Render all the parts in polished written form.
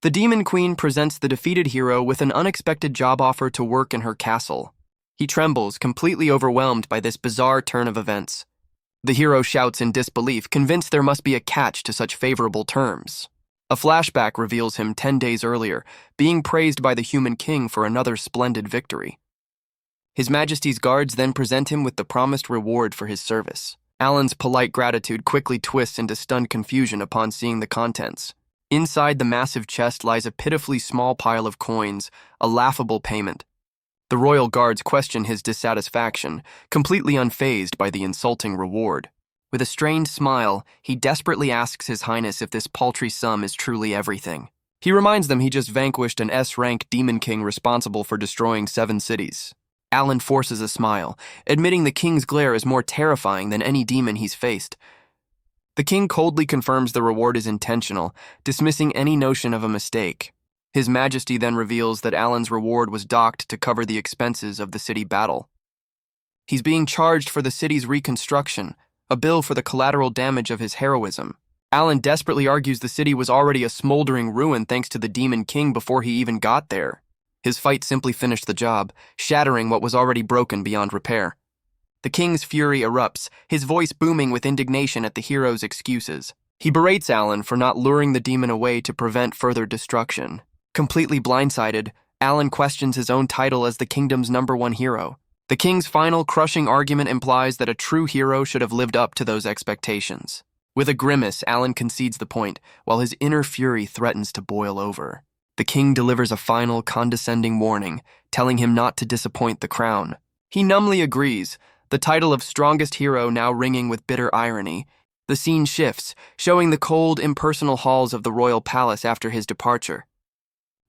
The Demon Queen presents the defeated hero with an unexpected job offer to work in her castle. He trembles, completely overwhelmed by this bizarre turn of events. The hero shouts in disbelief, convinced there must be a catch to such favorable terms. A flashback reveals him 10 days earlier, being praised by the human king for another splendid victory. His Majesty's guards then present him with the promised reward for his service. Alan's polite gratitude quickly twists into stunned confusion upon seeing the contents. Inside the massive chest lies a pitifully small pile of coins, a laughable payment. The royal guards question his dissatisfaction, completely unfazed by the insulting reward. With a strained smile, he desperately asks His Highness if this paltry sum is truly everything. He reminds them he just vanquished an S-rank demon king responsible for destroying 7 cities. Alan forces a smile, admitting the king's glare is more terrifying than any demon he's faced. The king coldly confirms the reward is intentional, dismissing any notion of a mistake. His Majesty then reveals that Alan's reward was docked to cover the expenses of the city battle. He's being charged for the city's reconstruction, a bill for the collateral damage of his heroism. Alan desperately argues the city was already a smoldering ruin thanks to the Demon King before he even got there. His fight simply finished the job, shattering what was already broken beyond repair. The king's fury erupts, his voice booming with indignation at the hero's excuses. He berates Alan for not luring the demon away to prevent further destruction. Completely blindsided, Alan questions his own title as the kingdom's #1 hero. The king's final crushing argument implies that a true hero should have lived up to those expectations. With a grimace, Alan concedes the point, while his inner fury threatens to boil over. The king delivers a final, condescending warning, telling him not to disappoint the crown. He numbly agrees, the title of strongest hero now ringing with bitter irony. The scene shifts, showing the cold, impersonal halls of the royal palace after his departure.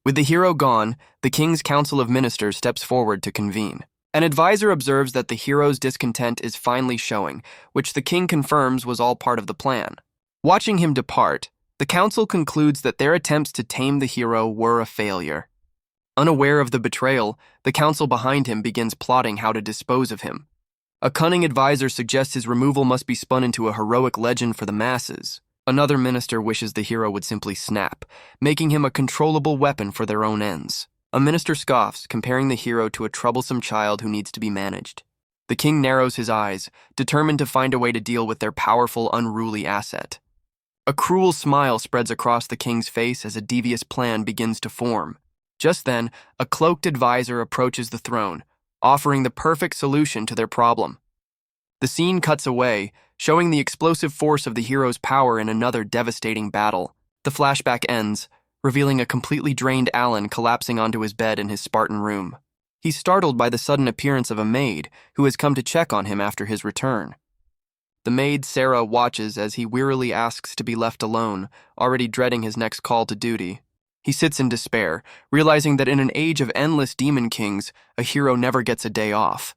With the hero gone, the king's council of ministers steps forward to convene. An advisor observes that the hero's discontent is finally showing, which the king confirms was all part of the plan. Watching him depart, the council concludes that their attempts to tame the hero were a failure. Unaware of the betrayal, the council behind him begins plotting how to dispose of him. A cunning advisor suggests his removal must be spun into a heroic legend for the masses. Another minister wishes the hero would simply snap, making him a controllable weapon for their own ends. A minister scoffs, comparing the hero to a troublesome child who needs to be managed. The king narrows his eyes, determined to find a way to deal with their powerful, unruly asset. A cruel smile spreads across the king's face as a devious plan begins to form. Just then, a cloaked advisor approaches the throne, offering the perfect solution to their problem. The scene cuts away, showing the explosive force of the hero's power in another devastating battle. The flashback ends, revealing a completely drained Alan collapsing onto his bed in his Spartan room. He's startled by the sudden appearance of a maid, who has come to check on him after his return. The maid, Sarah, watches as he wearily asks to be left alone, already dreading his next call to duty. He sits in despair, realizing that in an age of endless demon kings, a hero never gets a day off.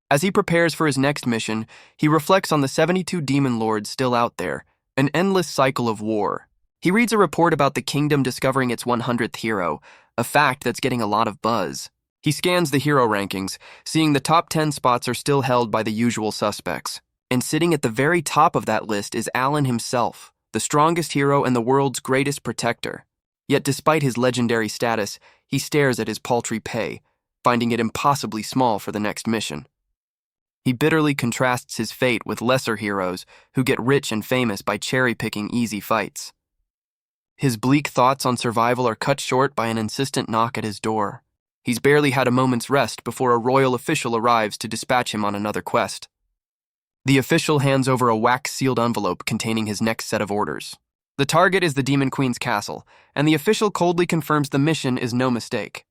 As he prepares for his next mission, he reflects on the 72 demon lords still out there, an endless cycle of war. He reads a report about the kingdom discovering its 100th hero, a fact that's getting a lot of buzz. He scans the hero rankings, seeing the top 10 spots are still held by the usual suspects. And sitting at the very top of that list is Alan himself, the strongest hero and the world's greatest protector. Yet despite his legendary status, he stares at his paltry pay, finding it impossibly small for the next mission. He bitterly contrasts his fate with lesser heroes who get rich and famous by cherry-picking easy fights. His bleak thoughts on survival are cut short by an insistent knock at his door. He's barely had a moment's rest before a royal official arrives to dispatch him on another quest. The official hands over a wax-sealed envelope containing his next set of orders. The target is the Demon Queen's castle, and the official coldly confirms the mission is no mistake.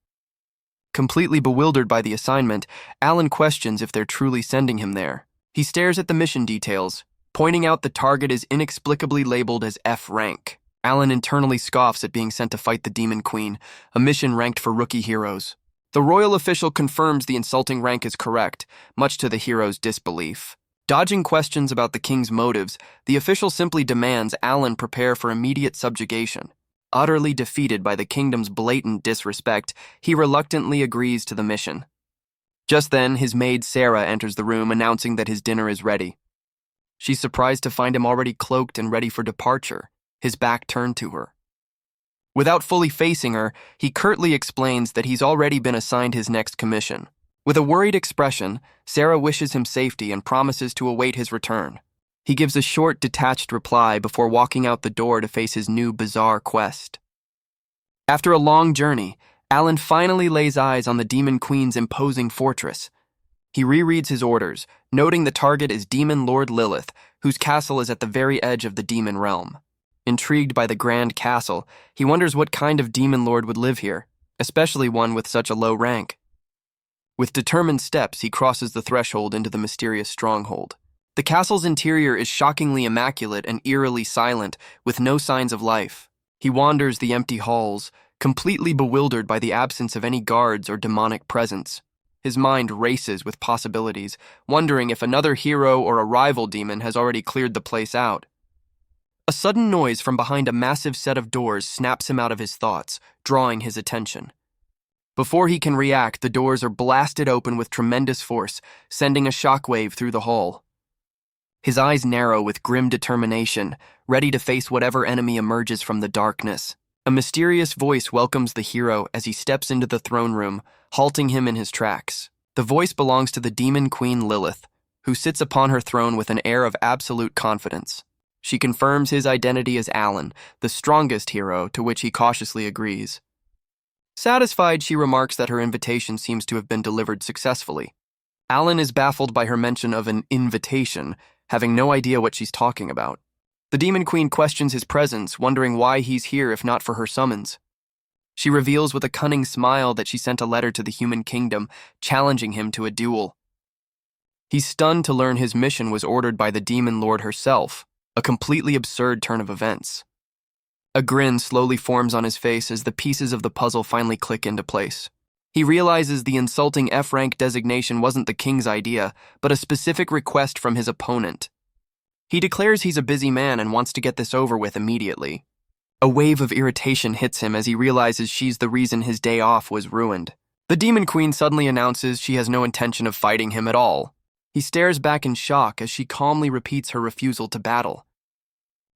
Completely bewildered by the assignment, Alan questions if they're truly sending him there. He stares at the mission details, pointing out the target is inexplicably labeled as F rank. Alan internally scoffs at being sent to fight the Demon Queen, a mission ranked for rookie heroes. The royal official confirms the insulting rank is correct, much to the hero's disbelief. Dodging questions about the king's motives, the official simply demands Alan prepare for immediate subjugation. Utterly defeated by the kingdom's blatant disrespect, he reluctantly agrees to the mission. Just then, his maid Sarah enters the room announcing that his dinner is ready. She's surprised to find him already cloaked and ready for departure, his back turned to her. Without fully facing her, he curtly explains that he's already been assigned his next commission. With a worried expression, Sarah wishes him safety and promises to await his return. He gives a short, detached reply before walking out the door to face his new bizarre quest. After a long journey, Alan finally lays eyes on the Demon Queen's imposing fortress. He rereads his orders, noting the target is Demon Lord Lilith, whose castle is at the very edge of the demon realm. Intrigued by the grand castle, he wonders what kind of demon lord would live here, especially one with such a low rank. With determined steps, he crosses the threshold into the mysterious stronghold. The castle's interior is shockingly immaculate and eerily silent, with no signs of life. He wanders the empty halls, completely bewildered by the absence of any guards or demonic presence. His mind races with possibilities, wondering if another hero or a rival demon has already cleared the place out. A sudden noise from behind a massive set of doors snaps him out of his thoughts, drawing his attention. Before he can react, the doors are blasted open with tremendous force, sending a shockwave through the hall. His eyes narrow with grim determination, ready to face whatever enemy emerges from the darkness. A mysterious voice welcomes the hero as he steps into the throne room, halting him in his tracks. The voice belongs to the Demon Queen Lilith, who sits upon her throne with an air of absolute confidence. She confirms his identity as Alan, the strongest hero, to which he cautiously agrees. Satisfied, she remarks that her invitation seems to have been delivered successfully. Alan is baffled by her mention of an invitation, having no idea what she's talking about. The Demon Queen questions his presence, wondering why he's here if not for her summons. She reveals with a cunning smile that she sent a letter to the human kingdom, challenging him to a duel. He's stunned to learn his mission was ordered by the Demon Lord herself, a completely absurd turn of events. A grin slowly forms on his face as the pieces of the puzzle finally click into place. He realizes the insulting F-rank designation wasn't the king's idea, but a specific request from his opponent. He declares he's a busy man and wants to get this over with immediately. A wave of irritation hits him as he realizes she's the reason his day off was ruined. The Demon Queen suddenly announces she has no intention of fighting him at all. He stares back in shock as she calmly repeats her refusal to battle.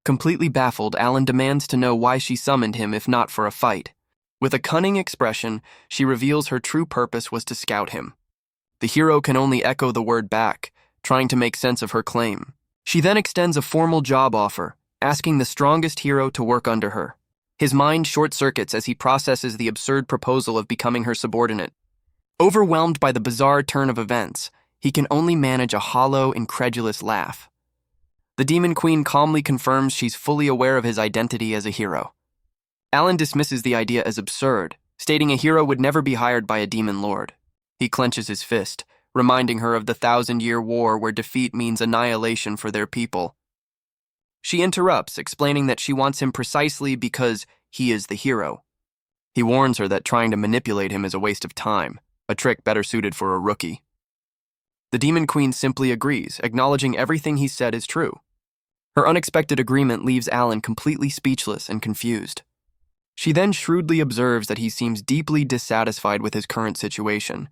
Completely baffled, Alan demands to know why she summoned him if not for a fight. With a cunning expression, she reveals her true purpose was to scout him. The hero can only echo the word back, trying to make sense of her claim. She then extends a formal job offer, asking the strongest hero to work under her. His mind short-circuits as he processes the absurd proposal of becoming her subordinate. Overwhelmed by the bizarre turn of events, he can only manage a hollow, incredulous laugh. The Demon Queen calmly confirms she's fully aware of his identity as a hero. Alan dismisses the idea as absurd, stating a hero would never be hired by a demon lord. He clenches his fist, reminding her of the 1,000-year war where defeat means annihilation for their people. She interrupts, explaining that she wants him precisely because he is the hero. He warns her that trying to manipulate him is a waste of time, a trick better suited for a rookie. The Demon Queen simply agrees, acknowledging everything he said is true. Her unexpected agreement leaves Alan completely speechless and confused. She then shrewdly observes that he seems deeply dissatisfied with his current situation.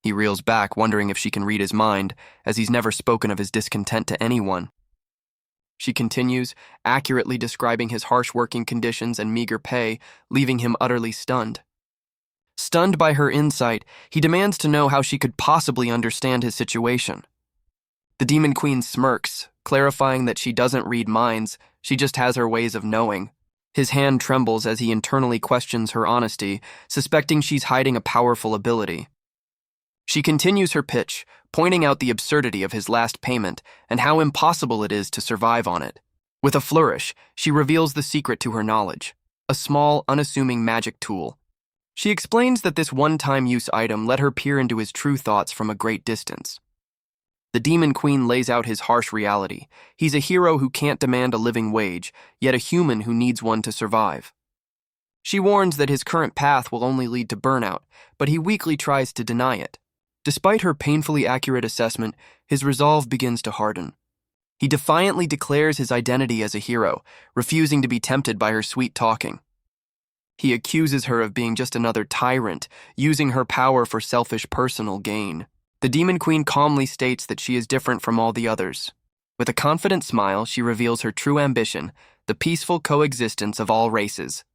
He reels back, wondering if she can read his mind, as he's never spoken of his discontent to anyone. She continues, accurately describing his harsh working conditions and meager pay, leaving him utterly stunned. Stunned by her insight, he demands to know how she could possibly understand his situation. The Demon Queen smirks, clarifying that she doesn't read minds, she just has her ways of knowing. His hand trembles as he internally questions her honesty, suspecting she's hiding a powerful ability. She continues her pitch, pointing out the absurdity of his last payment and how impossible it is to survive on it. With a flourish, she reveals the secret to her knowledge, a small, unassuming magic tool. She explains that this one-time use item let her peer into his true thoughts from a great distance. The Demon Queen lays out his harsh reality. He's a hero who can't demand a living wage, yet a human who needs one to survive. She warns that his current path will only lead to burnout, but he weakly tries to deny it. Despite her painfully accurate assessment, his resolve begins to harden. He defiantly declares his identity as a hero, refusing to be tempted by her sweet talking. He accuses her of being just another tyrant, using her power for selfish personal gain. The Demon Queen calmly states that she is different from all the others. With a confident smile, she reveals her true ambition, the peaceful coexistence of all races.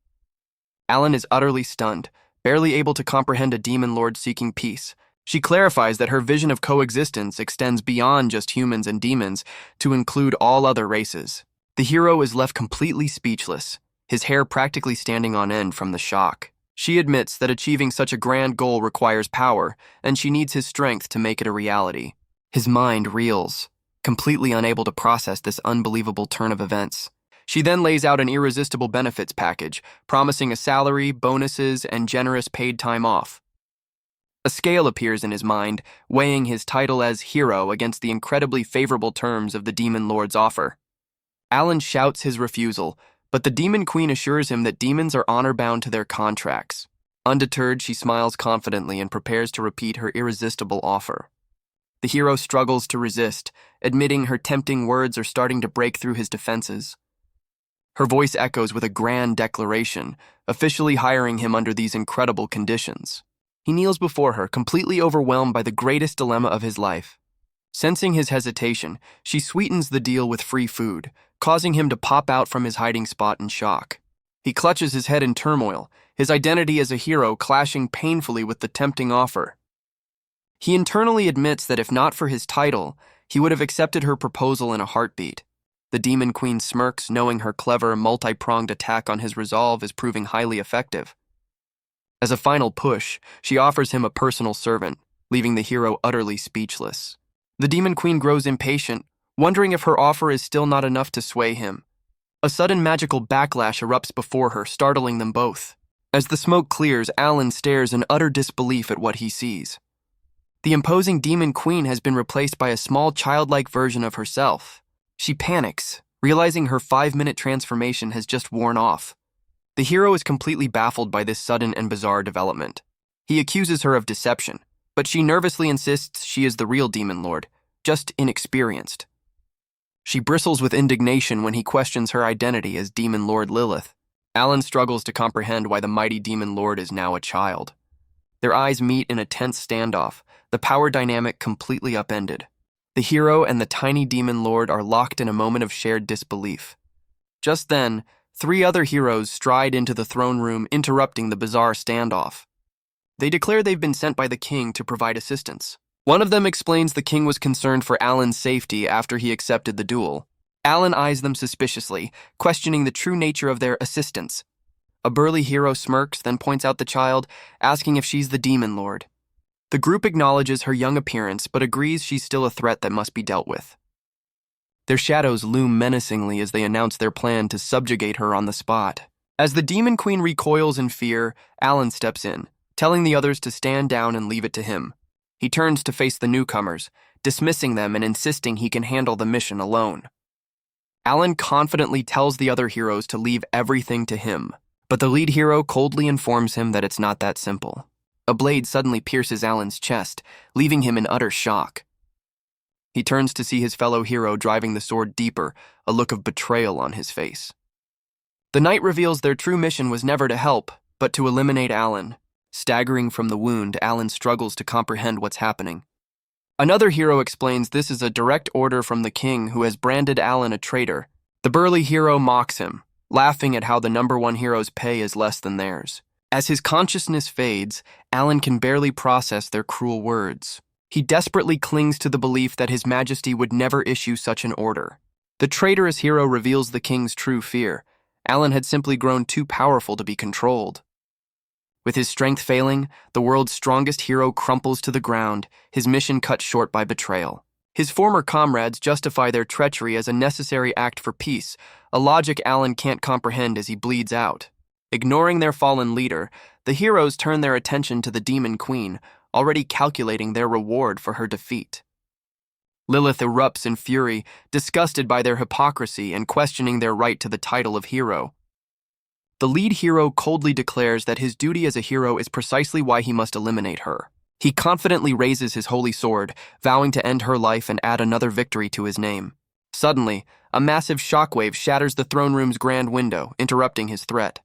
Alan is utterly stunned, barely able to comprehend a demon lord seeking peace. She clarifies that her vision of coexistence extends beyond just humans and demons to include all other races. The hero is left completely speechless, his hair practically standing on end from the shock. She admits that achieving such a grand goal requires power, and she needs his strength to make it a reality. His mind reels, completely unable to process this unbelievable turn of events. She then lays out an irresistible benefits package, promising a salary, bonuses, and generous paid time off. A scale appears in his mind, weighing his title as hero against the incredibly favorable terms of the Demon Lord's offer. Alan shouts his refusal, but the Demon Queen assures him that demons are honor-bound to their contracts. Undeterred, she smiles confidently and prepares to repeat her irresistible offer. The hero struggles to resist, admitting her tempting words are starting to break through his defenses. Her voice echoes with a grand declaration, officially hiring him under these incredible conditions. He kneels before her, completely overwhelmed by the greatest dilemma of his life. Sensing his hesitation, she sweetens the deal with free food, causing him to pop out from his hiding spot in shock. He clutches his head in turmoil, his identity as a hero clashing painfully with the tempting offer. He internally admits that if not for his title, he would have accepted her proposal in a heartbeat. The Demon Queen smirks, knowing her clever, multi-pronged attack on his resolve is proving highly effective. As a final push, she offers him a personal servant, leaving the hero utterly speechless. The Demon Queen grows impatient, wondering if her offer is still not enough to sway him. A sudden magical backlash erupts before her, startling them both. As the smoke clears, Alan stares in utter disbelief at what he sees. The imposing Demon Queen has been replaced by a small childlike version of herself. She panics, realizing her 5-minute transformation has just worn off. The hero is completely baffled by this sudden and bizarre development. He accuses her of deception, but she nervously insists she is the real Demon Lord, just inexperienced. She bristles with indignation when he questions her identity as Demon Lord Lilith. Alan struggles to comprehend why the mighty Demon Lord is now a child. Their eyes meet in a tense standoff, the power dynamic completely upended. The hero and the tiny Demon Lord are locked in a moment of shared disbelief. Just then, 3 other heroes stride into the throne room, interrupting the bizarre standoff. They declare they've been sent by the king to provide assistance. One of them explains the king was concerned for Alan's safety after he accepted the duel. Alan eyes them suspiciously, questioning the true nature of their assistance. A burly hero smirks, then points out the child, asking if she's the Demon Lord. The group acknowledges her young appearance, but agrees she's still a threat that must be dealt with. Their shadows loom menacingly as they announce their plan to subjugate her on the spot. As the Demon Queen recoils in fear, Alan steps in, telling the others to stand down and leave it to him. He turns to face the newcomers, dismissing them and insisting he can handle the mission alone. Alan confidently tells the other heroes to leave everything to him, but the lead hero coldly informs him that it's not that simple. A blade suddenly pierces Alan's chest, leaving him in utter shock. He turns to see his fellow hero driving the sword deeper, a look of betrayal on his face. The knight reveals their true mission was never to help, but to eliminate Alan. Staggering from the wound, Alan struggles to comprehend what's happening. Another hero explains this is a direct order from the king, who has branded Alan a traitor. The burly hero mocks him, laughing at how the #1 hero's pay is less than theirs. As his consciousness fades, Alan can barely process their cruel words. He desperately clings to the belief that His Majesty would never issue such an order. The traitorous hero reveals the king's true fear. Alan had simply grown too powerful to be controlled. With his strength failing, the world's strongest hero crumples to the ground, his mission cut short by betrayal. His former comrades justify their treachery as a necessary act for peace, a logic Alan can't comprehend as he bleeds out. Ignoring their fallen leader, the heroes turn their attention to the Demon Queen, already calculating their reward for her defeat. Lilith erupts in fury, disgusted by their hypocrisy and questioning their right to the title of hero. The lead hero coldly declares that his duty as a hero is precisely why he must eliminate her. He confidently raises his holy sword, vowing to end her life and add another victory to his name. Suddenly, a massive shockwave shatters the throne room's grand window, interrupting his threat.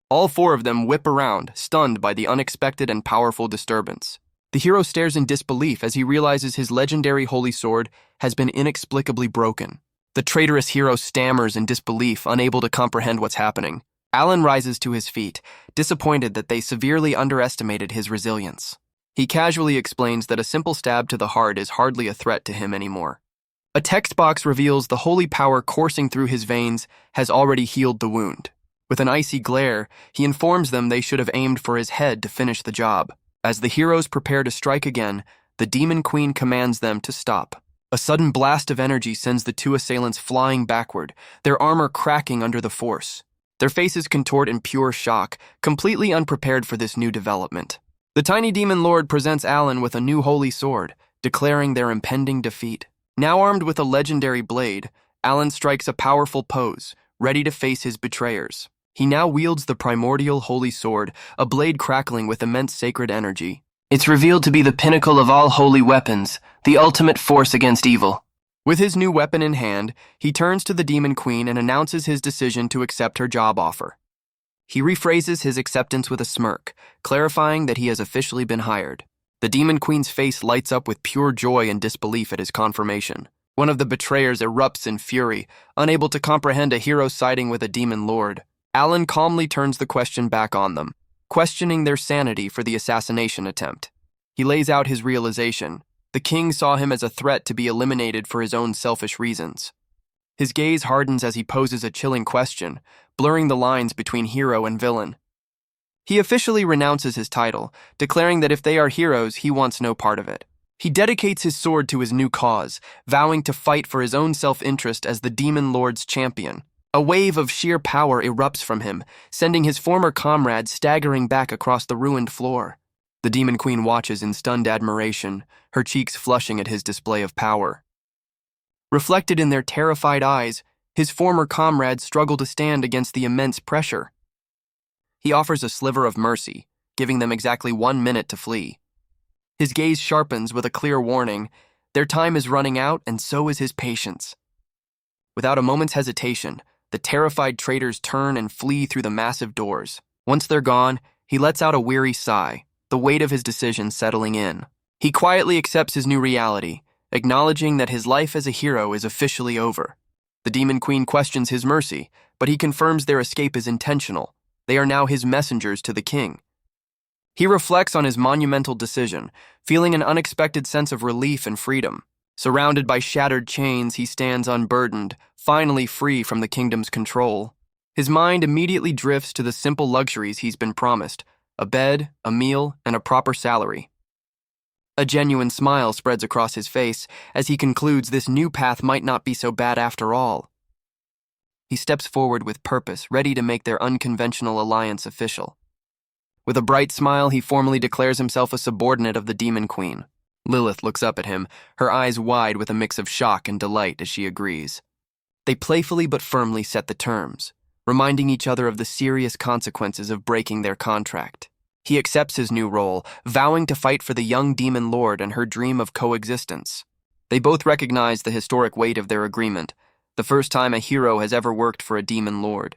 All 4 of them whip around, stunned by the unexpected and powerful disturbance. The hero stares in disbelief as he realizes his legendary holy sword has been inexplicably broken. The traitorous hero stammers in disbelief, unable to comprehend what's happening. Alan rises to his feet, disappointed that they severely underestimated his resilience. He casually explains that a simple stab to the heart is hardly a threat to him anymore. A text box reveals the holy power coursing through his veins has already healed the wound. With an icy glare, he informs them they should have aimed for his head to finish the job. As the heroes prepare to strike again, the Demon Queen commands them to stop. A sudden blast of energy sends the two assailants flying backward, their armor cracking under the force. Their faces contort in pure shock, completely unprepared for this new development. The tiny demon lord presents Alan with a new holy sword, declaring their impending defeat. Now armed with a legendary blade, Alan strikes a powerful pose, ready to face his betrayers. He now wields the primordial holy sword, a blade crackling with immense sacred energy. It's revealed to be the pinnacle of all holy weapons, the ultimate force against evil. With his new weapon in hand, he turns to the Demon Queen and announces his decision to accept her job offer. He rephrases his acceptance with a smirk, clarifying that he has officially been hired. The Demon Queen's face lights up with pure joy and disbelief at his confirmation. One of the betrayers erupts in fury, unable to comprehend a hero siding with a demon lord. Alan calmly turns the question back on them, questioning their sanity for the assassination attempt. He lays out his realization. The king saw him as a threat to be eliminated for his own selfish reasons. His gaze hardens as he poses a chilling question, blurring the lines between hero and villain. He officially renounces his title, declaring that if they are heroes, he wants no part of it. He dedicates his sword to his new cause, vowing to fight for his own self-interest as the Demon Lord's champion. A wave of sheer power erupts from him, sending his former comrades staggering back across the ruined floor. The Demon Queen watches in stunned admiration, her cheeks flushing at his display of power. Reflected in their terrified eyes, his former comrades struggle to stand against the immense pressure. He offers a sliver of mercy, giving them exactly 1 minute to flee. His gaze sharpens with a clear warning. Their time is running out, and so is his patience. Without a moment's hesitation, the terrified traitors turn and flee through the massive doors. Once they're gone, he lets out a weary sigh, the weight of his decision settling in. He quietly accepts his new reality, acknowledging that his life as a hero is officially over. The Demon Queen questions his mercy, but he confirms their escape is intentional. They are now his messengers to the king. He reflects on his monumental decision, feeling an unexpected sense of relief and freedom. Surrounded by shattered chains, he stands unburdened, finally free from the kingdom's control. His mind immediately drifts to the simple luxuries he's been promised: a bed, a meal, and a proper salary. A genuine smile spreads across his face as he concludes this new path might not be so bad after all. He steps forward with purpose, ready to make their unconventional alliance official. With a bright smile, he formally declares himself a subordinate of the Demon Queen. Lilith looks up at him, her eyes wide with a mix of shock and delight as she agrees. They playfully but firmly set the terms, reminding each other of the serious consequences of breaking their contract. He accepts his new role, vowing to fight for the young demon lord and her dream of coexistence. They both recognize the historic weight of their agreement, the first time a hero has ever worked for a demon lord.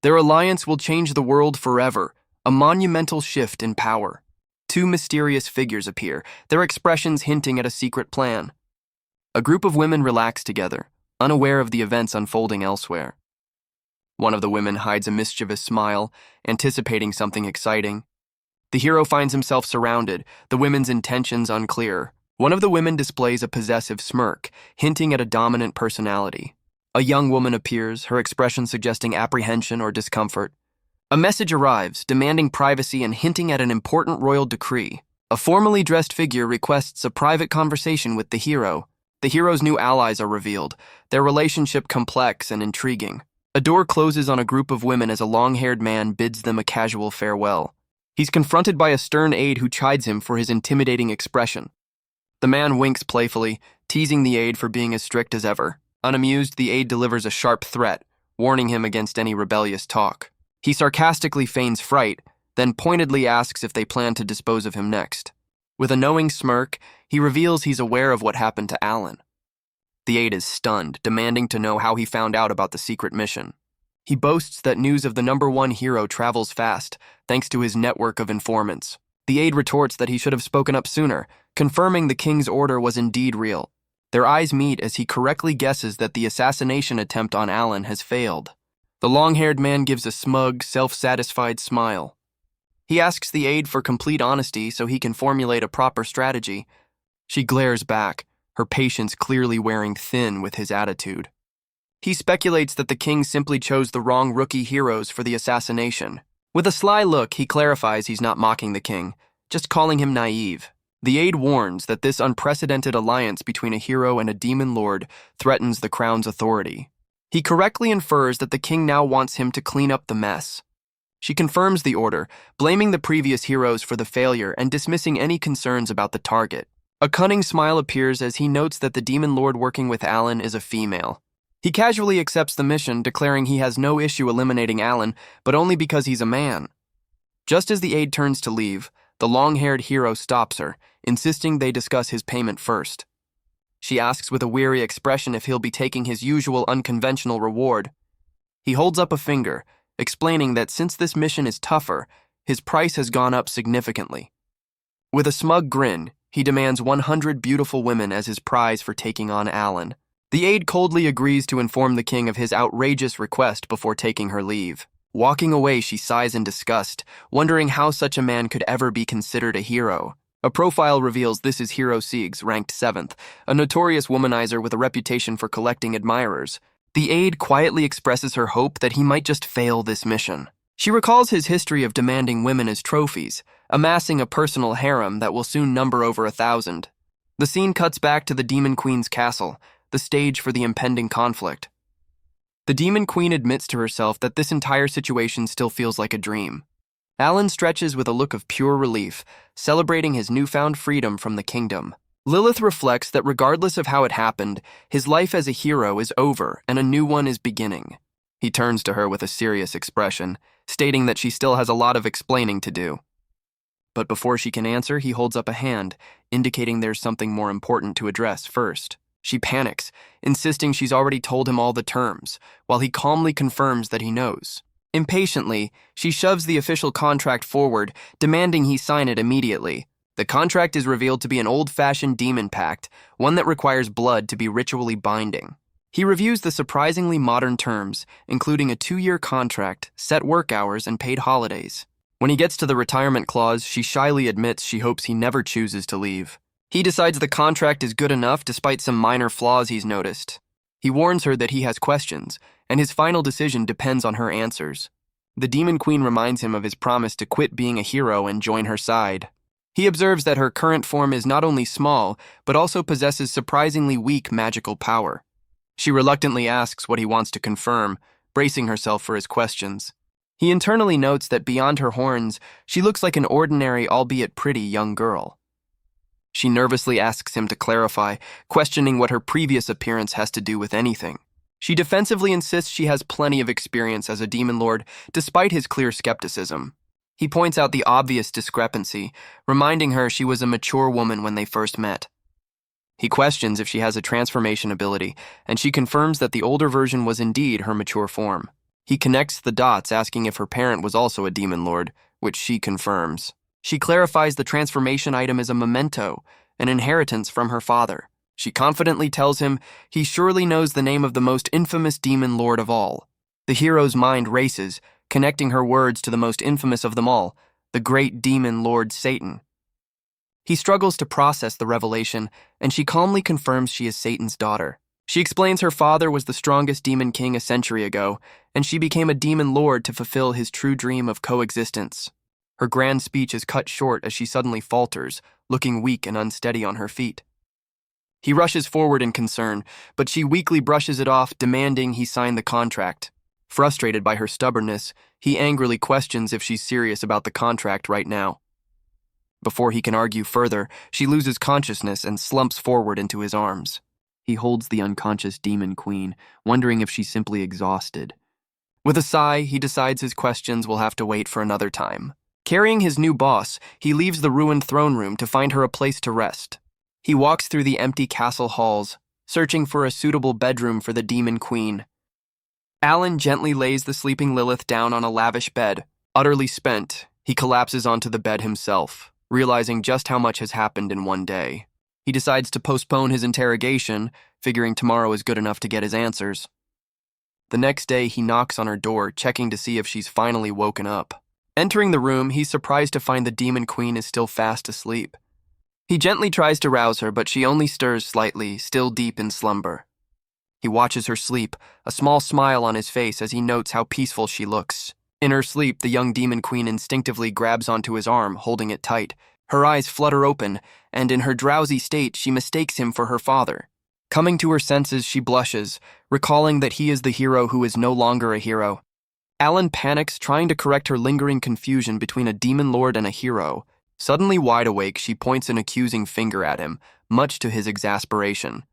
Their alliance will change the world forever, a monumental shift in power. Two mysterious figures appear, their expressions hinting at a secret plan. A group of women relax together, unaware of the events unfolding elsewhere. One of the women hides a mischievous smile, anticipating something exciting. The hero finds himself surrounded, the women's intentions unclear. One of the women displays a possessive smirk, hinting at a dominant personality. A young woman appears, her expression suggesting apprehension or discomfort. A message arrives, demanding privacy and hinting at an important royal decree. A formally dressed figure requests a private conversation with the hero. The hero's new allies are revealed, their relationship complex and intriguing. A door closes on a group of women as a long-haired man bids them a casual farewell. He's confronted by a stern aide who chides him for his intimidating expression. The man winks playfully, teasing the aide for being as strict as ever. Unamused, the aide delivers a sharp threat, warning him against any rebellious talk. He sarcastically feigns fright, then pointedly asks if they plan to dispose of him next. With a knowing smirk, he reveals he's aware of what happened to Alan. The aide is stunned, demanding to know how he found out about the secret mission. He boasts that news of the #1 hero travels fast, thanks to his network of informants. The aide retorts that he should have spoken up sooner, confirming the king's order was indeed real. Their eyes meet as he correctly guesses that the assassination attempt on Alan has failed. The long-haired man gives a smug, self-satisfied smile. He asks the aide for complete honesty so he can formulate a proper strategy. She glares back, her patience clearly wearing thin with his attitude. He speculates that the king simply chose the wrong rookie heroes for the assassination. With a sly look, he clarifies he's not mocking the king, just calling him naive. The aide warns that this unprecedented alliance between a hero and a demon lord threatens the crown's authority. He correctly infers that the king now wants him to clean up the mess. She confirms the order, blaming the previous heroes for the failure and dismissing any concerns about the target. A cunning smile appears as he notes that the demon lord working with Alan is a female. He casually accepts the mission, declaring he has no issue eliminating Alan, but only because he's a man. Just as the aide turns to leave, the long-haired hero stops her, insisting they discuss his payment first. She asks with a weary expression if he'll be taking his usual unconventional reward. He holds up a finger, explaining that since this mission is tougher, his price has gone up significantly. With a smug grin, he demands 100 beautiful women as his prize for taking on Alan. The aide coldly agrees to inform the king of his outrageous request before taking her leave. Walking away, she sighs in disgust, wondering how such a man could ever be considered a hero. A profile reveals this is Hero Siegs, ranked 7th, a notorious womanizer with a reputation for collecting admirers. The aide quietly expresses her hope that he might just fail this mission. She recalls his history of demanding women as trophies, amassing a personal harem that will soon number over 1,000. The scene cuts back to the Demon Queen's castle, the stage for the impending conflict. The Demon Queen admits to herself that this entire situation still feels like a dream. Alan stretches with a look of pure relief, celebrating his newfound freedom from the kingdom. Lilith reflects that regardless of how it happened, his life as a hero is over and a new one is beginning. He turns to her with a serious expression, stating that she still has a lot of explaining to do. But before she can answer, he holds up a hand, indicating there's something more important to address first. She panics, insisting she's already told him all the terms, while he calmly confirms that he knows. Impatiently, she shoves the official contract forward, demanding he sign it immediately. The contract is revealed to be an old-fashioned demon pact, one that requires blood to be ritually binding. He reviews the surprisingly modern terms, including a 2-year contract, set work hours, and paid holidays. When he gets to the retirement clause, she shyly admits she hopes he never chooses to leave. He decides the contract is good enough despite some minor flaws he's noticed. He warns her that he has questions, and his final decision depends on her answers. The Demon Queen reminds him of his promise to quit being a hero and join her side. He observes that her current form is not only small, but also possesses surprisingly weak magical power. She reluctantly asks what he wants to confirm, bracing herself for his questions. He internally notes that beyond her horns, she looks like an ordinary, albeit pretty, young girl. She nervously asks him to clarify, questioning what her previous appearance has to do with anything. She defensively insists she has plenty of experience as a demon lord, despite his clear skepticism. He points out the obvious discrepancy, reminding her she was a mature woman when they first met. He questions if she has a transformation ability, and she confirms that the older version was indeed her mature form. He connects the dots, asking if her parent was also a demon lord, which she confirms. She clarifies the transformation item is a memento, an inheritance from her father. She confidently tells him he surely knows the name of the most infamous demon lord of all. The hero's mind races, connecting her words to the most infamous of them all, the great demon lord Satan. He struggles to process the revelation, and she calmly confirms she is Satan's daughter. She explains her father was the strongest demon king a century ago, and she became a demon lord to fulfill his true dream of coexistence. Her grand speech is cut short as she suddenly falters, looking weak and unsteady on her feet. He rushes forward in concern, but she weakly brushes it off, demanding he sign the contract. Frustrated by her stubbornness, he angrily questions if she's serious about the contract right now. Before he can argue further, she loses consciousness and slumps forward into his arms. He holds the unconscious demon queen, wondering if she's simply exhausted. With a sigh, he decides his questions will have to wait for another time. Carrying his new boss, he leaves the ruined throne room to find her a place to rest. He walks through the empty castle halls, searching for a suitable bedroom for the demon queen. Alan gently lays the sleeping Lilith down on a lavish bed. Utterly spent, he collapses onto the bed himself, realizing just how much has happened in one day. He decides to postpone his interrogation, figuring tomorrow is good enough to get his answers. The next day, he knocks on her door, checking to see if she's finally woken up. Entering the room, he's surprised to find the demon queen is still fast asleep. He gently tries to rouse her, but she only stirs slightly, still deep in slumber. He watches her sleep, a small smile on his face as he notes how peaceful she looks. In her sleep, the young demon queen instinctively grabs onto his arm, holding it tight. Her eyes flutter open, and in her drowsy state, she mistakes him for her father. Coming to her senses, she blushes, recalling that he is the hero who is no longer a hero. Alan panics, trying to correct her lingering confusion between a demon lord and a hero. Suddenly wide awake, she points an accusing finger at him, much to his exasperation.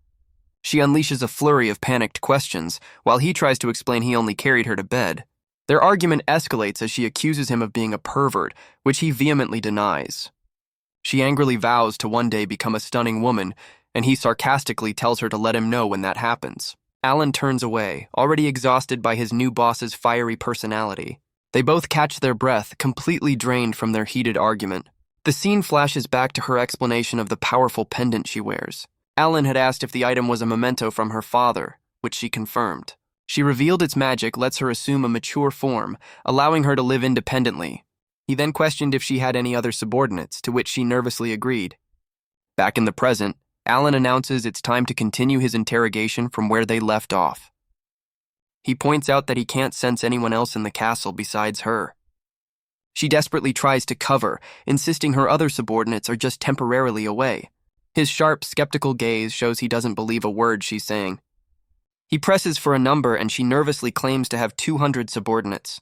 She unleashes a flurry of panicked questions, while he tries to explain he only carried her to bed. Their argument escalates as she accuses him of being a pervert, which he vehemently denies. She angrily vows to one day become a stunning woman, and he sarcastically tells her to let him know when that happens. Alan turns away, already exhausted by his new boss's fiery personality. They both catch their breath, completely drained from their heated argument. The scene flashes back to her explanation of the powerful pendant she wears. Alan had asked if the item was a memento from her father, which she confirmed. She revealed its magic lets her assume a mature form, allowing her to live independently. He then questioned if she had any other subordinates, to which she nervously agreed. Back in the present, Alan announces it's time to continue his interrogation from where they left off. He points out that he can't sense anyone else in the castle besides her. She desperately tries to cover, insisting her other subordinates are just temporarily away. His sharp, skeptical gaze shows he doesn't believe a word she's saying. He presses for a number and she nervously claims to have 200 subordinates.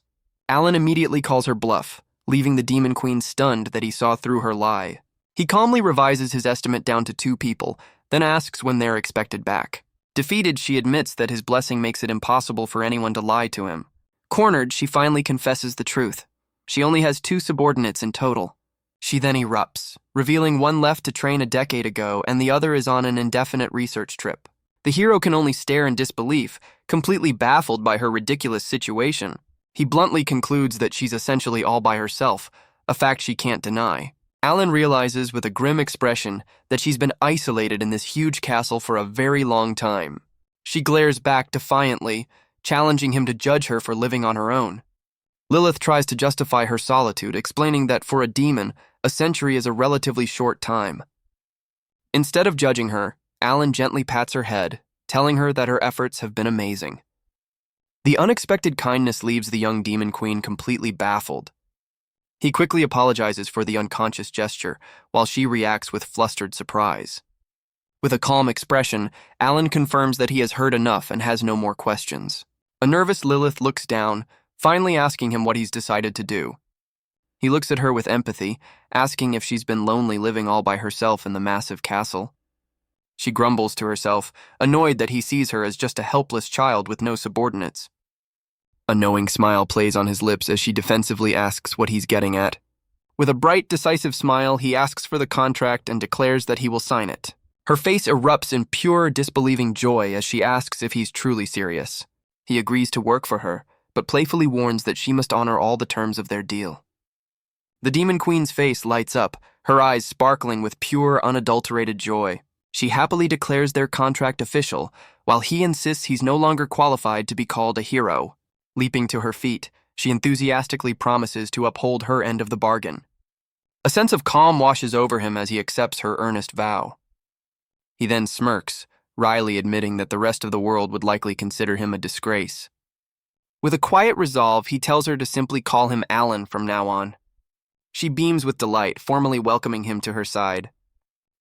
Alan immediately calls her bluff, leaving the demon queen stunned that he saw through her lie. He calmly revises his estimate down to 2 people, then asks when they're expected back. Defeated, she admits that his blessing makes it impossible for anyone to lie to him. Cornered, she finally confesses the truth. She only has 2 subordinates in total. She then erupts, revealing one left to train a decade ago and the other is on an indefinite research trip. The hero can only stare in disbelief, completely baffled by her ridiculous situation. He bluntly concludes that she's essentially all by herself, a fact she can't deny. Alan realizes with a grim expression that she's been isolated in this huge castle for a very long time. She glares back defiantly, challenging him to judge her for living on her own. Lilith tries to justify her solitude, explaining that for a demon, a century is a relatively short time. Instead of judging her, Alan gently pats her head, telling her that her efforts have been amazing. The unexpected kindness leaves the young demon queen completely baffled. He quickly apologizes for the unconscious gesture, while she reacts with flustered surprise. With a calm expression, Alan confirms that he has heard enough and has no more questions. A nervous Lilith looks down, finally asking him what he's decided to do. He looks at her with empathy, asking if she's been lonely living all by herself in the massive castle. She grumbles to herself, annoyed that he sees her as just a helpless child with no subordinates. A knowing smile plays on his lips as she defensively asks what he's getting at. With a bright, decisive smile, he asks for the contract and declares that he will sign it. Her face erupts in pure, disbelieving joy as she asks if he's truly serious. He agrees to work for her, but playfully warns that she must honor all the terms of their deal. The demon queen's face lights up, her eyes sparkling with pure, unadulterated joy. She happily declares their contract official, while he insists he's no longer qualified to be called a hero. Leaping to her feet, she enthusiastically promises to uphold her end of the bargain. A sense of calm washes over him as he accepts her earnest vow. He then smirks, wryly admitting that the rest of the world would likely consider him a disgrace. With a quiet resolve, he tells her to simply call him Alan from now on. She beams with delight, formally welcoming him to her side.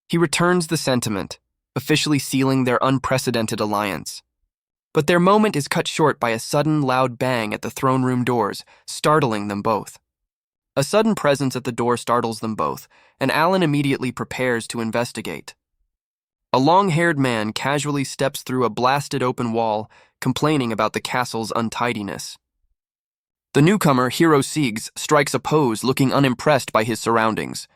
He returns the sentiment, officially sealing their unprecedented alliance. But their moment is cut short by a sudden, loud bang at the throne room doors, startling them both. A sudden presence at the door startles them both, and Alan immediately prepares to investigate. A long-haired man casually steps through a blasted open wall, complaining about the castle's untidiness. The newcomer, Hero Siegs, strikes a pose, looking unimpressed by his surroundings.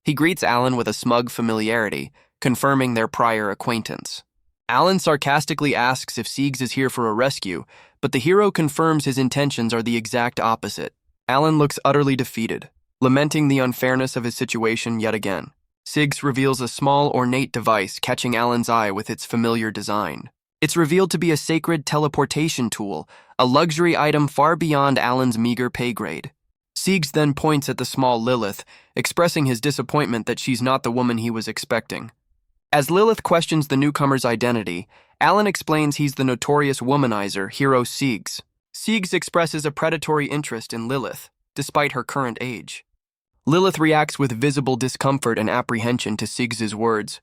He greets Alan with a smug familiarity, confirming their prior acquaintance. Alan sarcastically asks if Siegs is here for a rescue, but the hero confirms his intentions are the exact opposite. Alan looks utterly defeated, lamenting the unfairness of his situation yet again. Siegs reveals a small, ornate device, catching Alan's eye with its familiar design. It's revealed to be a sacred teleportation tool, a luxury item far beyond Alan's meager pay grade. Siegs then points at the small Lilith, expressing his disappointment that she's not the woman he was expecting. As Lilith questions the newcomer's identity, Alan explains he's the notorious womanizer, hero Siegs. Siegs expresses a predatory interest in Lilith, despite her current age. Lilith reacts with visible discomfort and apprehension to Siegs' words.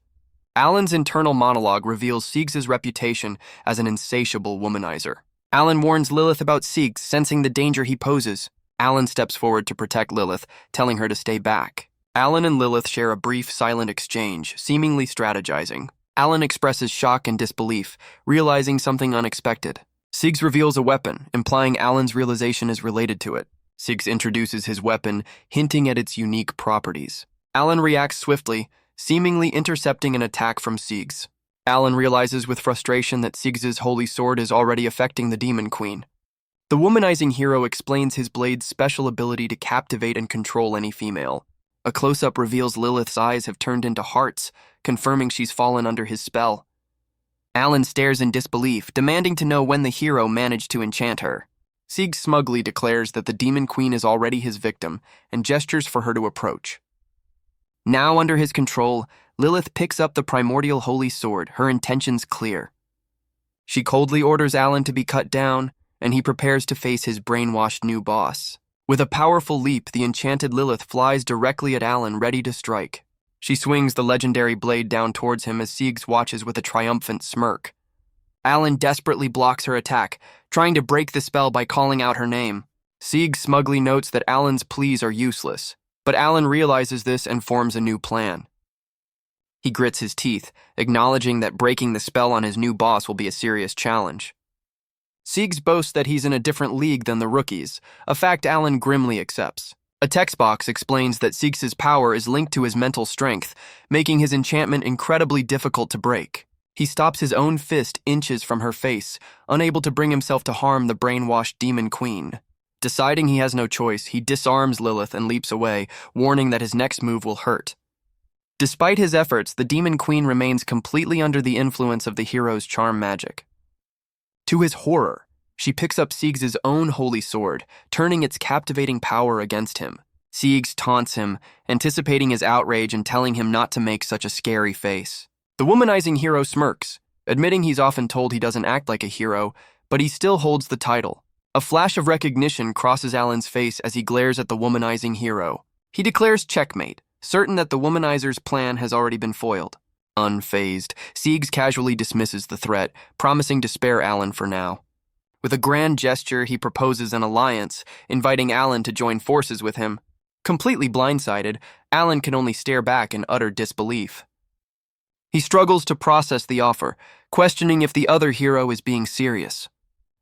Alan's internal monologue reveals Siegs' reputation as an insatiable womanizer. Alan warns Lilith about Siegs, sensing the danger he poses. Alan steps forward to protect Lilith, telling her to stay back. Alan and Lilith share a brief, silent exchange, seemingly strategizing. Alan expresses shock and disbelief, realizing something unexpected. Siegs reveals a weapon, implying Alan's realization is related to it. Siegs introduces his weapon, hinting at its unique properties. Alan reacts swiftly, seemingly intercepting an attack from Siegs. Alan realizes with frustration that Siegs' holy sword is already affecting the Demon Queen. The womanizing hero explains his blade's special ability to captivate and control any female. A close-up reveals Lilith's eyes have turned into hearts, confirming she's fallen under his spell. Alan stares in disbelief, demanding to know when the hero managed to enchant her. Siegs smugly declares that the Demon Queen is already his victim and gestures for her to approach. Now under his control, Lilith picks up the primordial holy sword, her intentions clear. She coldly orders Alan to be cut down, and he prepares to face his brainwashed new boss. With a powerful leap, the enchanted Lilith flies directly at Alan, ready to strike. She swings the legendary blade down towards him as Siegs watches with a triumphant smirk. Alan desperately blocks her attack, trying to break the spell by calling out her name. Siegs smugly notes that Alan's pleas are useless, but Alan realizes this and forms a new plan. He grits his teeth, acknowledging that breaking the spell on his new boss will be a serious challenge. Siegs boasts that he's in a different league than the rookies, a fact Alan grimly accepts. A text box explains that Siegs' power is linked to his mental strength, making his enchantment incredibly difficult to break. He stops his own fist inches from her face, unable to bring himself to harm the brainwashed Demon Queen. Deciding he has no choice, he disarms Lilith and leaps away, warning that his next move will hurt. Despite his efforts, the Demon Queen remains completely under the influence of the hero's charm magic. To his horror, she picks up Siegs' own holy sword, turning its captivating power against him. Siegs taunts him, anticipating his outrage and telling him not to make such a scary face. The womanizing hero smirks, admitting he's often told he doesn't act like a hero, but he still holds the title. A flash of recognition crosses Alan's face as he glares at the womanizing hero. He declares checkmate, certain that the womanizer's plan has already been foiled. Unfazed, Siegs casually dismisses the threat, promising to spare Alan for now. With a grand gesture, he proposes an alliance, inviting Alan to join forces with him. Completely blindsided, Alan can only stare back in utter disbelief. He struggles to process the offer, questioning if the other hero is being serious.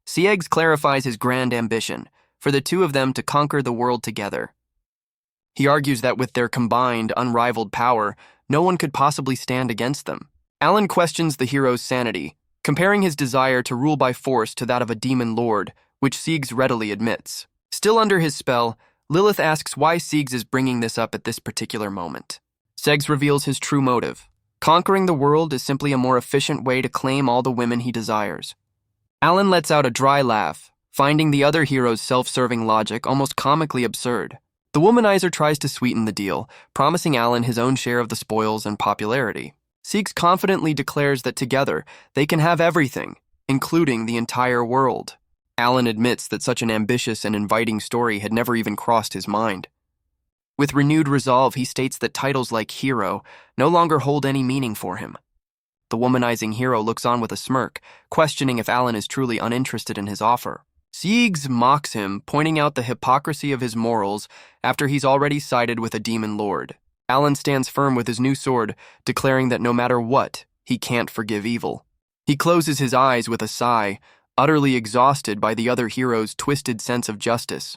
Siegs clarifies his grand ambition, for the two of them to conquer the world together. He argues that with their combined, unrivaled power, no one could possibly stand against them. Alan questions the hero's sanity, comparing his desire to rule by force to that of a demon lord, which Siegs readily admits. Still under his spell, Lilith asks why Siegs is bringing this up at this particular moment. Siegs reveals his true motive. Conquering the world is simply a more efficient way to claim all the women he desires. Alan lets out a dry laugh, finding the other hero's self-serving logic almost comically absurd. The womanizer tries to sweeten the deal, promising Alan his own share of the spoils and popularity. Siegs confidently declares that together they can have everything, including the entire world. Alan admits that such an ambitious and inviting story had never even crossed his mind. With renewed resolve, he states that titles like hero no longer hold any meaning for him. The womanizing hero looks on with a smirk, questioning if Alan is truly uninterested in his offer. Siegs mocks him, pointing out the hypocrisy of his morals after he's already sided with a demon lord. Alan stands firm with his new sword, declaring that no matter what, he can't forgive evil. He closes his eyes with a sigh, utterly exhausted by the other hero's twisted sense of justice.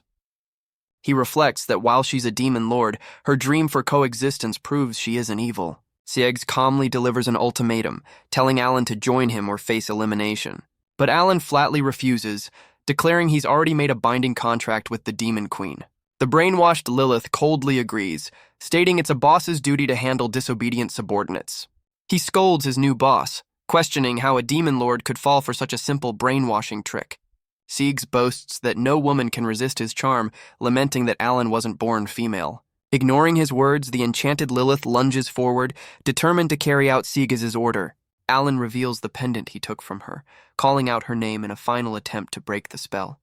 He reflects that while she's a demon lord, her dream for coexistence proves she isn't evil. Siegs calmly delivers an ultimatum, telling Alan to join him or face elimination. But Alan flatly refuses, declaring he's already made a binding contract with the Demon Queen. The brainwashed Lilith coldly agrees, stating it's a boss's duty to handle disobedient subordinates. He scolds his new boss, questioning how a demon lord could fall for such a simple brainwashing trick. Siegs boasts that no woman can resist his charm, lamenting that Alan wasn't born female. Ignoring his words, the enchanted Lilith lunges forward, determined to carry out Siegs's order. Alan reveals the pendant he took from her, calling out her name in a final attempt to break the spell.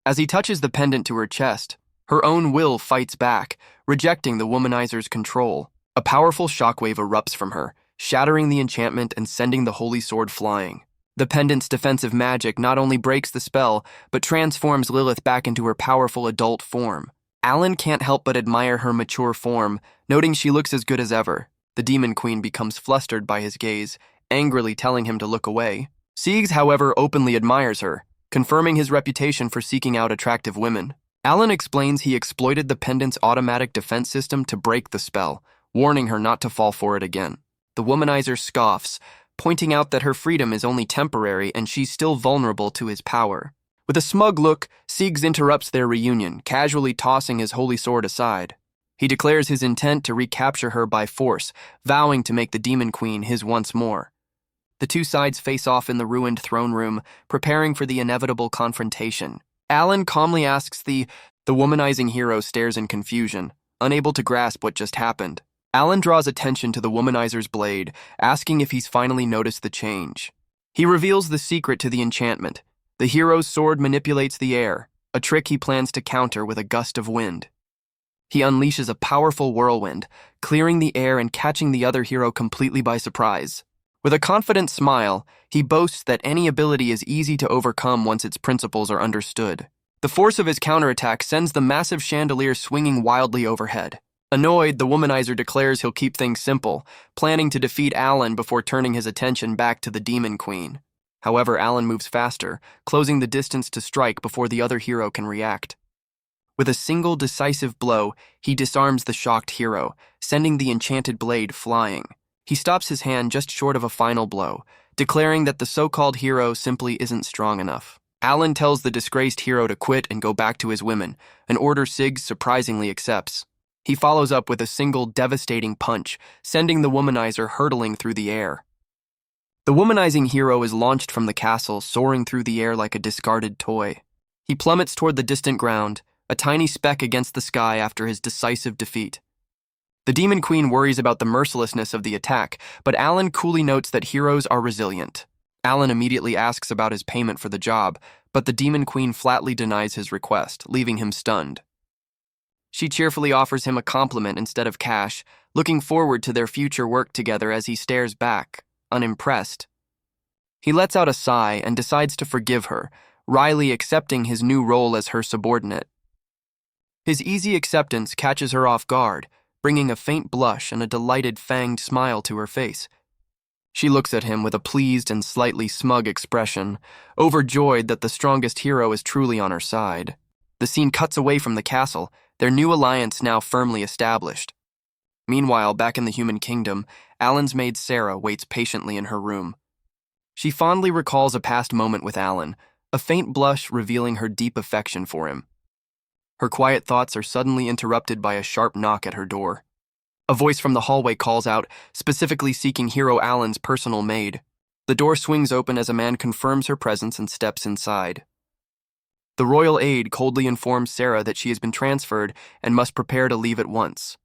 As he touches the pendant to her chest, her own will fights back, rejecting the womanizer's control. A powerful shockwave erupts from her, shattering the enchantment and sending the holy sword flying. The pendant's defensive magic not only breaks the spell, but transforms Lilith back into her powerful adult form. Alan can't help but admire her mature form, noting she looks as good as ever. The Demon Queen becomes flustered by his gaze, angrily telling him to look away. Siegs, however, openly admires her, confirming his reputation for seeking out attractive women. Alan explains he exploited the pendant's automatic defense system to break the spell, warning her not to fall for it again. The womanizer scoffs, pointing out that her freedom is only temporary and she's still vulnerable to his power. With a smug look, Siegs interrupts their reunion, casually tossing his holy sword aside. He declares his intent to recapture her by force, vowing to make the Demon Queen his once more. The two sides face off in the ruined throne room, preparing for the inevitable confrontation. Alan calmly asks the womanizing hero stares in confusion, unable to grasp what just happened. Alan draws attention to the womanizer's blade, asking if he's finally noticed the change. He reveals the secret to the enchantment. The hero's sword manipulates the air, a trick he plans to counter with a gust of wind. He unleashes a powerful whirlwind, clearing the air and catching the other hero completely by surprise. With a confident smile, he boasts that any ability is easy to overcome once its principles are understood. The force of his counterattack sends the massive chandelier swinging wildly overhead. Annoyed, the womanizer declares he'll keep things simple, planning to defeat Alan before turning his attention back to the Demon Queen. However, Alan moves faster, closing the distance to strike before the other hero can react. With a single decisive blow, he disarms the shocked hero, sending the enchanted blade flying. He stops his hand just short of a final blow, declaring that the so-called hero simply isn't strong enough. Alan tells the disgraced hero to quit and go back to his women, an order Siegs surprisingly accepts. He follows up with a single devastating punch, sending the womanizer hurtling through the air. The womanizing hero is launched from the castle, soaring through the air like a discarded toy. He plummets toward the distant ground, a tiny speck against the sky after his decisive defeat. The Demon Queen worries about the mercilessness of the attack, but Alan coolly notes that heroes are resilient. Alan immediately asks about his payment for the job, but the Demon Queen flatly denies his request, leaving him stunned. She cheerfully offers him a compliment instead of cash, looking forward to their future work together as he stares back, unimpressed. He lets out a sigh and decides to forgive her, wryly accepting his new role as her subordinate. His easy acceptance catches her off guard, bringing a faint blush and a delighted fanged smile to her face. She looks at him with a pleased and slightly smug expression, overjoyed that the strongest hero is truly on her side. The scene cuts away from the castle, their new alliance now firmly established. Meanwhile, back in the human kingdom, Alan's maid Sarah waits patiently in her room. She fondly recalls a past moment with Alan, a faint blush revealing her deep affection for him. Her quiet thoughts are suddenly interrupted by a sharp knock at her door. A voice from the hallway calls out, specifically seeking Hero Alan's personal maid. The door swings open as a man confirms her presence and steps inside. The royal aide coldly informs Sarah that she has been transferred and must prepare to leave at once.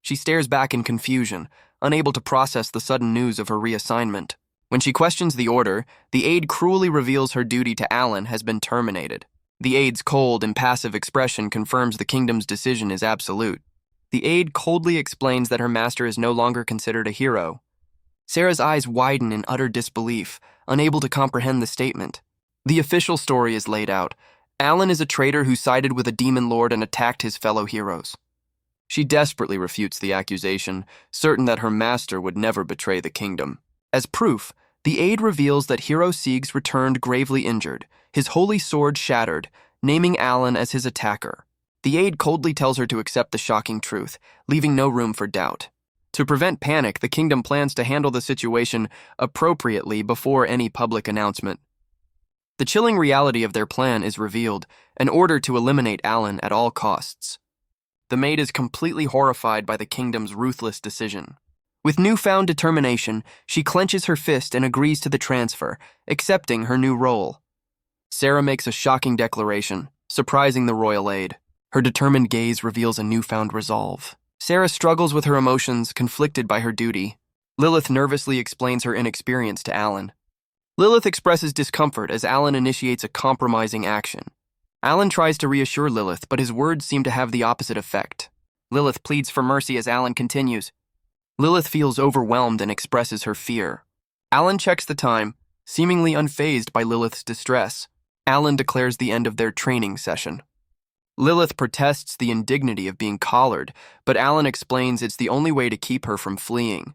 She stares back in confusion, unable to process the sudden news of her reassignment. When she questions the order, the aide cruelly reveals her duty to Alan has been terminated. The aide's cold, impassive expression confirms the kingdom's decision is absolute. The aide coldly explains that her master is no longer considered a hero. Sarah's eyes widen in utter disbelief, unable to comprehend the statement. The official story is laid out. Alan is a traitor who sided with a demon lord and attacked his fellow heroes. She desperately refutes the accusation, certain that her master would never betray the kingdom. As proof, the aide reveals that Hero Siegs returned gravely injured, his holy sword shattered, naming Alan as his attacker. The aide coldly tells her to accept the shocking truth, leaving no room for doubt. To prevent panic, the kingdom plans to handle the situation appropriately before any public announcement. The chilling reality of their plan is revealed, an order to eliminate Alan at all costs. The maid is completely horrified by the kingdom's ruthless decision. With newfound determination, she clenches her fist and agrees to the transfer, accepting her new role. Sarah makes a shocking declaration, surprising the royal aide. Her determined gaze reveals a newfound resolve. Sarah struggles with her emotions, conflicted by her duty. Lilith nervously explains her inexperience to Alan. Lilith expresses discomfort as Alan initiates a compromising action. Alan tries to reassure Lilith, but his words seem to have the opposite effect. Lilith pleads for mercy as Alan continues. Lilith feels overwhelmed and expresses her fear. Alan checks the time, seemingly unfazed by Lilith's distress. Alan declares the end of their training session. Lilith protests the indignity of being collared, but Alan explains it's the only way to keep her from fleeing.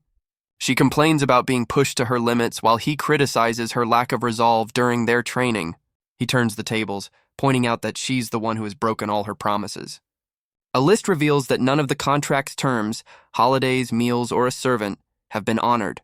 She complains about being pushed to her limits while he criticizes her lack of resolve during their training. He turns the tables, pointing out that she's the one who has broken all her promises. A list reveals that none of the contract's terms, holidays, meals, or a servant, have been honored.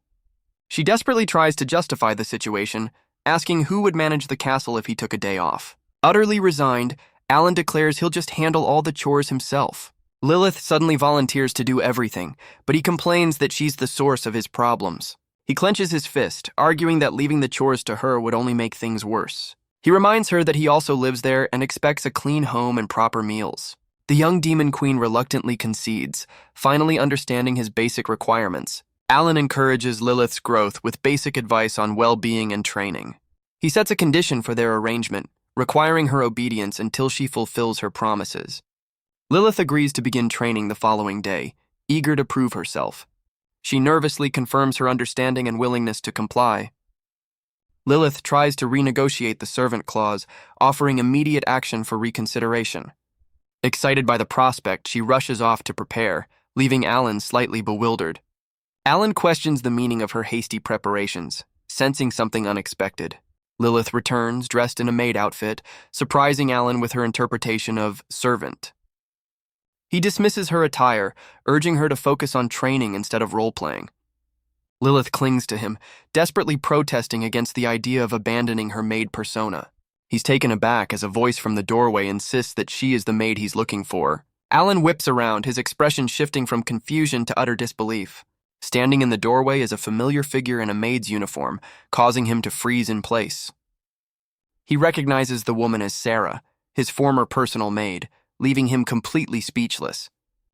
She desperately tries to justify the situation, asking who would manage the castle if he took a day off. Utterly resigned, Alan declares he'll just handle all the chores himself. Lilith suddenly volunteers to do everything, but he complains that she's the source of his problems. He clenches his fist, arguing that leaving the chores to her would only make things worse. He reminds her that he also lives there and expects a clean home and proper meals. The young demon queen reluctantly concedes, finally understanding his basic requirements. Alan encourages Lilith's growth with basic advice on well-being and training. He sets a condition for their arrangement, requiring her obedience until she fulfills her promises. Lilith agrees to begin training the following day, eager to prove herself. She nervously confirms her understanding and willingness to comply. Lilith tries to renegotiate the servant clause, offering immediate action for reconsideration. Excited by the prospect, she rushes off to prepare, leaving Alan slightly bewildered. Alan questions the meaning of her hasty preparations, sensing something unexpected. Lilith returns, dressed in a maid outfit, surprising Alan with her interpretation of servant. He dismisses her attire, urging her to focus on training instead of role-playing. Lilith clings to him, desperately protesting against the idea of abandoning her maid persona. He's taken aback as a voice from the doorway insists that she is the maid he's looking for. Alan whips around, his expression shifting from confusion to utter disbelief. Standing in the doorway is a familiar figure in a maid's uniform, causing him to freeze in place. He recognizes the woman as Sarah, his former personal maid, leaving him completely speechless.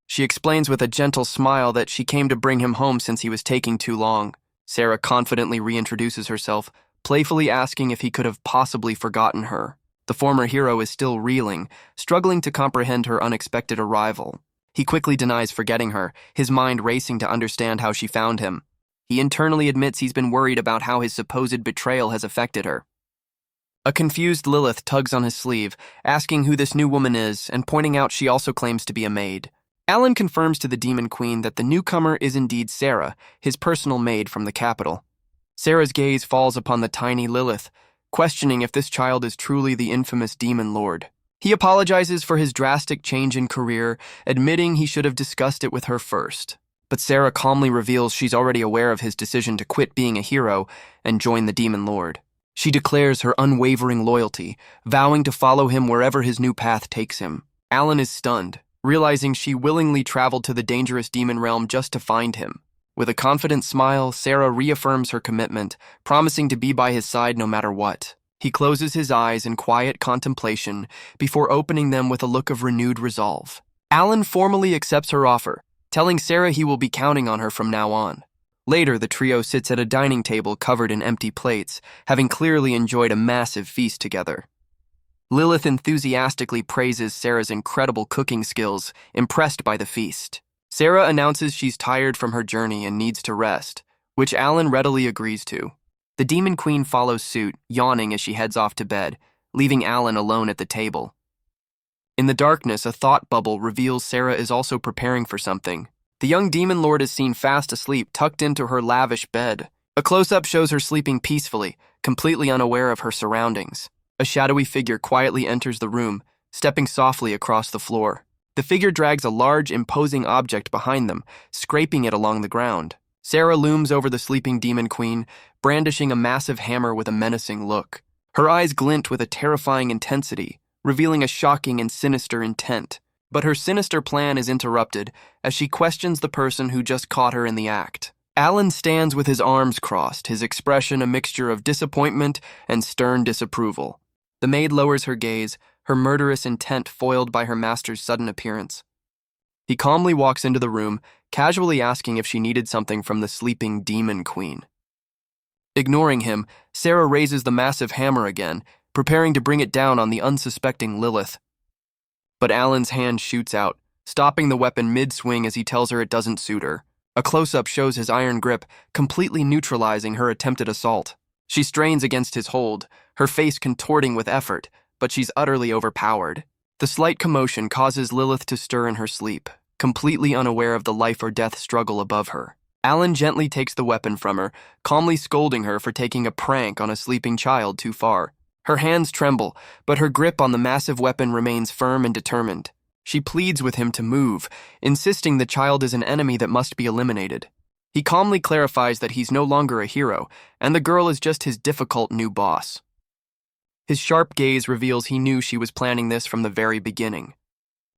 She explains with a gentle smile that she came to bring him home since he was taking too long. Sarah confidently reintroduces herself, playfully asking if he could have possibly forgotten her. The former hero is still reeling, struggling to comprehend her unexpected arrival. He quickly denies forgetting her, his mind racing to understand how she found him. He internally admits he's been worried about how his supposed betrayal has affected her. A confused Lilith tugs on his sleeve, asking who this new woman is and pointing out she also claims to be a maid. Alan confirms to the Demon Queen that the newcomer is indeed Sarah, his personal maid from the capital. Sarah's gaze falls upon the tiny Lilith, questioning if this child is truly the infamous Demon Lord. He apologizes for his drastic change in career, admitting he should have discussed it with her first. But Sarah calmly reveals she's already aware of his decision to quit being a hero and join the Demon Lord. She declares her unwavering loyalty, vowing to follow him wherever his new path takes him. Alan is stunned, realizing she willingly traveled to the dangerous demon realm just to find him. With a confident smile, Sarah reaffirms her commitment, promising to be by his side no matter what. He closes his eyes in quiet contemplation before opening them with a look of renewed resolve. Alan formally accepts her offer, telling Sarah he will be counting on her from now on. Later, the trio sits at a dining table covered in empty plates, having clearly enjoyed a massive feast together. Lilith enthusiastically praises Sarah's incredible cooking skills, impressed by the feast. Sarah announces she's tired from her journey and needs to rest, which Alan readily agrees to. The Demon Queen follows suit, yawning as she heads off to bed, leaving Alan alone at the table. In the darkness, a thought bubble reveals Sarah is also preparing for something. The young Demon Lord is seen fast asleep, tucked into her lavish bed. A close-up shows her sleeping peacefully, completely unaware of her surroundings. A shadowy figure quietly enters the room, stepping softly across the floor. The figure drags a large, imposing object behind them, scraping it along the ground. Sarah looms over the sleeping Demon Queen, brandishing a massive hammer with a menacing look. Her eyes glint with a terrifying intensity, revealing a shocking and sinister intent. But her sinister plan is interrupted as she questions the person who just caught her in the act. Alan stands with his arms crossed, his expression a mixture of disappointment and stern disapproval. The maid lowers her gaze, her murderous intent foiled by her master's sudden appearance. He calmly walks into the room, casually asking if she needed something from the sleeping demon queen. Ignoring him, Sarah raises the massive hammer again, preparing to bring it down on the unsuspecting Lilith. But Alan's hand shoots out, stopping the weapon mid-swing as he tells her it doesn't suit her. A close-up shows his iron grip, completely neutralizing her attempted assault. She strains against his hold, her face contorting with effort, but she's utterly overpowered. The slight commotion causes Lilith to stir in her sleep, completely unaware of the life-or-death struggle above her. Alan gently takes the weapon from her, calmly scolding her for taking a prank on a sleeping child too far. Her hands tremble, but her grip on the massive weapon remains firm and determined. She pleads with him to move, insisting the child is an enemy that must be eliminated. He calmly clarifies that he's no longer a hero, and the girl is just his difficult new boss. His sharp gaze reveals he knew she was planning this from the very beginning.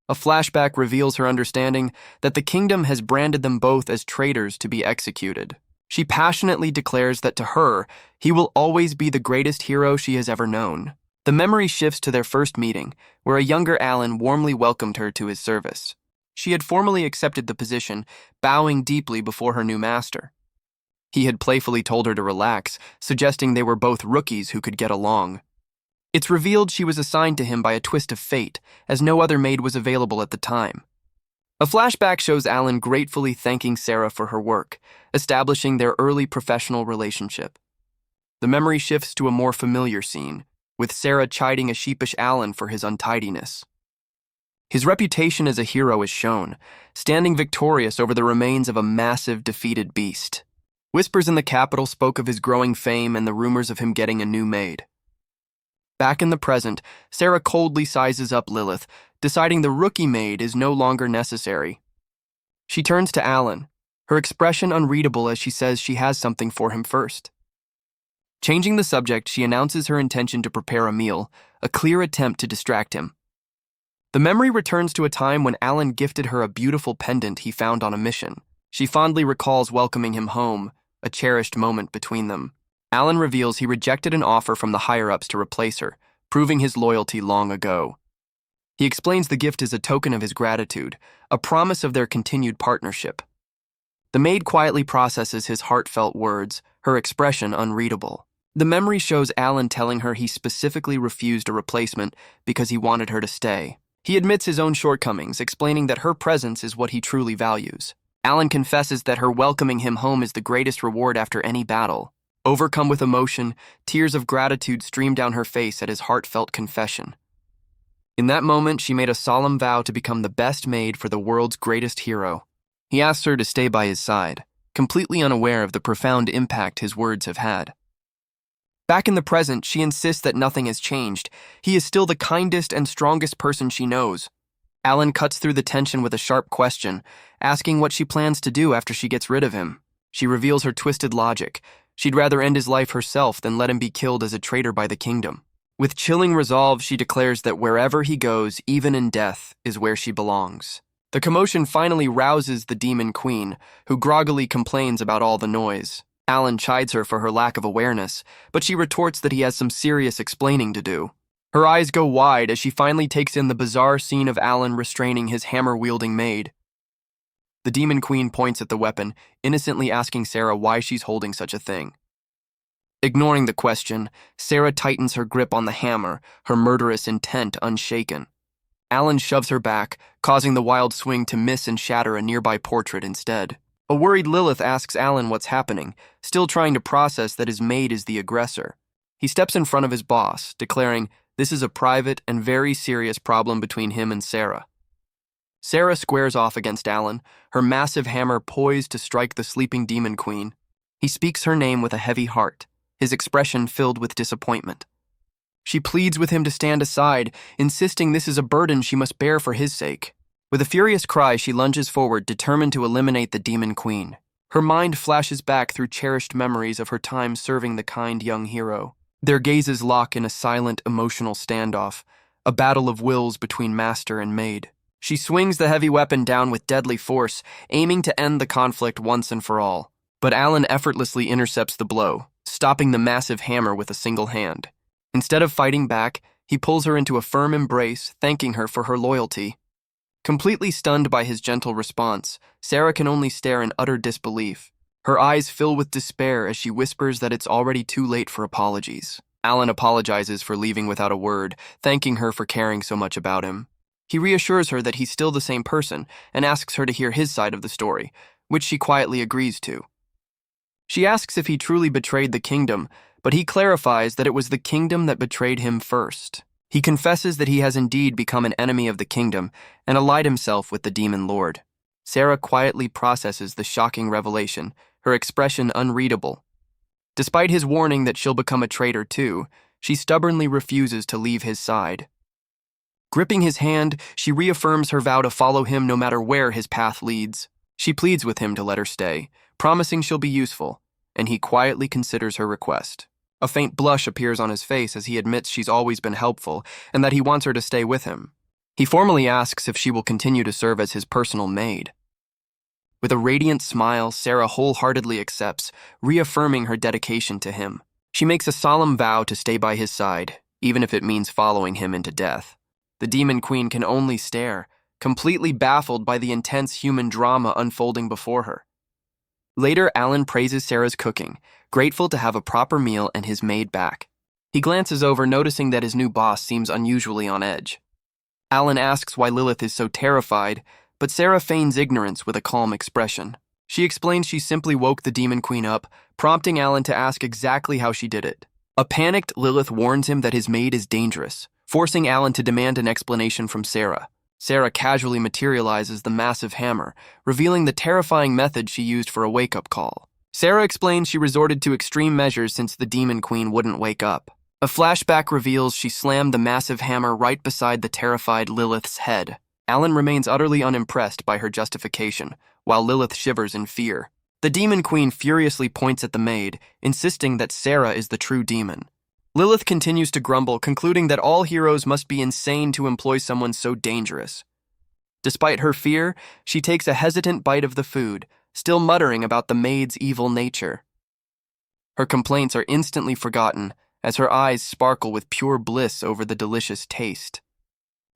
A flashback reveals her understanding that the kingdom has branded them both as traitors to be executed. She passionately declares that to her, he will always be the greatest hero she has ever known. The memory shifts to their first meeting, where a younger Alan warmly welcomed her to his service. She had formally accepted the position, bowing deeply before her new master. He had playfully told her to relax, suggesting they were both rookies who could get along. It's revealed she was assigned to him by a twist of fate, as no other maid was available at the time. A flashback shows Alan gratefully thanking Sarah for her work, establishing their early professional relationship. The memory shifts to a more familiar scene, with Sarah chiding a sheepish Alan for his untidiness. His reputation as a hero is shown, standing victorious over the remains of a massive, defeated beast. Whispers in the capital spoke of his growing fame and the rumors of him getting a new maid. Back in the present, Sarah coldly sizes up Lilith, deciding the rookie maid is no longer necessary. She turns to Alan, her expression unreadable as she says she has something for him first. Changing the subject, she announces her intention to prepare a meal, a clear attempt to distract him. The memory returns to a time when Alan gifted her a beautiful pendant he found on a mission. She fondly recalls welcoming him home, a cherished moment between them. Alan reveals he rejected an offer from the higher-ups to replace her, proving his loyalty long ago. He explains the gift is a token of his gratitude, a promise of their continued partnership. The maid quietly processes his heartfelt words, her expression unreadable. The memory shows Alan telling her he specifically refused a replacement because he wanted her to stay. He admits his own shortcomings, explaining that her presence is what he truly values. Alan confesses that her welcoming him home is the greatest reward after any battle. Overcome with emotion, tears of gratitude stream down her face at his heartfelt confession. In that moment, she made a solemn vow to become the best maid for the world's greatest hero. He asks her to stay by his side, completely unaware of the profound impact his words have had. Back in the present, she insists that nothing has changed. He is still the kindest and strongest person she knows. Alan cuts through the tension with a sharp question, asking what she plans to do after she gets rid of him. She reveals her twisted logic. She'd rather end his life herself than let him be killed as a traitor by the kingdom. With chilling resolve, she declares that wherever he goes, even in death, is where she belongs. The commotion finally rouses the demon queen, who groggily complains about all the noise. Alan chides her for her lack of awareness, but she retorts that he has some serious explaining to do. Her eyes go wide as she finally takes in the bizarre scene of Alan restraining his hammer-wielding maid. The demon queen points at the weapon, innocently asking Sarah why she's holding such a thing. Ignoring the question, Sarah tightens her grip on the hammer, her murderous intent unshaken. Alan shoves her back, causing the wild swing to miss and shatter a nearby portrait instead. A worried Lilith asks Alan what's happening, still trying to process that his maid is the aggressor. He steps in front of his boss, declaring this is a private and very serious problem between him and Sarah. Sarah squares off against Alan, her massive hammer poised to strike the sleeping demon queen. He speaks her name with a heavy heart, his expression filled with disappointment. She pleads with him to stand aside, insisting this is a burden she must bear for his sake. With a furious cry, she lunges forward, determined to eliminate the demon queen. Her mind flashes back through cherished memories of her time serving the kind young hero. Their gazes lock in a silent, emotional standoff, a battle of wills between master and maid. She swings the heavy weapon down with deadly force, aiming to end the conflict once and for all. But Alan effortlessly intercepts the blow, stopping the massive hammer with a single hand. Instead of fighting back, he pulls her into a firm embrace, thanking her for her loyalty. Completely stunned by his gentle response, Sarah can only stare in utter disbelief. Her eyes fill with despair as she whispers that it's already too late for apologies. Alan apologizes for leaving without a word, thanking her for caring so much about him. He reassures her that he's still the same person and asks her to hear his side of the story, which she quietly agrees to. She asks if he truly betrayed the kingdom, but he clarifies that it was the kingdom that betrayed him first. He confesses that he has indeed become an enemy of the kingdom and allied himself with the demon lord. Sarah quietly processes the shocking revelation, her expression unreadable. Despite his warning that she'll become a traitor too, she stubbornly refuses to leave his side. Gripping his hand, she reaffirms her vow to follow him no matter where his path leads. She pleads with him to let her stay, promising she'll be useful, and he quietly considers her request. A faint blush appears on his face as he admits she's always been helpful and that he wants her to stay with him. He formally asks if she will continue to serve as his personal maid. With a radiant smile, Sarah wholeheartedly accepts, reaffirming her dedication to him. She makes a solemn vow to stay by his side, even if it means following him into death. The Demon Queen can only stare, completely baffled by the intense human drama unfolding before her. Later, Alan praises Sarah's cooking, grateful to have a proper meal and his maid back. He glances over, noticing that his new boss seems unusually on edge. Alan asks why Lilith is so terrified, but Sarah feigns ignorance with a calm expression. She explains she simply woke the Demon Queen up, prompting Alan to ask exactly how she did it. A panicked Lilith warns him that his maid is dangerous, forcing Alan to demand an explanation from Sarah. Sarah casually materializes the massive hammer, revealing the terrifying method she used for a wake-up call. Sarah explains she resorted to extreme measures since the Demon Queen wouldn't wake up. A flashback reveals she slammed the massive hammer right beside the terrified Lilith's head. Alan remains utterly unimpressed by her justification, while Lilith shivers in fear. The Demon Queen furiously points at the maid, insisting that Sarah is the true demon. Lilith continues to grumble, concluding that all heroes must be insane to employ someone so dangerous. Despite her fear, she takes a hesitant bite of the food, still muttering about the maid's evil nature. Her complaints are instantly forgotten, as her eyes sparkle with pure bliss over the delicious taste.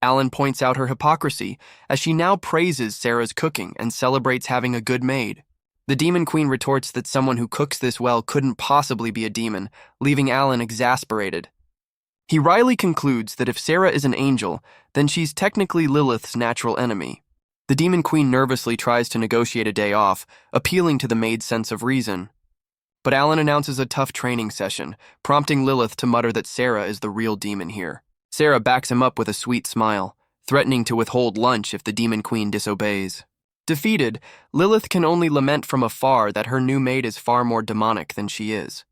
Alan points out her hypocrisy, as she now praises Sarah's cooking and celebrates having a good maid. The Demon Queen retorts that someone who cooks this well couldn't possibly be a demon, leaving Alan exasperated. He wryly concludes that if Sarah is an angel, then she's technically Lilith's natural enemy. The Demon Queen nervously tries to negotiate a day off, appealing to the maid's sense of reason. But Alan announces a tough training session, prompting Lilith to mutter that Sarah is the real demon here. Sarah backs him up with a sweet smile, threatening to withhold lunch if the Demon Queen disobeys. Defeated, Lilith can only lament from afar that her new maid is far more demonic than she is.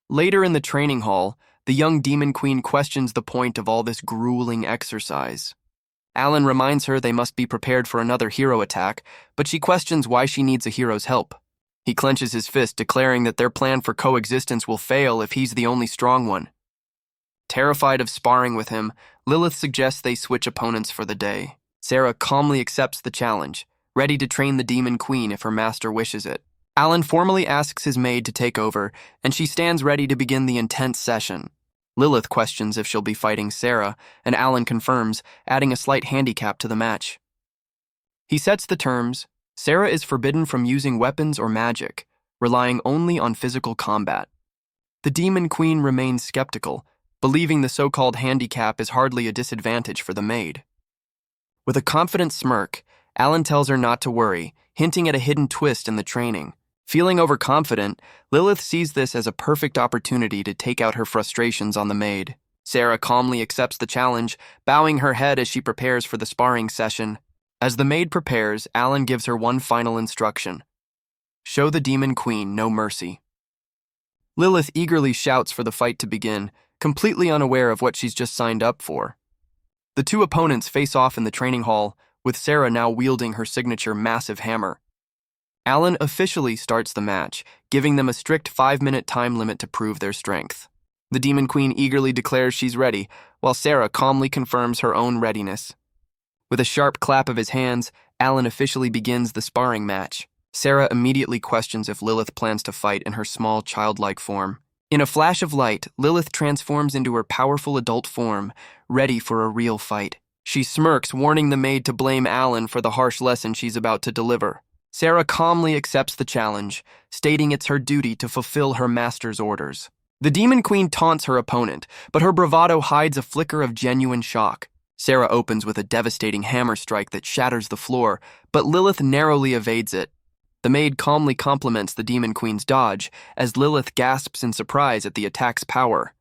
Later in the training hall, the young Demon Queen questions the point of all this grueling exercise. Alan reminds her they must be prepared for another hero attack, but she questions why she needs a hero's help. He clenches his fist, declaring that their plan for coexistence will fail if he's the only strong one. Terrified of sparring with him, Lilith suggests they switch opponents for the day. Sarah calmly accepts the challenge, ready to train the Demon Queen if her master wishes it. Alan formally asks his maid to take over, and she stands ready to begin the intense session. Lilith questions if she'll be fighting Sarah, and Alan confirms, adding a slight handicap to the match. He sets the terms. Sarah is forbidden from using weapons or magic, relying only on physical combat. The Demon Queen remains skeptical, believing the so-called handicap is hardly a disadvantage for the maid. With a confident smirk, Alan tells her not to worry, hinting at a hidden twist in the training. Feeling overconfident, Lilith sees this as a perfect opportunity to take out her frustrations on the maid. Sarah calmly accepts the challenge, bowing her head as she prepares for the sparring session. As the maid prepares, Alan gives her one final instruction. Show the Demon Queen no mercy. Lilith eagerly shouts for the fight to begin, completely unaware of what she's just signed up for. The two opponents face off in the training hall, with Sarah now wielding her signature massive hammer. Alan officially starts the match, giving them a strict 5-minute time limit to prove their strength. The Demon Queen eagerly declares she's ready, while Sarah calmly confirms her own readiness. With a sharp clap of his hands, Alan officially begins the sparring match. Sarah immediately questions if Lilith plans to fight in her small, childlike form. In a flash of light, Lilith transforms into her powerful adult form, ready for a real fight. She smirks, warning the maid to blame Alan for the harsh lesson she's about to deliver. Sarah calmly accepts the challenge, stating it's her duty to fulfill her master's orders. The Demon Queen taunts her opponent, but her bravado hides a flicker of genuine shock. Sarah opens with a devastating hammer strike that shatters the floor, but Lilith narrowly evades it. The maid calmly compliments the Demon Queen's dodge, as Lilith gasps in surprise at the attack's power.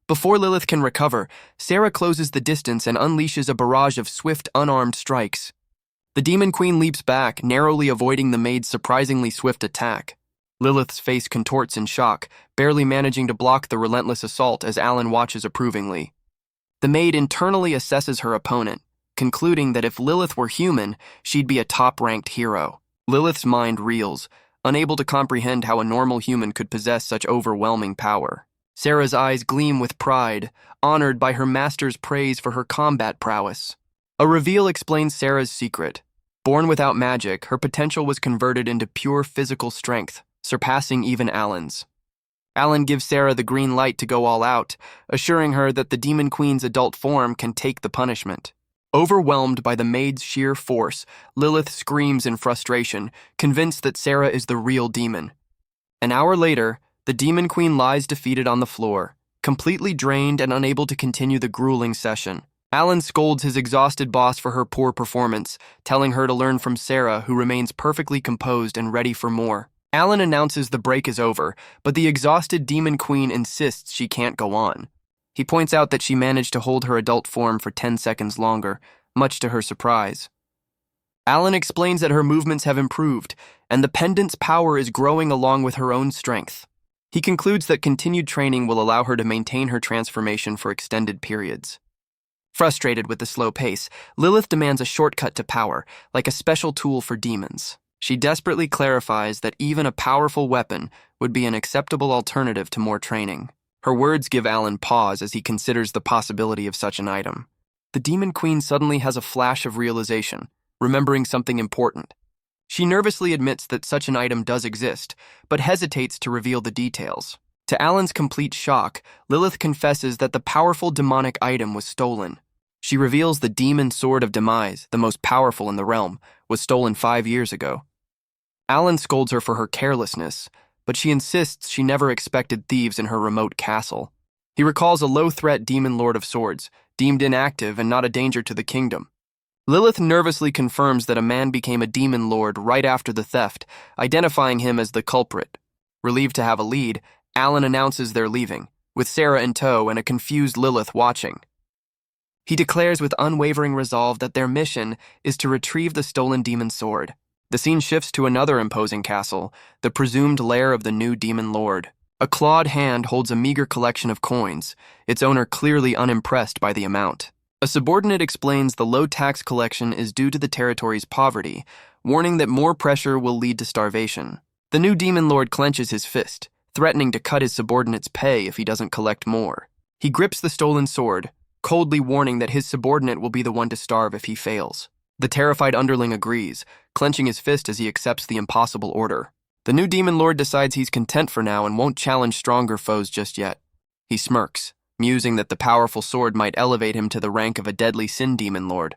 Before Lilith can recover, Sarah closes the distance and unleashes a barrage of swift, unarmed strikes. The Demon Queen leaps back, narrowly avoiding the maid's surprisingly swift attack. Lilith's face contorts in shock, barely managing to block the relentless assault as Alan watches approvingly. The maid internally assesses her opponent, concluding that if Lilith were human, she'd be a top-ranked hero. Lilith's mind reels, unable to comprehend how a normal human could possess such overwhelming power. Sarah's eyes gleam with pride, honored by her master's praise for her combat prowess. A reveal explains Sarah's secret. Born without magic, her potential was converted into pure physical strength, surpassing even Alan's. Alan gives Sarah the green light to go all out, assuring her that the Demon Queen's adult form can take the punishment. Overwhelmed by the maid's sheer force, Lilith screams in frustration, convinced that Sarah is the real demon. An hour later, the Demon Queen lies defeated on the floor, completely drained and unable to continue the grueling session. Alan scolds his exhausted boss for her poor performance, telling her to learn from Sarah, who remains perfectly composed and ready for more. Alan announces the break is over, but the exhausted Demon Queen insists she can't go on. He points out that she managed to hold her adult form for 10 seconds longer, much to her surprise. Alan explains that her movements have improved, and the pendant's power is growing along with her own strength. He concludes that continued training will allow her to maintain her transformation for extended periods. Frustrated with the slow pace, Lilith demands a shortcut to power, like a special tool for demons. She desperately clarifies that even a powerful weapon would be an acceptable alternative to more training. Her words give Alan pause as he considers the possibility of such an item. The Demon Queen suddenly has a flash of realization, remembering something important. She nervously admits that such an item does exist, but hesitates to reveal the details. To Alan's complete shock, Lilith confesses that the powerful demonic item was stolen. She reveals the Demon Sword of Demise, the most powerful in the realm, was stolen 5 years ago. Alan scolds her for her carelessness, but she insists she never expected thieves in her remote castle. He recalls a low-threat demon lord of swords, deemed inactive and not a danger to the kingdom. Lilith nervously confirms that a man became a demon lord right after the theft, identifying him as the culprit. Relieved to have a lead, Alan announces they're leaving, with Sarah in tow and a confused Lilith watching. He declares with unwavering resolve that their mission is to retrieve the stolen demon sword. The scene shifts to another imposing castle, the presumed lair of the new demon lord. A clawed hand holds a meager collection of coins, its owner clearly unimpressed by the amount. A subordinate explains the low tax collection is due to the territory's poverty, warning that more pressure will lead to starvation. The new demon lord clenches his fist, threatening to cut his subordinate's pay if he doesn't collect more. He grips the stolen sword, coldly warning that his subordinate will be the one to starve if he fails. The terrified underling agrees, clenching his fist as he accepts the impossible order. The new demon lord decides he's content for now and won't challenge stronger foes just yet. He smirks, musing that the powerful sword might elevate him to the rank of a deadly sin demon lord.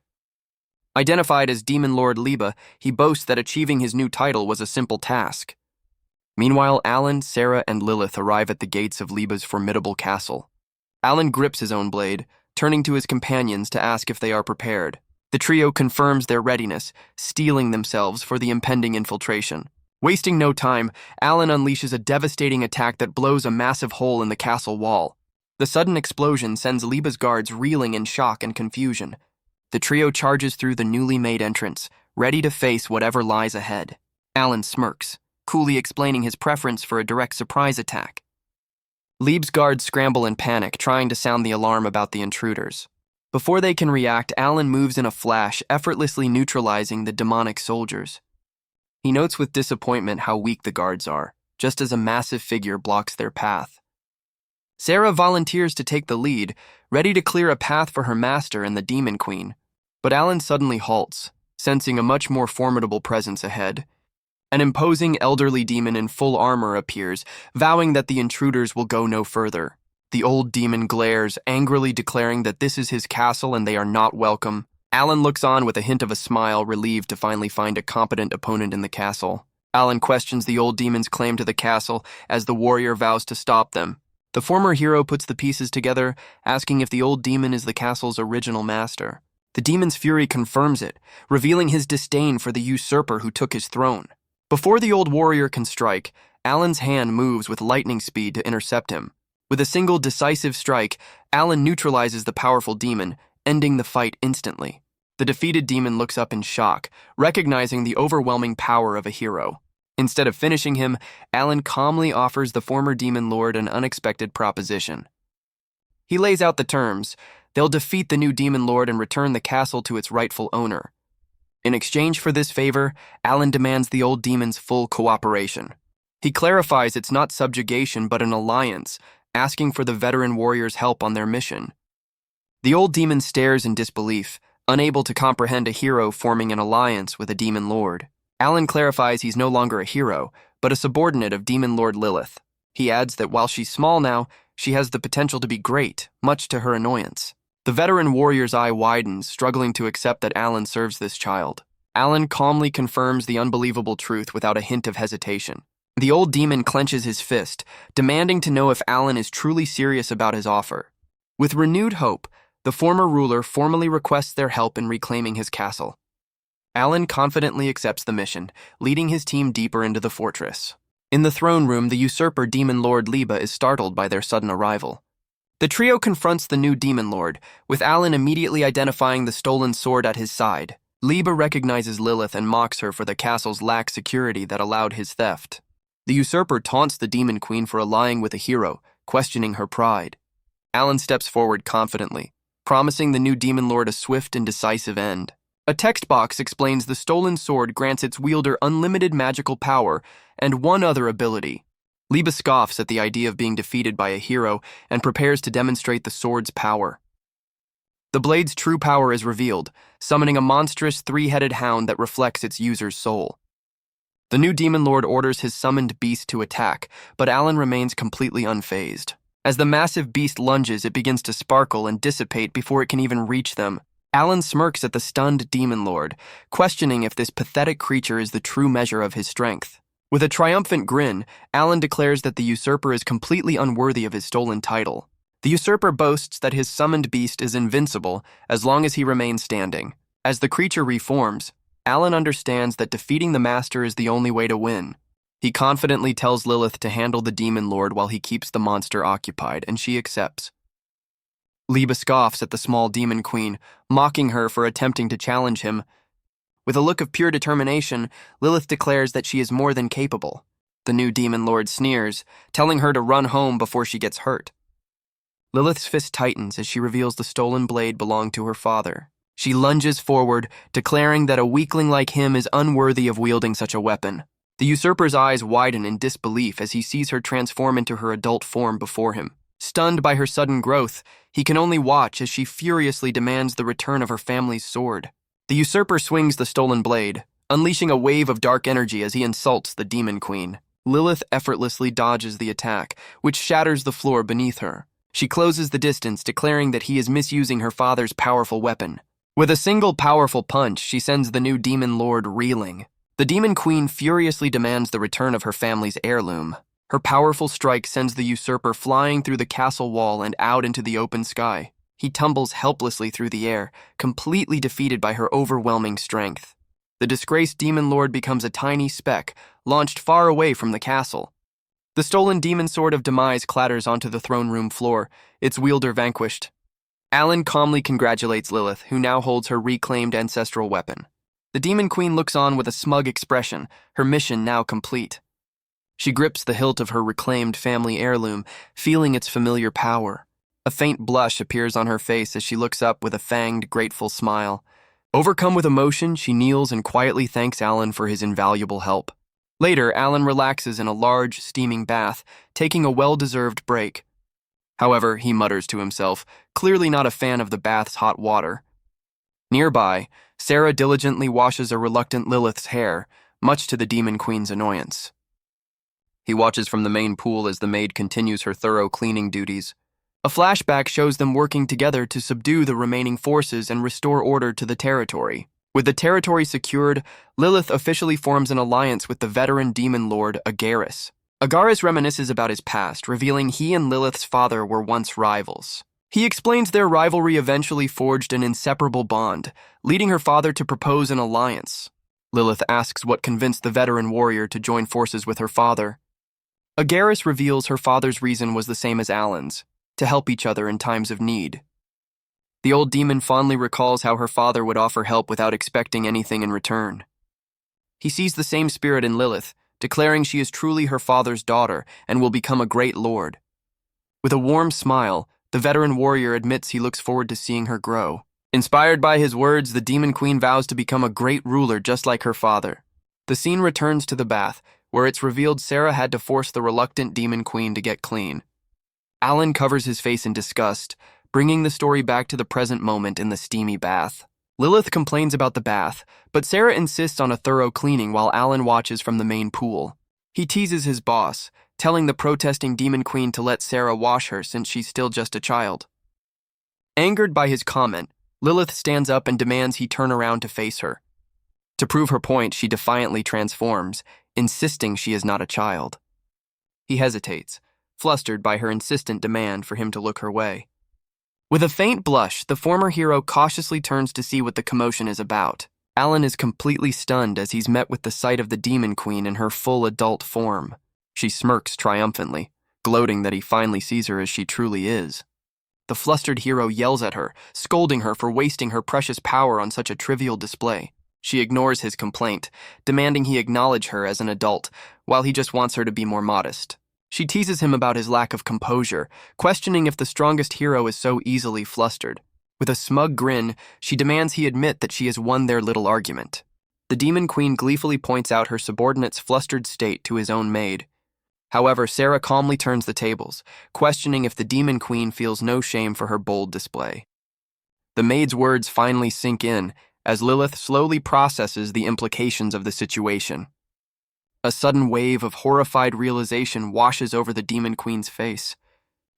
Identified as Demon Lord Liba, he boasts that achieving his new title was a simple task. Meanwhile, Alan, Sarah, and Lilith arrive at the gates of Liba's formidable castle. Alan grips his own blade, turning to his companions to ask if they are prepared. The trio confirms their readiness, steeling themselves for the impending infiltration. Wasting no time, Alan unleashes a devastating attack that blows a massive hole in the castle wall. The sudden explosion sends Liba's guards reeling in shock and confusion. The trio charges through the newly made entrance, ready to face whatever lies ahead. Alan smirks, coolly explaining his preference for a direct surprise attack. Lieb's guards scramble in panic, trying to sound the alarm about the intruders. Before they can react, Alan moves in a flash, effortlessly neutralizing the demonic soldiers. He notes with disappointment how weak the guards are, just as a massive figure blocks their path. Sarah volunteers to take the lead, ready to clear a path for her master and the Demon Queen. But Alan suddenly halts, sensing a much more formidable presence ahead. An imposing elderly demon in full armor appears, vowing that the intruders will go no further. The old demon glares, angrily declaring that this is his castle and they are not welcome. Alan looks on with a hint of a smile, relieved to finally find a competent opponent in the castle. Alan questions the old demon's claim to the castle as the warrior vows to stop them. The former hero puts the pieces together, asking if the old demon is the castle's original master. The demon's fury confirms it, revealing his disdain for the usurper who took his throne. Before the old warrior can strike, Alan's hand moves with lightning speed to intercept him. With a single decisive strike, Alan neutralizes the powerful demon, ending the fight instantly. The defeated demon looks up in shock, recognizing the overwhelming power of a hero. Instead of finishing him, Alan calmly offers the former demon lord an unexpected proposition. He lays out the terms. They'll defeat the new demon lord and return the castle to its rightful owner. In exchange for this favor, Alan demands the old demon's full cooperation. He clarifies it's not subjugation but an alliance, asking for the veteran warrior's help on their mission. The old demon stares in disbelief, unable to comprehend a hero forming an alliance with a demon lord. Alan clarifies he's no longer a hero, but a subordinate of Demon Lord Lilith. He adds that while she's small now, she has the potential to be great, much to her annoyance. The veteran warrior's eye widens, struggling to accept that Alan serves this child. Alan calmly confirms the unbelievable truth without a hint of hesitation. The old demon clenches his fist, demanding to know if Alan is truly serious about his offer. With renewed hope, the former ruler formally requests their help in reclaiming his castle. Alan confidently accepts the mission, leading his team deeper into the fortress. In the throne room, the usurper Demon Lord Liba is startled by their sudden arrival. The trio confronts the new Demon Lord, with Alan immediately identifying the stolen sword at his side. Liba recognizes Lilith and mocks her for the castle's lack security that allowed his theft. The usurper taunts the Demon Queen for allying with a hero, questioning her pride. Alan steps forward confidently, promising the new Demon Lord a swift and decisive end. A text box explains the stolen sword grants its wielder unlimited magical power and one other ability. Liba scoffs at the idea of being defeated by a hero and prepares to demonstrate the sword's power. The blade's true power is revealed, summoning a monstrous three-headed hound that reflects its user's soul. The new Demon Lord orders his summoned beast to attack, but Alan remains completely unfazed. As the massive beast lunges, it begins to sparkle and dissipate before it can even reach them. Alan smirks at the stunned Demon Lord, questioning if this pathetic creature is the true measure of his strength. With a triumphant grin, Alan declares that the usurper is completely unworthy of his stolen title. The usurper boasts that his summoned beast is invincible as long as he remains standing. As the creature reforms, Alan understands that defeating the master is the only way to win. He confidently tells Lilith to handle the Demon Lord while he keeps the monster occupied, and she accepts. Liba scoffs at the small demon queen, mocking her for attempting to challenge him. With a look of pure determination, Lilith declares that she is more than capable. The new demon lord sneers, telling her to run home before she gets hurt. Lilith's fist tightens as she reveals the stolen blade belonged to her father. She lunges forward, declaring that a weakling like him is unworthy of wielding such a weapon. The usurper's eyes widen in disbelief as he sees her transform into her adult form before him. Stunned by her sudden growth, he can only watch as she furiously demands the return of her family's sword. The usurper swings the stolen blade, unleashing a wave of dark energy as he insults the demon queen. Lilith effortlessly dodges the attack, which shatters the floor beneath her. She closes the distance, declaring that he is misusing her father's powerful weapon. With a single powerful punch, she sends the new demon lord reeling. The demon queen furiously demands the return of her family's heirloom. Her powerful strike sends the usurper flying through the castle wall and out into the open sky. He tumbles helplessly through the air, completely defeated by her overwhelming strength. The disgraced demon lord becomes a tiny speck, launched far away from the castle. The stolen demon sword of demise clatters onto the throne room floor, its wielder vanquished. Alan calmly congratulates Lilith, who now holds her reclaimed ancestral weapon. The demon queen looks on with a smug expression, her mission now complete. She grips the hilt of her reclaimed family heirloom, feeling its familiar power. A faint blush appears on her face as she looks up with a fanged, grateful smile. Overcome with emotion, she kneels and quietly thanks Alan for his invaluable help. Later, Alan relaxes in a large, steaming bath, taking a well-deserved break. However, he mutters to himself, clearly not a fan of the bath's hot water. Nearby, Sarah diligently washes a reluctant Lilith's hair, much to the Demon Queen's annoyance. He watches from the main pool as the maid continues her thorough cleaning duties. A flashback shows them working together to subdue the remaining forces and restore order to the territory. With the territory secured, Lilith officially forms an alliance with the veteran demon lord Agaris. Agaris reminisces about his past, revealing he and Lilith's father were once rivals. He explains their rivalry eventually forged an inseparable bond, leading her father to propose an alliance. Lilith asks what convinced the veteran warrior to join forces with her father. Agaris reveals her father's reason was the same as Alan's, to help each other in times of need. The old demon fondly recalls how her father would offer help without expecting anything in return. He sees the same spirit in Lilith, declaring she is truly her father's daughter and will become a great lord. With a warm smile, the veteran warrior admits he looks forward to seeing her grow. Inspired by his words, the Demon Queen vows to become a great ruler just like her father. The scene returns to the bath, where it's revealed Sarah had to force the reluctant Demon Queen to get clean. Alan covers his face in disgust, bringing the story back to the present moment in the steamy bath. Lilith complains about the bath, but Sarah insists on a thorough cleaning while Alan watches from the main pool. He teases his boss, telling the protesting Demon Queen to let Sarah wash her since she's still just a child. Angered by his comment, Lilith stands up and demands he turn around to face her. To prove her point, she defiantly transforms, insisting she is not a child. He hesitates, flustered by her insistent demand for him to look her way. With a faint blush, the former hero cautiously turns to see what the commotion is about. Alan is completely stunned as he's met with the sight of the Demon Queen in her full adult form. She smirks triumphantly, gloating that he finally sees her as she truly is. The flustered hero yells at her, scolding her for wasting her precious power on such a trivial display. She ignores his complaint, demanding he acknowledge her as an adult, while he just wants her to be more modest. She teases him about his lack of composure, questioning if the strongest hero is so easily flustered. With a smug grin, she demands he admit that she has won their little argument. The Demon Queen gleefully points out her subordinate's flustered state to his own maid. However, Sarah calmly turns the tables, questioning if the Demon Queen feels no shame for her bold display. The maid's words finally sink in, as Lilith slowly processes the implications of the situation. A sudden wave of horrified realization washes over the Demon Queen's face.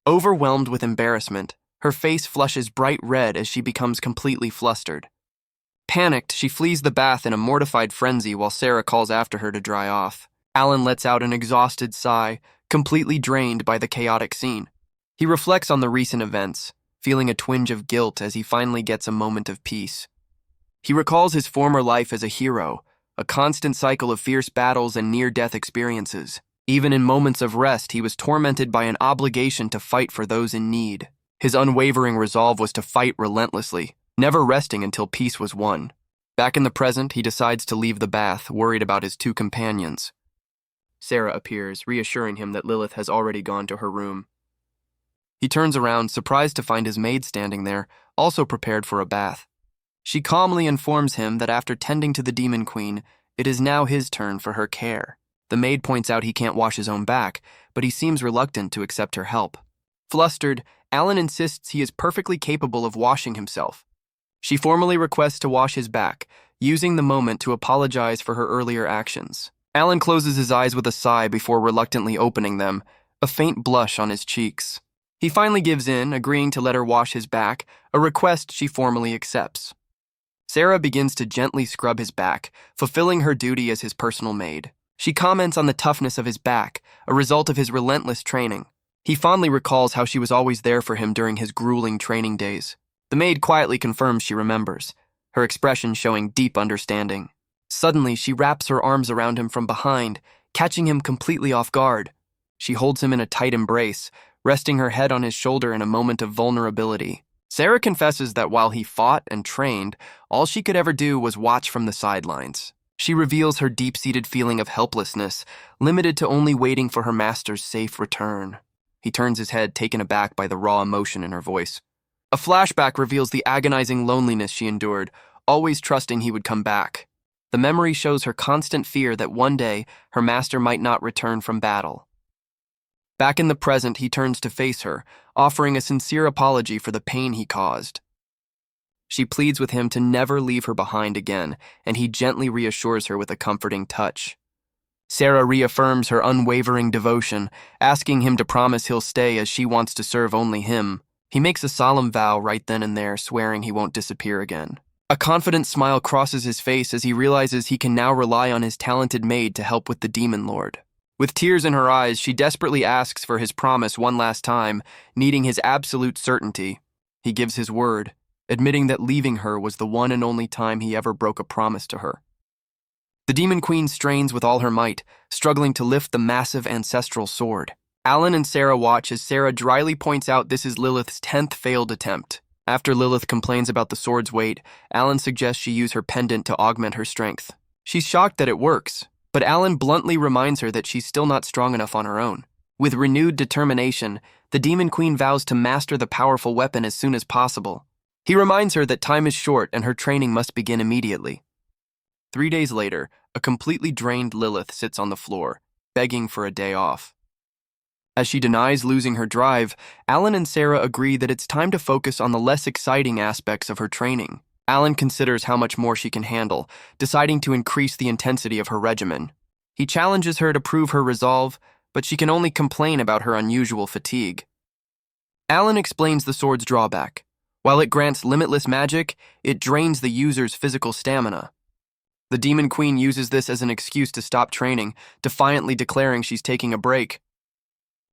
Overwhelmed with embarrassment, her face flushes bright red as she becomes completely flustered. Panicked, she flees the bath in a mortified frenzy while Sarah calls after her to dry off. Alan lets out an exhausted sigh, completely drained by the chaotic scene. He reflects on the recent events, feeling a twinge of guilt as he finally gets a moment of peace. He recalls his former life as a hero, a constant cycle of fierce battles and near-death experiences. Even in moments of rest, he was tormented by an obligation to fight for those in need. His unwavering resolve was to fight relentlessly, never resting until peace was won. Back in the present, he decides to leave the bath, worried about his two companions. Sarah appears, reassuring him that Lilith has already gone to her room. He turns around, surprised to find his maid standing there, also prepared for a bath. She calmly informs him that after tending to the Demon Queen, it is now his turn for her care. The maid points out he can't wash his own back, but he seems reluctant to accept her help. Flustered, Alan insists he is perfectly capable of washing himself. She formally requests to wash his back, using the moment to apologize for her earlier actions. Alan closes his eyes with a sigh before reluctantly opening them, a faint blush on his cheeks. He finally gives in, agreeing to let her wash his back, a request she formally accepts. Sarah begins to gently scrub his back, fulfilling her duty as his personal maid. She comments on the toughness of his back, a result of his relentless training. He fondly recalls how she was always there for him during his grueling training days. The maid quietly confirms she remembers, her expression showing deep understanding. Suddenly, she wraps her arms around him from behind, catching him completely off guard. She holds him in a tight embrace, resting her head on his shoulder in a moment of vulnerability. Sarah confesses that while he fought and trained, all she could ever do was watch from the sidelines. She reveals her deep-seated feeling of helplessness, limited to only waiting for her master's safe return. He turns his head, taken aback by the raw emotion in her voice. A flashback reveals the agonizing loneliness she endured, always trusting he would come back. The memory shows her constant fear that one day her master might not return from battle. Back in the present, he turns to face her, offering a sincere apology for the pain he caused. She pleads with him to never leave her behind again, and he gently reassures her with a comforting touch. Sarah reaffirms her unwavering devotion, asking him to promise he'll stay as she wants to serve only him. He makes a solemn vow right then and there, swearing he won't disappear again. A confident smile crosses his face as he realizes he can now rely on his talented maid to help with the demon lord. With tears in her eyes, she desperately asks for his promise one last time, needing his absolute certainty. He gives his word, admitting that leaving her was the one and only time he ever broke a promise to her. The Demon Queen strains with all her might, struggling to lift the massive ancestral sword. Alan and Sarah watch as Sarah dryly points out this is Lilith's 10th failed attempt. After Lilith complains about the sword's weight, Alan suggests she use her pendant to augment her strength. She's shocked that it works, but Alan bluntly reminds her that she's still not strong enough on her own. With renewed determination, the Demon Queen vows to master the powerful weapon as soon as possible. He reminds her that time is short and her training must begin immediately. 3 days later, a completely drained Lilith sits on the floor, begging for a day off. As she denies losing her drive, Alan and Sarah agree that it's time to focus on the less exciting aspects of her training. Alan considers how much more she can handle, deciding to increase the intensity of her regimen. He challenges her to prove her resolve, but she can only complain about her unusual fatigue. Alan explains the sword's drawback. While it grants limitless magic, it drains the user's physical stamina. The Demon Queen uses this as an excuse to stop training, defiantly declaring she's taking a break.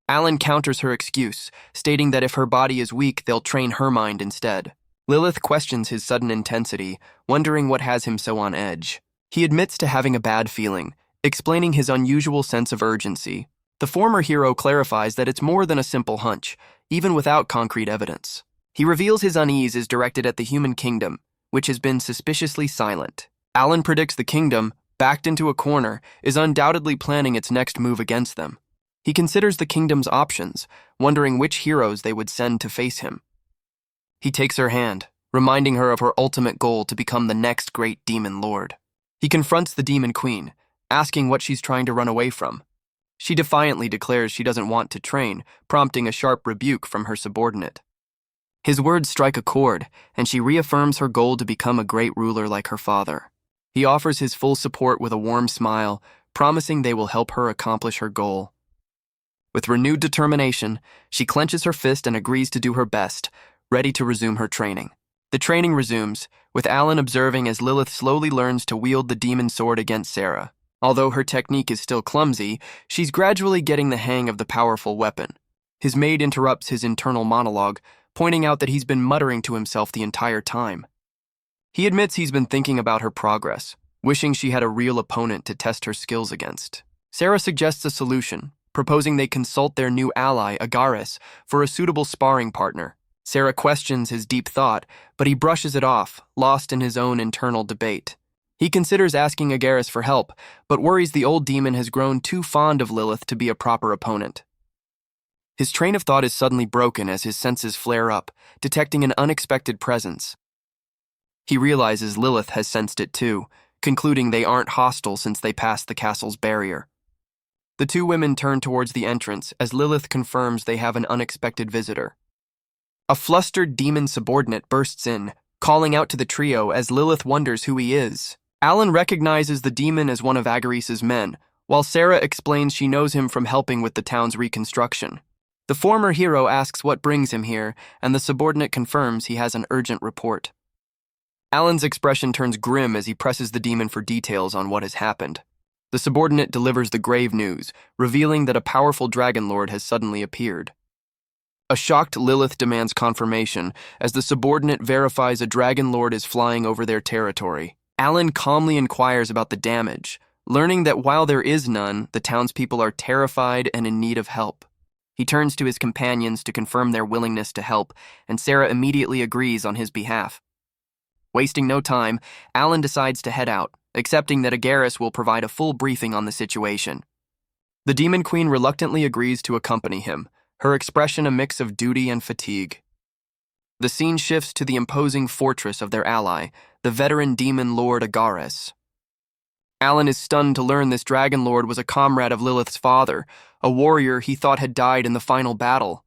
Alan counters her excuse, stating that if her body is weak, they'll train her mind instead. Lilith questions his sudden intensity, wondering what has him so on edge. He admits to having a bad feeling, explaining his unusual sense of urgency. The former hero clarifies that it's more than a simple hunch, even without concrete evidence. He reveals his unease is directed at the human kingdom, which has been suspiciously silent. Alan predicts the kingdom, backed into a corner, is undoubtedly planning its next move against them. He considers the kingdom's options, wondering which heroes they would send to face him. He takes her hand, reminding her of her ultimate goal to become the next great demon lord. He confronts the Demon Queen, asking what she's trying to run away from. She defiantly declares she doesn't want to train, prompting a sharp rebuke from her subordinate. His words strike a chord, and she reaffirms her goal to become a great ruler like her father. He offers his full support with a warm smile, promising they will help her accomplish her goal. With renewed determination, she clenches her fist and agrees to do her best, ready to resume her training. The training resumes, with Alan observing as Lilith slowly learns to wield the demon sword against Sarah. Although her technique is still clumsy, she's gradually getting the hang of the powerful weapon. His maid interrupts his internal monologue, pointing out that he's been muttering to himself the entire time. He admits he's been thinking about her progress, wishing she had a real opponent to test her skills against. Sarah suggests a solution, proposing they consult their new ally, Agaris, for a suitable sparring partner. Sarah questions his deep thought, but he brushes it off, lost in his own internal debate. He considers asking Agaris for help, but worries the old demon has grown too fond of Lilith to be a proper opponent. His train of thought is suddenly broken as his senses flare up, detecting an unexpected presence. He realizes Lilith has sensed it too, concluding they aren't hostile since they passed the castle's barrier. The two women turn towards the entrance as Lilith confirms they have an unexpected visitor. A flustered demon subordinate bursts in, calling out to the trio as Lilith wonders who he is. Alan recognizes the demon as one of Agaris's men, while Sarah explains she knows him from helping with the town's reconstruction. The former hero asks what brings him here, and the subordinate confirms he has an urgent report. Alan's expression turns grim as he presses the demon for details on what has happened. The subordinate delivers the grave news, revealing that a powerful dragon lord has suddenly appeared. A shocked Lilith demands confirmation, as the subordinate verifies a dragon lord is flying over their territory. Alan calmly inquires about the damage, learning that while there is none, the townspeople are terrified and in need of help. He turns to his companions to confirm their willingness to help, and Sarah immediately agrees on his behalf. Wasting no time, Alan decides to head out, accepting that Agaris will provide a full briefing on the situation. The Demon Queen reluctantly agrees to accompany him, her expression a mix of duty and fatigue. The scene shifts to the imposing fortress of their ally, the veteran demon lord Agaris. Alan is stunned to learn this dragon lord was a comrade of Lilith's father, a warrior he thought had died in the final battle.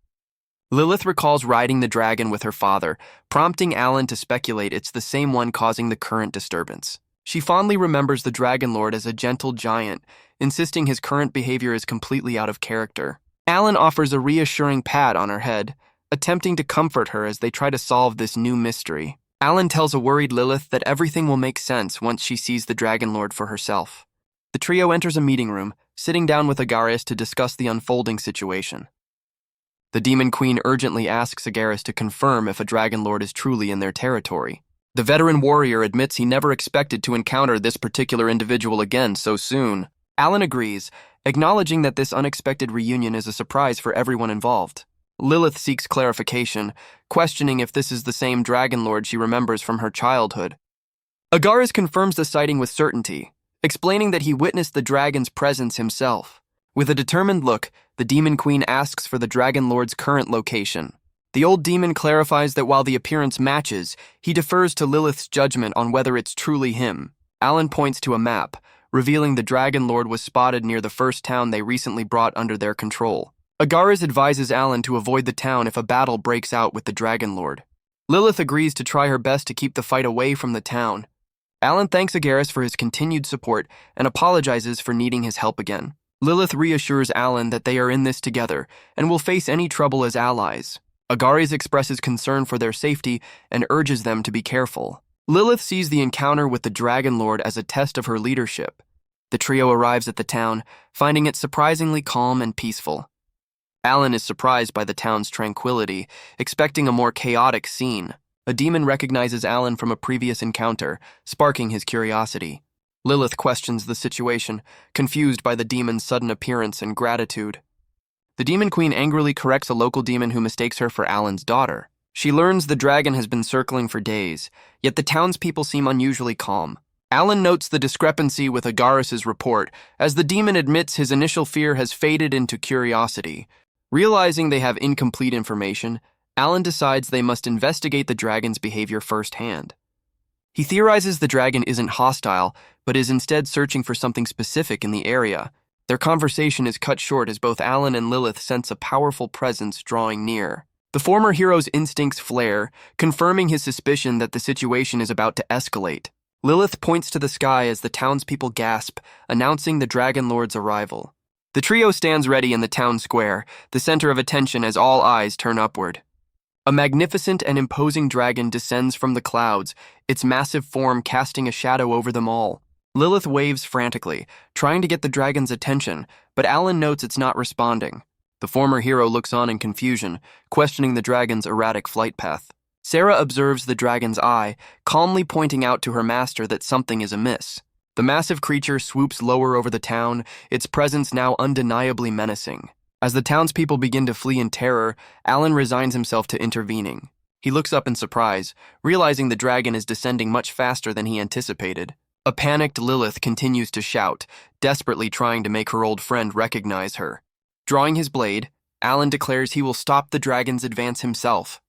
Lilith recalls riding the dragon with her father, prompting Alan to speculate it's the same one causing the current disturbance. She fondly remembers the Dragon Lord as a gentle giant, insisting his current behavior is completely out of character. Alan offers a reassuring pat on her head, attempting to comfort her as they try to solve this new mystery. Alan tells a worried Lilith that everything will make sense once she sees the Dragon Lord for herself. The trio enters a meeting room, sitting down with Agaris to discuss the unfolding situation. The Demon Queen urgently asks Agaris to confirm if a Dragon Lord is truly in their territory. The veteran warrior admits he never expected to encounter this particular individual again so soon. Alan agrees, acknowledging that this unexpected reunion is a surprise for everyone involved. Lilith seeks clarification, questioning if this is the same Dragon Lord she remembers from her childhood. Agaris confirms the sighting with certainty, explaining that he witnessed the dragon's presence himself. With a determined look, the Demon Queen asks for the Dragon Lord's current location. The old demon clarifies that while the appearance matches, he defers to Lilith's judgment on whether it's truly him. Alan points to a map, revealing the Dragon Lord was spotted near the first town they recently brought under their control. Agaris advises Alan to avoid the town if a battle breaks out with the Dragon Lord. Lilith agrees to try her best to keep the fight away from the town. Alan thanks Agaris for his continued support and apologizes for needing his help again. Lilith reassures Alan that they are in this together and will face any trouble as allies. Agaris expresses concern for their safety and urges them to be careful. Lilith sees the encounter with the Dragon Lord as a test of her leadership. The trio arrives at the town, finding it surprisingly calm and peaceful. Alan is surprised by the town's tranquility, expecting a more chaotic scene. A demon recognizes Alan from a previous encounter, sparking his curiosity. Lilith questions the situation, confused by the demon's sudden appearance and gratitude. The Demon Queen angrily corrects a local demon who mistakes her for Alan's daughter. She learns the dragon has been circling for days, yet the townspeople seem unusually calm. Alan notes the discrepancy with Agaris' report, as the demon admits his initial fear has faded into curiosity. Realizing they have incomplete information, Alan decides they must investigate the dragon's behavior firsthand. He theorizes the dragon isn't hostile, but is instead searching for something specific in the area. Their conversation is cut short as both Alan and Lilith sense a powerful presence drawing near. The former hero's instincts flare, confirming his suspicion that the situation is about to escalate. Lilith points to the sky as the townspeople gasp, announcing the Dragon Lord's arrival. The trio stands ready in the town square, the center of attention as all eyes turn upward. A magnificent and imposing dragon descends from the clouds, its massive form casting a shadow over them all. Lilith waves frantically, trying to get the dragon's attention, but Alan notes it's not responding. The former hero looks on in confusion, questioning the dragon's erratic flight path. Sarah observes the dragon's eye, calmly pointing out to her master that something is amiss. The massive creature swoops lower over the town, its presence now undeniably menacing. As the townspeople begin to flee in terror, Alan resigns himself to intervening. He looks up in surprise, realizing the dragon is descending much faster than he anticipated. A panicked Lilith continues to shout, desperately trying to make her old friend recognize her. Drawing his blade, Alan declares he will stop the dragon's advance himself.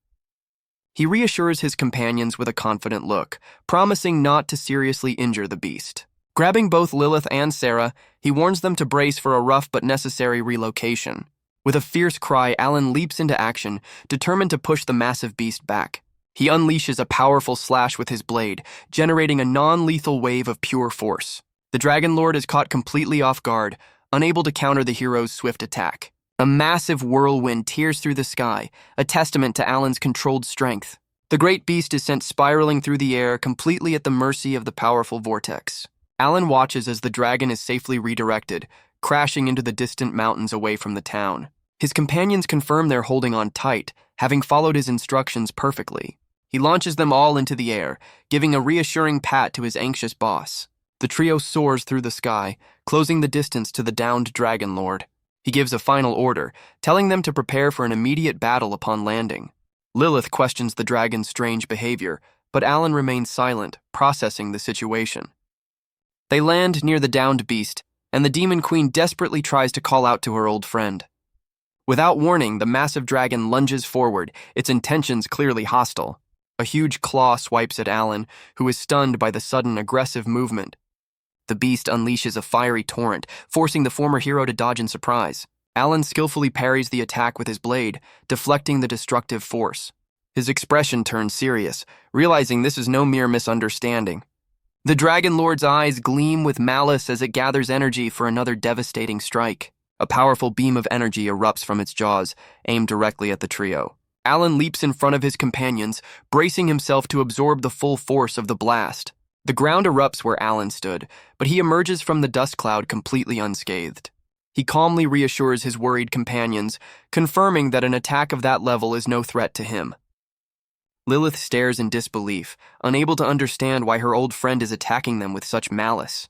He reassures his companions with a confident look, promising not to seriously injure the beast. Grabbing both Lilith and Sarah, he warns them to brace for a rough but necessary relocation. With a fierce cry, Alan leaps into action, determined to push the massive beast back. He unleashes a powerful slash with his blade, generating a non-lethal wave of pure force. The Dragon Lord is caught completely off guard, unable to counter the hero's swift attack. A massive whirlwind tears through the sky, a testament to Alan's controlled strength. The great beast is sent spiraling through the air, completely at the mercy of the powerful vortex. Alan watches as the dragon is safely redirected, crashing into the distant mountains away from the town. His companions confirm they're holding on tight, having followed his instructions perfectly. He launches them all into the air, giving a reassuring pat to his anxious boss. The trio soars through the sky, closing the distance to the downed Dragon Lord. He gives a final order, telling them to prepare for an immediate battle upon landing. Lilith questions the dragon's strange behavior, but Alan remains silent, processing the situation. They land near the downed beast, and the Demon Queen desperately tries to call out to her old friend. Without warning, the massive dragon lunges forward, its intentions clearly hostile. A huge claw swipes at Alan, who is stunned by the sudden aggressive movement. The beast unleashes a fiery torrent, forcing the former hero to dodge in surprise. Alan skillfully parries the attack with his blade, deflecting the destructive force. His expression turns serious, realizing this is no mere misunderstanding. The Dragon Lord's eyes gleam with malice as it gathers energy for another devastating strike. A powerful beam of energy erupts from its jaws, aimed directly at the trio. Alan leaps in front of his companions, bracing himself to absorb the full force of the blast. The ground erupts where Alan stood, but he emerges from the dust cloud completely unscathed. He calmly reassures his worried companions, confirming that an attack of that level is no threat to him. Lilith stares in disbelief, unable to understand why her old friend is attacking them with such malice.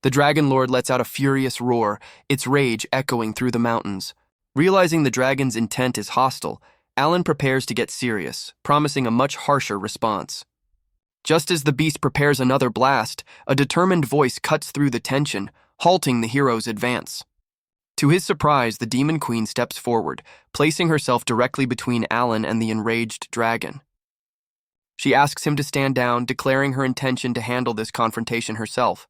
The Dragon Lord lets out a furious roar, its rage echoing through the mountains. Realizing the dragon's intent is hostile, Alan prepares to get serious, promising a much harsher response. Just as the beast prepares another blast, a determined voice cuts through the tension, halting the hero's advance. To his surprise, the Demon Queen steps forward, placing herself directly between Alan and the enraged dragon. She asks him to stand down, declaring her intention to handle this confrontation herself.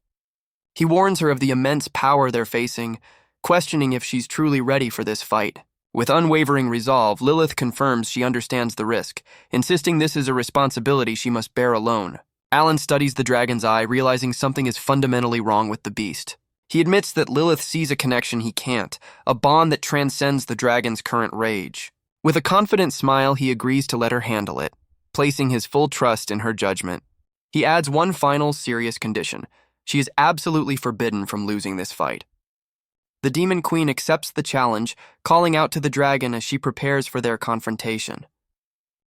He warns her of the immense power they're facing, questioning if she's truly ready for this fight. With unwavering resolve, Lilith confirms she understands the risk, insisting this is a responsibility she must bear alone. Alan studies the dragon's eye, realizing something is fundamentally wrong with the beast. He admits that Lilith sees a connection he can't, a bond that transcends the dragon's current rage. With a confident smile, he agrees to let her handle it, placing his full trust in her judgment. He adds one final serious condition. She is absolutely forbidden from losing this fight. The Demon Queen accepts the challenge, calling out to the dragon as she prepares for their confrontation.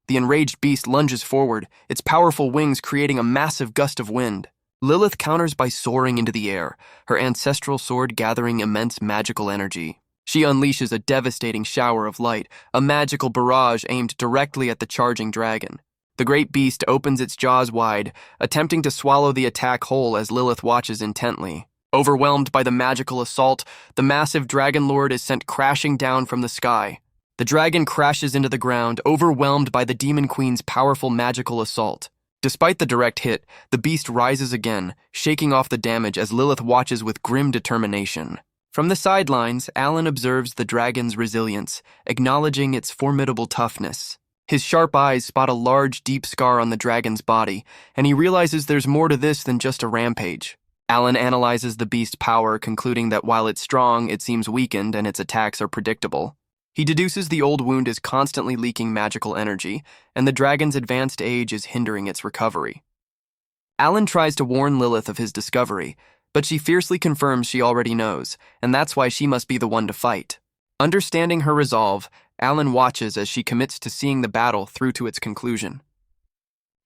The enraged beast lunges forward, its powerful wings creating a massive gust of wind. Lilith counters by soaring into the air, her ancestral sword gathering immense magical energy. She unleashes a devastating shower of light, a magical barrage aimed directly at the charging dragon. The great beast opens its jaws wide, attempting to swallow the attack whole as Lilith watches intently. Overwhelmed by the magical assault, the massive Dragon Lord is sent crashing down from the sky. The dragon crashes into the ground, overwhelmed by the Demon Queen's powerful magical assault. Despite the direct hit, the beast rises again, shaking off the damage as Lilith watches with grim determination. From the sidelines, Alan observes the dragon's resilience, acknowledging its formidable toughness. His sharp eyes spot a large, deep scar on the dragon's body, and he realizes there's more to this than just a rampage. Alan analyzes the beast's power, concluding that while it's strong, it seems weakened and its attacks are predictable. He deduces the old wound is constantly leaking magical energy, and the dragon's advanced age is hindering its recovery. Alan tries to warn Lilith of his discovery, but she fiercely confirms she already knows, and that's why she must be the one to fight. Understanding her resolve, Alan watches as she commits to seeing the battle through to its conclusion.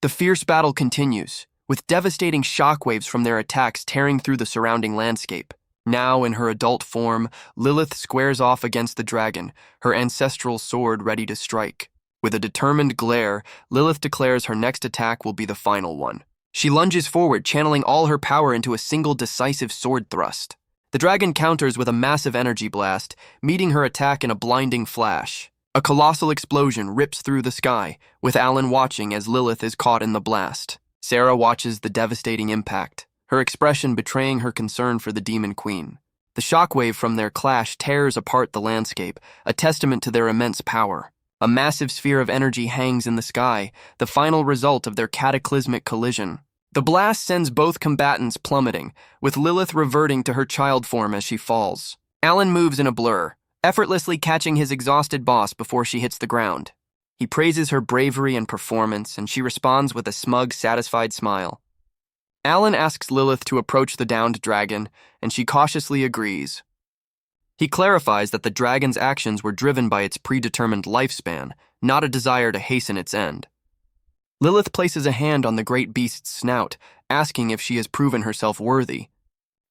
The fierce battle continues, with devastating shockwaves from their attacks tearing through the surrounding landscape. Now, in her adult form, Lilith squares off against the dragon, her ancestral sword ready to strike. With a determined glare, Lilith declares her next attack will be the final one. She lunges forward, channeling all her power into a single decisive sword thrust. The dragon counters with a massive energy blast, meeting her attack in a blinding flash. A colossal explosion rips through the sky, with Alan watching as Lilith is caught in the blast. Sarah watches the devastating impact, her expression betraying her concern for the Demon Queen. The shockwave from their clash tears apart the landscape, a testament to their immense power. A massive sphere of energy hangs in the sky, the final result of their cataclysmic collision. The blast sends both combatants plummeting, with Lilith reverting to her child form as she falls. Alan moves in a blur, effortlessly catching his exhausted boss before she hits the ground. He praises her bravery and performance, and she responds with a smug, satisfied smile. Alan asks Lilith to approach the downed dragon, and she cautiously agrees. He clarifies that the dragon's actions were driven by its predetermined lifespan, not a desire to hasten its end. Lilith places a hand on the great beast's snout, asking if she has proven herself worthy.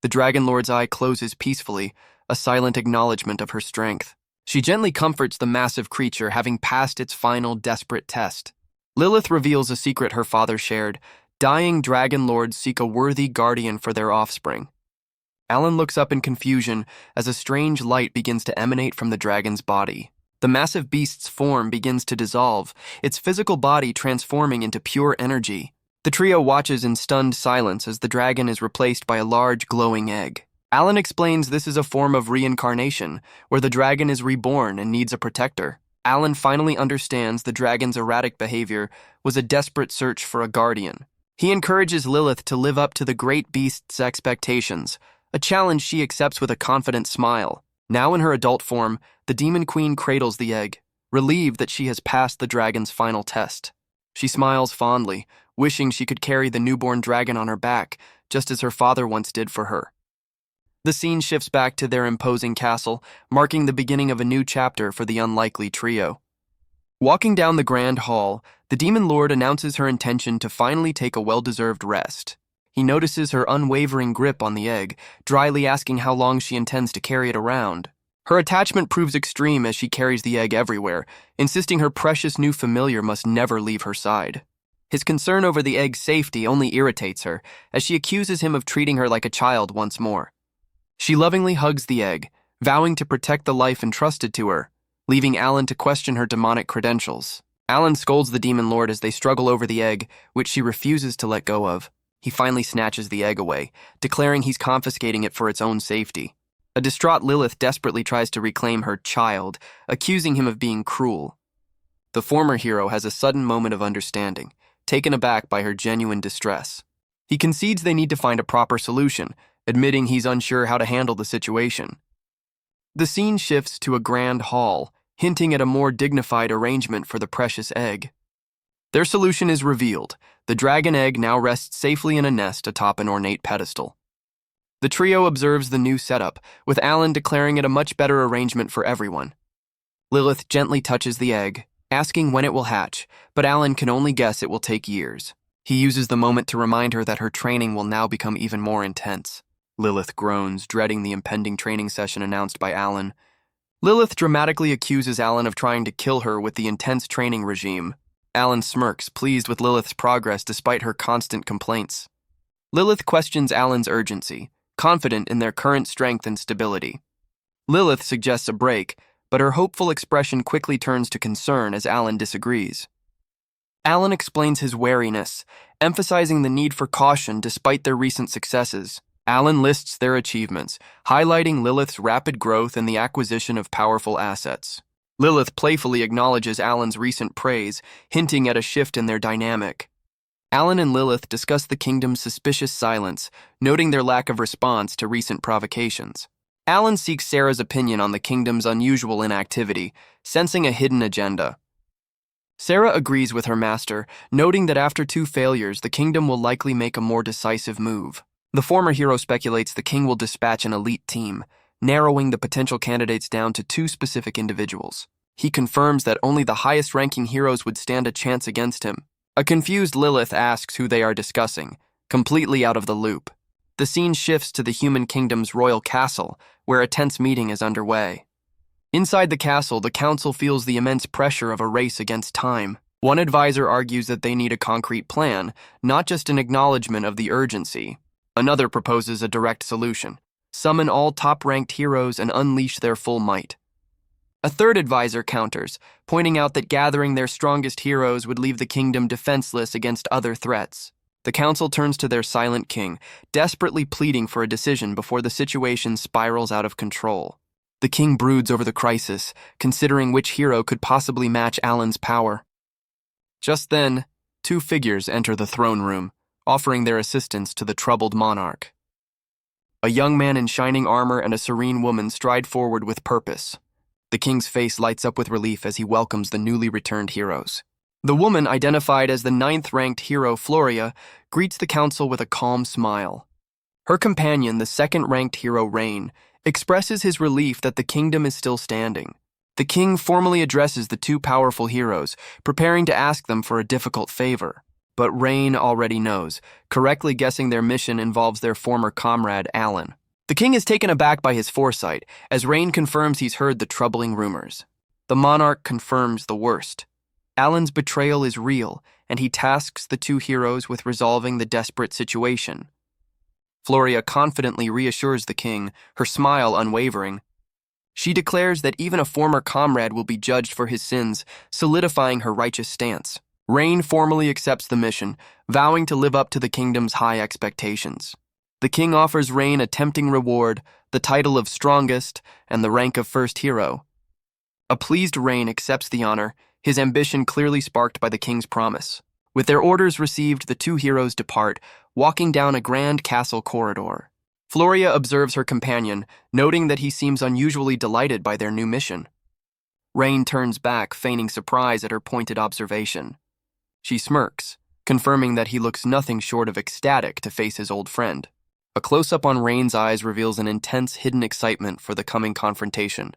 The Dragon Lord's eye closes peacefully, a silent acknowledgement of her strength. She gently comforts the massive creature, having passed its final desperate test. Lilith reveals a secret her father shared. Dying Dragon Lords seek a worthy guardian for their offspring. Alan looks up in confusion as a strange light begins to emanate from the dragon's body. The massive beast's form begins to dissolve, its physical body transforming into pure energy. The trio watches in stunned silence as the dragon is replaced by a large glowing egg. Alan explains this is a form of reincarnation, where the dragon is reborn and needs a protector. Alan finally understands the dragon's erratic behavior was a desperate search for a guardian. He encourages Lilith to live up to the great beast's expectations, a challenge she accepts with a confident smile. Now in her adult form, the demon queen cradles the egg, relieved that she has passed the dragon's final test. She smiles fondly, wishing she could carry the newborn dragon on her back, just as her father once did for her. The scene shifts back to their imposing castle, marking the beginning of a new chapter for the unlikely trio. Walking down the grand hall, the demon lord announces her intention to finally take a well-deserved rest. He notices her unwavering grip on the egg, dryly asking how long she intends to carry it around. Her attachment proves extreme as she carries the egg everywhere, insisting her precious new familiar must never leave her side. His concern over the egg's safety only irritates her, as she accuses him of treating her like a child once more. She lovingly hugs the egg, vowing to protect the life entrusted to her, leaving Alan to question her demonic credentials. Alan scolds the demon lord as they struggle over the egg, which she refuses to let go of. He finally snatches the egg away, declaring he's confiscating it for its own safety. A distraught Lilith desperately tries to reclaim her child, accusing him of being cruel. The former hero has a sudden moment of understanding, taken aback by her genuine distress. He concedes they need to find a proper solution, admitting he's unsure how to handle the situation. The scene shifts to a grand hall, hinting at a more dignified arrangement for the precious egg. Their solution is revealed. The dragon egg now rests safely in a nest atop an ornate pedestal. The trio observes the new setup, with Alan declaring it a much better arrangement for everyone. Lilith gently touches the egg, asking when it will hatch, but Alan can only guess it will take years. He uses the moment to remind her that her training will now become even more intense. Lilith groans, dreading the impending training session announced by Alan. Lilith dramatically accuses Alan of trying to kill her with the intense training regime. Alan smirks, pleased with Lilith's progress despite her constant complaints. Lilith questions Alan's urgency, confident in their current strength and stability. Lilith suggests a break, but her hopeful expression quickly turns to concern as Alan disagrees. Alan explains his wariness, emphasizing the need for caution despite their recent successes. Alan lists their achievements, highlighting Lilith's rapid growth and the acquisition of powerful assets. Lilith playfully acknowledges Alan's recent praise, hinting at a shift in their dynamic. Alan and Lilith discuss the kingdom's suspicious silence, noting their lack of response to recent provocations. Alan seeks Sarah's opinion on the kingdom's unusual inactivity, sensing a hidden agenda. Sarah agrees with her master, noting that after 2 failures, the kingdom will likely make a more decisive move. The former hero speculates the king will dispatch an elite team, narrowing the potential candidates down to 2 specific individuals. He confirms that only the highest-ranking heroes would stand a chance against him. A confused Lilith asks who they are discussing, completely out of the loop. The scene shifts to the human kingdom's royal castle, where a tense meeting is underway. Inside the castle, the council feels the immense pressure of a race against time. One advisor argues that they need a concrete plan, not just an acknowledgement of the urgency. Another proposes a direct solution: summon all top-ranked heroes and unleash their full might. A third advisor counters, pointing out that gathering their strongest heroes would leave the kingdom defenseless against other threats. The council turns to their silent king, desperately pleading for a decision before the situation spirals out of control. The king broods over the crisis, considering which hero could possibly match Alan's power. Just then, 2 figures enter the throne room, offering their assistance to the troubled monarch. A young man in shining armor and a serene woman stride forward with purpose. The king's face lights up with relief as he welcomes the newly returned heroes. The woman, identified as the 9th-ranked hero Floria, greets the council with a calm smile. Her companion, the 2nd-ranked hero Rain, expresses his relief that the kingdom is still standing. The king formally addresses the 2 powerful heroes, preparing to ask them for a difficult favor. But Rain already knows, correctly guessing their mission involves their former comrade, Alan. The king is taken aback by his foresight, as Rain confirms he's heard the troubling rumors. The monarch confirms the worst. Alan's betrayal is real, and he tasks the 2 heroes with resolving the desperate situation. Floria confidently reassures the king, her smile unwavering. She declares that even a former comrade will be judged for his sins, solidifying her righteous stance. Rain formally accepts the mission, vowing to live up to the kingdom's high expectations. The king offers Rain a tempting reward, the title of strongest and the rank of first hero. A pleased Rain accepts the honor, his ambition clearly sparked by the king's promise. With their orders received, the two heroes depart, walking down a grand castle corridor. Floria observes her companion, noting that he seems unusually delighted by their new mission. Rain turns back, feigning surprise at her pointed observation. She smirks, confirming that he looks nothing short of ecstatic to face his old friend. A close-up on Rain's eyes reveals an intense, hidden excitement for the coming confrontation.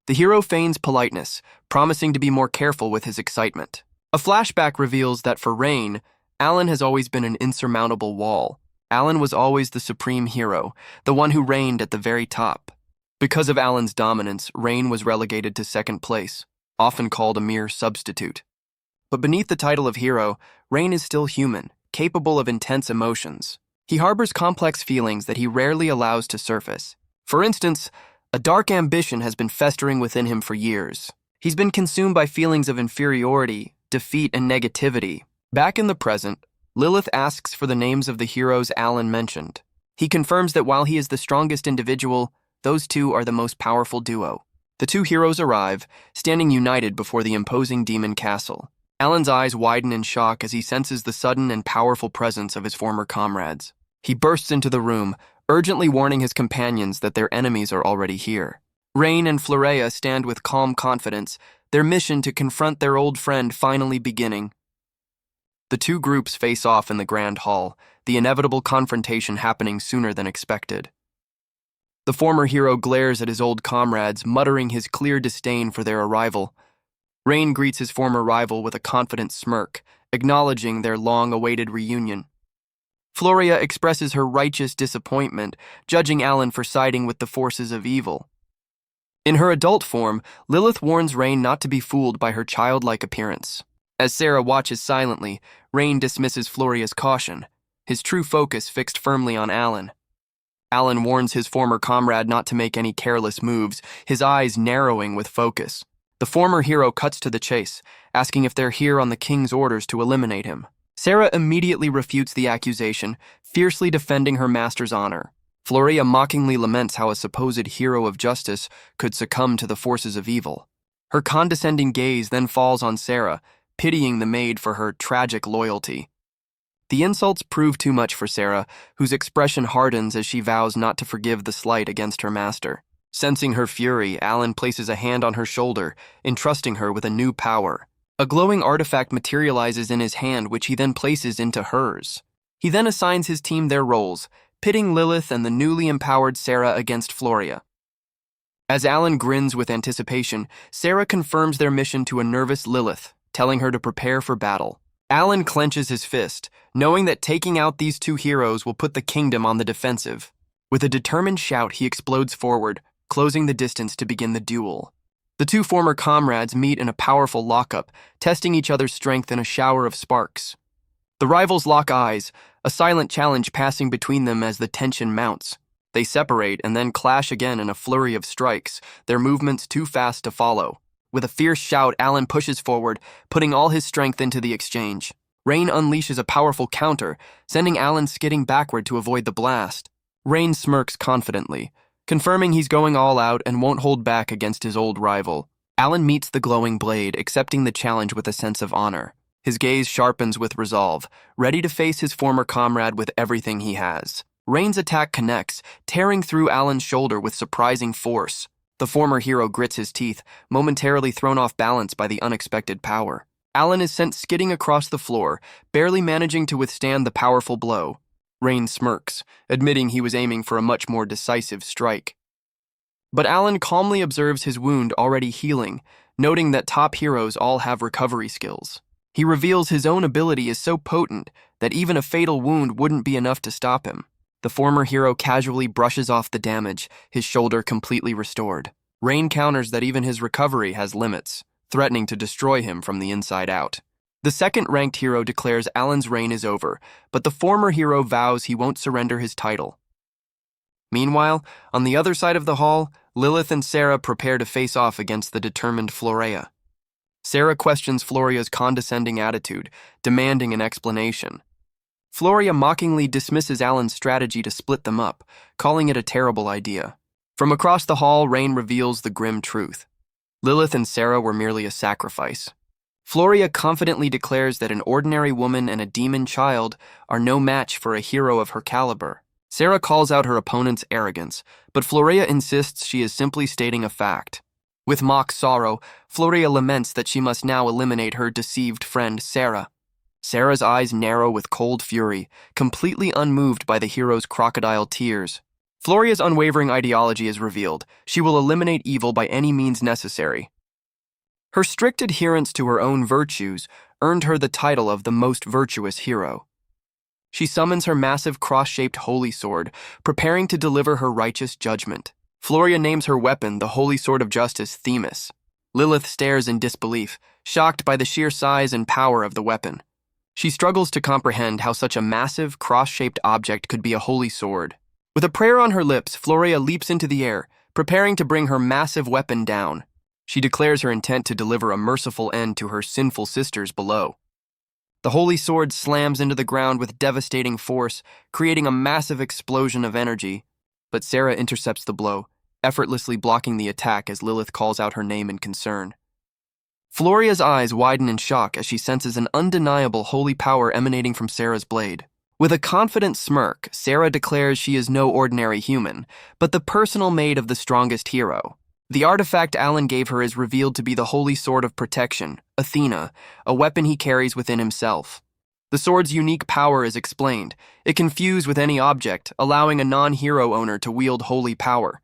The hero feigns politeness, promising to be more careful with his excitement. A flashback reveals that for Rain, Alan has always been an insurmountable wall. Alan was always the supreme hero, the one who reigned at the very top. Because of Alan's dominance, Rain was relegated to second place, often called a mere substitute. But beneath the title of hero, Rain is still human, capable of intense emotions. He harbors complex feelings that he rarely allows to surface. For instance, a dark ambition has been festering within him for years. He's been consumed by feelings of inferiority, defeat, and negativity. Back in the present, Lilith asks for the names of the heroes Alan mentioned. He confirms that while he is the strongest individual, those two are the most powerful duo. The two heroes arrive, standing united before the imposing demon castle. Alan's eyes widen in shock as he senses the sudden and powerful presence of his former comrades. He bursts into the room, urgently warning his companions that their enemies are already here. Rain and Florea stand with calm confidence, their mission to confront their old friend finally beginning. The two groups face off in the grand hall, the inevitable confrontation happening sooner than expected. The former hero glares at his old comrades, muttering his clear disdain for their arrival. Rain greets his former rival with a confident smirk, acknowledging their long-awaited reunion. Floria expresses her righteous disappointment, judging Alan for siding with the forces of evil. In her adult form, Lilith warns Rain not to be fooled by her childlike appearance. As Sarah watches silently, Rain dismisses Floria's caution, his true focus fixed firmly on Alan. Alan warns his former comrade not to make any careless moves, his eyes narrowing with focus. The former hero cuts to the chase, asking if they're here on the king's orders to eliminate him. Sarah immediately refutes the accusation, fiercely defending her master's honor. Floria mockingly laments how a supposed hero of justice could succumb to the forces of evil. Her condescending gaze then falls on Sarah, pitying the maid for her tragic loyalty. The insults prove too much for Sarah, whose expression hardens as she vows not to forgive the slight against her master. Sensing her fury, Alan places a hand on her shoulder, entrusting her with a new power. A glowing artifact materializes in his hand, which he then places into hers. He then assigns his team their roles, pitting Lilith and the newly empowered Sarah against Floria. As Alan grins with anticipation, Sarah confirms their mission to a nervous Lilith, telling her to prepare for battle. Alan clenches his fist, knowing that taking out these two heroes will put the kingdom on the defensive. With a determined shout, he explodes forward, closing the distance to begin the duel. The two former comrades meet in a powerful lockup, testing each other's strength in a shower of sparks. The rivals lock eyes, a silent challenge passing between them as the tension mounts. They separate and then clash again in a flurry of strikes, their movements too fast to follow. With a fierce shout, Alan pushes forward, putting all his strength into the exchange. Rain unleashes a powerful counter, sending Alan skidding backward to avoid the blast. Rain smirks confidently, confirming he's going all out and won't hold back against his old rival. Alan meets the glowing blade, accepting the challenge with a sense of honor. His gaze sharpens with resolve, ready to face his former comrade with everything he has. Rain's attack connects, tearing through Alan's shoulder with surprising force. The former hero grits his teeth, momentarily thrown off balance by the unexpected power. Alan is sent skidding across the floor, barely managing to withstand the powerful blow. Rain smirks, admitting he was aiming for a much more decisive strike. But Alan calmly observes his wound already healing, noting that top heroes all have recovery skills. He reveals his own ability is so potent that even a fatal wound wouldn't be enough to stop him. The former hero casually brushes off the damage, his shoulder completely restored. Rain counters that even his recovery has limits, threatening to destroy him from the inside out. The second-ranked hero declares Alan's reign is over, but the former hero vows he won't surrender his title. Meanwhile, on the other side of the hall, Lilith and Sarah prepare to face off against the determined Florea. Sarah questions Floria's condescending attitude, demanding an explanation. Floria mockingly dismisses Alan's strategy to split them up, calling it a terrible idea. From across the hall, Rain reveals the grim truth. Lilith and Sarah were merely a sacrifice. Floria confidently declares that an ordinary woman and a demon child are no match for a hero of her caliber. Sarah calls out her opponent's arrogance, but Floria insists she is simply stating a fact. With mock sorrow, Floria laments that she must now eliminate her deceived friend Sarah. Sarah's eyes narrow with cold fury, completely unmoved by the hero's crocodile tears. Floria's unwavering ideology is revealed. She will eliminate evil by any means necessary. Her strict adherence to her own virtues earned her the title of the most virtuous hero. She summons her massive cross-shaped holy sword, preparing to deliver her righteous judgment. Floria names her weapon the Holy Sword of Justice, Themis. Lilith stares in disbelief, shocked by the sheer size and power of the weapon. She struggles to comprehend how such a massive, cross-shaped object could be a holy sword. With a prayer on her lips, Floria leaps into the air, preparing to bring her massive weapon down. She declares her intent to deliver a merciful end to her sinful sisters below. The holy sword slams into the ground with devastating force, creating a massive explosion of energy. But Sarah intercepts the blow, effortlessly blocking the attack as Lilith calls out her name in concern. Floria's eyes widen in shock as she senses an undeniable holy power emanating from Sarah's blade. With a confident smirk, Sarah declares she is no ordinary human, but the personal maid of the strongest hero. The artifact Alan gave her is revealed to be the Holy Sword of Protection, Athena, a weapon he carries within himself. The sword's unique power is explained. It can fuse with any object, allowing a non-hero owner to wield holy power.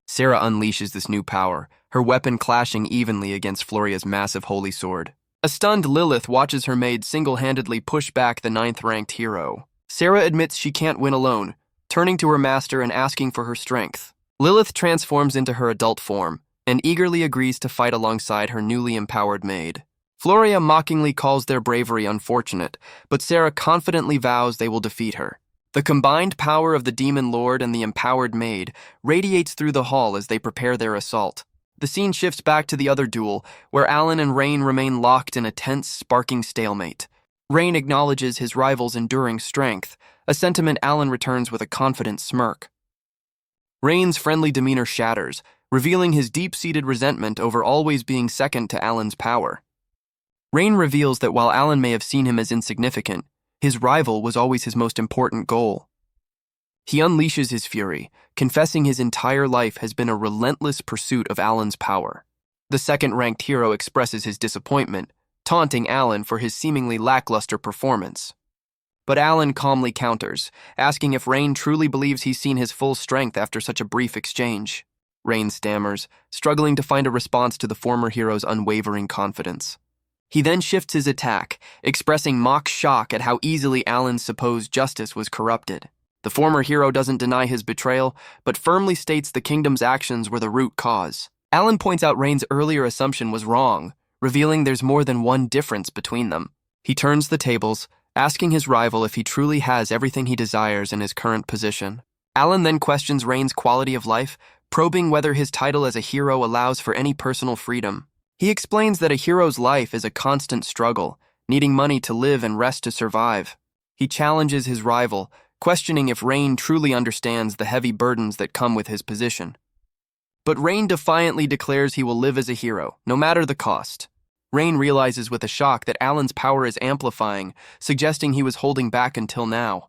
Sarah unleashes this new power, her weapon clashing evenly against Floria's massive holy sword. A stunned Lilith watches her maid single-handedly push back the 9th-ranked hero. Sarah admits she can't win alone, turning to her master and asking for her strength. Lilith transforms into her adult form and eagerly agrees to fight alongside her newly empowered maid. Floria mockingly calls their bravery unfortunate, but Sarah confidently vows they will defeat her. The combined power of the demon lord and the empowered maid radiates through the hall as they prepare their assault. The scene shifts back to the other duel, where Alan and Rain remain locked in a tense, sparking stalemate. Rain acknowledges his rival's enduring strength, a sentiment Alan returns with a confident smirk. Rain's friendly demeanor shatters, revealing his deep-seated resentment over always being second to Alan's power. Rain reveals that while Alan may have seen him as insignificant, his rival was always his most important goal. He unleashes his fury, confessing his entire life has been a relentless pursuit of Alan's power. The second-ranked hero expresses his disappointment, taunting Alan for his seemingly lackluster performance. But Alan calmly counters, asking if Rain truly believes he's seen his full strength after such a brief exchange. Rain stammers, struggling to find a response to the former hero's unwavering confidence. He then shifts his attack, expressing mock shock at how easily Alan's supposed justice was corrupted. The former hero doesn't deny his betrayal, but firmly states the kingdom's actions were the root cause. Alan points out Rain's earlier assumption was wrong, revealing there's more than one difference between them. He turns the tables, asking his rival if he truly has everything he desires in his current position. Alan then questions Rain's quality of life, probing whether his title as a hero allows for any personal freedom. He explains that a hero's life is a constant struggle, needing money to live and rest to survive. He challenges his rival, questioning if Rain truly understands the heavy burdens that come with his position. But Rain defiantly declares he will live as a hero, no matter the cost. Rain realizes with a shock that Alan's power is amplifying, suggesting he was holding back until now.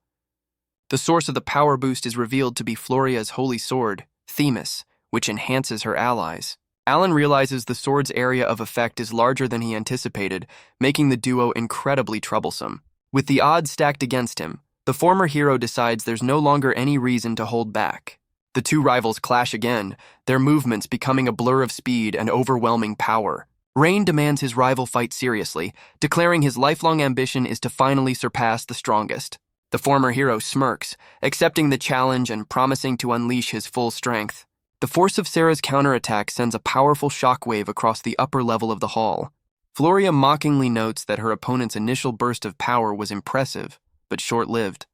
The source of the power boost is revealed to be Floria's holy sword, Themis, which enhances her allies. Alan realizes the sword's area of effect is larger than he anticipated, making the duo incredibly troublesome. With the odds stacked against him, the former hero decides there's no longer any reason to hold back. The two rivals clash again, their movements becoming a blur of speed and overwhelming power. Rain demands his rival fight seriously, declaring his lifelong ambition is to finally surpass the strongest. The former hero smirks, accepting the challenge and promising to unleash his full strength. The force of Sarah's counterattack sends a powerful shockwave across the upper level of the hall. Floria mockingly notes that her opponent's initial burst of power was impressive, but short-lived.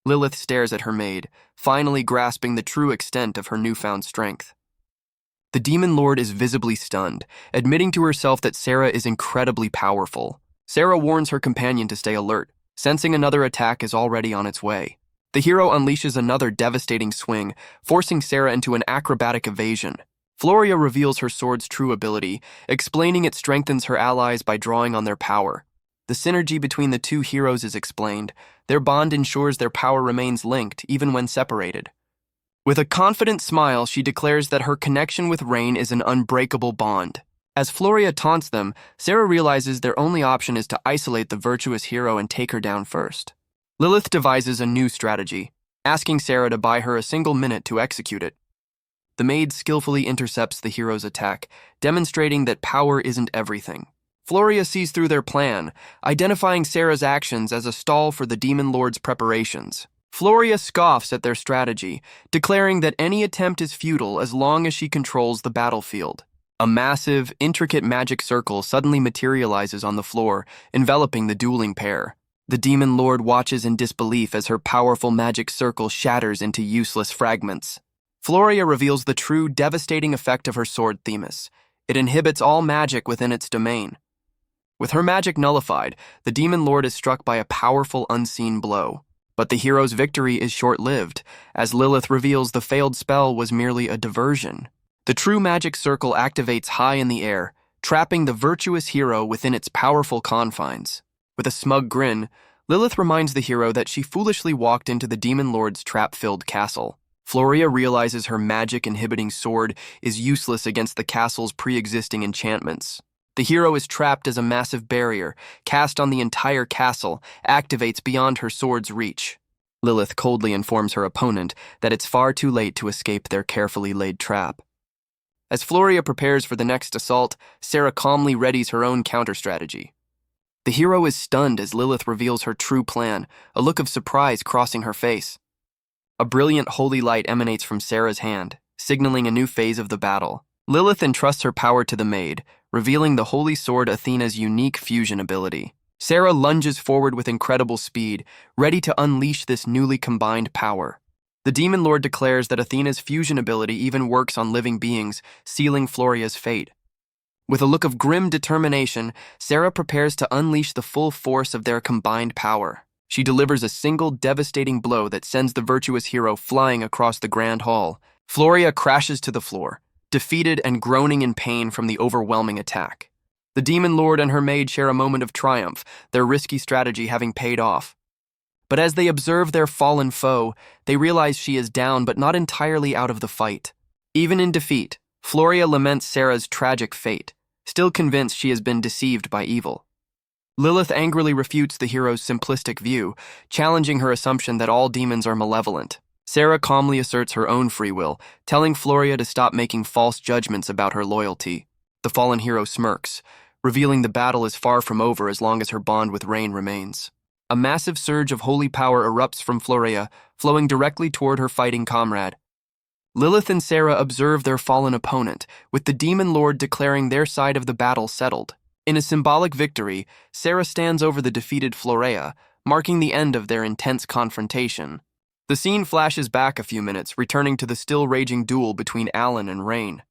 Lilith stares at her maid, finally grasping the true extent of her newfound strength. The demon lord is visibly stunned, admitting to herself that Sarah is incredibly powerful. Sarah warns her companion to stay alert, Sensing another attack is already on its way, the hero unleashes another devastating swing, forcing Sarah into an acrobatic evasion. Floria reveals her sword's true ability, explaining it strengthens her allies by drawing on their power. The synergy between the two heroes is explained. Their bond ensures their power remains linked, even when separated. With a confident smile, she declares that her connection with Rain is an unbreakable bond. As Floria taunts them, Sarah realizes their only option is to isolate the virtuous hero and take her down first. Lilith devises a new strategy, asking Sarah to buy her a single minute to execute it. The maid skillfully intercepts the hero's attack, demonstrating that power isn't everything. Floria sees through their plan, identifying Sarah's actions as a stall for the Demon Lord's preparations. Floria scoffs at their strategy, declaring that any attempt is futile as long as she controls the battlefield. A massive, intricate magic circle suddenly materializes on the floor, enveloping the dueling pair. The Demon Lord watches in disbelief as her powerful magic circle shatters into useless fragments. Floria reveals the true devastating effect of her sword Themis. It inhibits all magic within its domain. With her magic nullified, the Demon Lord is struck by a powerful unseen blow. But the hero's victory is short-lived, as Lilith reveals the failed spell was merely a diversion. The true magic circle activates high in the air, trapping the virtuous hero within its powerful confines. With a smug grin, Lilith reminds the hero that she foolishly walked into the Demon Lord's trap-filled castle. Floria realizes her magic-inhibiting sword is useless against the castle's pre-existing enchantments. The hero is trapped as a massive barrier, cast on the entire castle, activates beyond her sword's reach. Lilith coldly informs her opponent that it's far too late to escape their carefully laid trap. As Floria prepares for the next assault, Sarah calmly readies her own counter-strategy. The hero is stunned as Lilith reveals her true plan, a look of surprise crossing her face. A brilliant holy light emanates from Sarah's hand, signaling a new phase of the battle. Lilith entrusts her power to the maid, revealing the holy sword Athena's unique fusion ability. Sarah lunges forward with incredible speed, ready to unleash this newly combined power. The Demon Lord declares that Athena's fusion ability even works on living beings, sealing Floria's fate. With a look of grim determination, Sarah prepares to unleash the full force of their combined power. She delivers a single devastating blow that sends the virtuous hero flying across the grand hall. Floria crashes to the floor, defeated and groaning in pain from the overwhelming attack. The Demon Lord and her maid share a moment of triumph, their risky strategy having paid off. But as they observe their fallen foe, they realize she is down but not entirely out of the fight. Even in defeat, Floria laments Sarah's tragic fate, still convinced she has been deceived by evil. Lilith angrily refutes the hero's simplistic view, challenging her assumption that all demons are malevolent. Sarah calmly asserts her own free will, telling Floria to stop making false judgments about her loyalty. The fallen hero smirks, revealing the battle is far from over as long as her bond with Rain remains. A massive surge of holy power erupts from Floria, flowing directly toward her fighting comrade. Lilith and Sarah observe their fallen opponent, with the Demon Lord declaring their side of the battle settled. In a symbolic victory, Sarah stands over the defeated Floria, marking the end of their intense confrontation. The scene flashes back a few minutes, returning to the still-raging duel between Alan and Rain.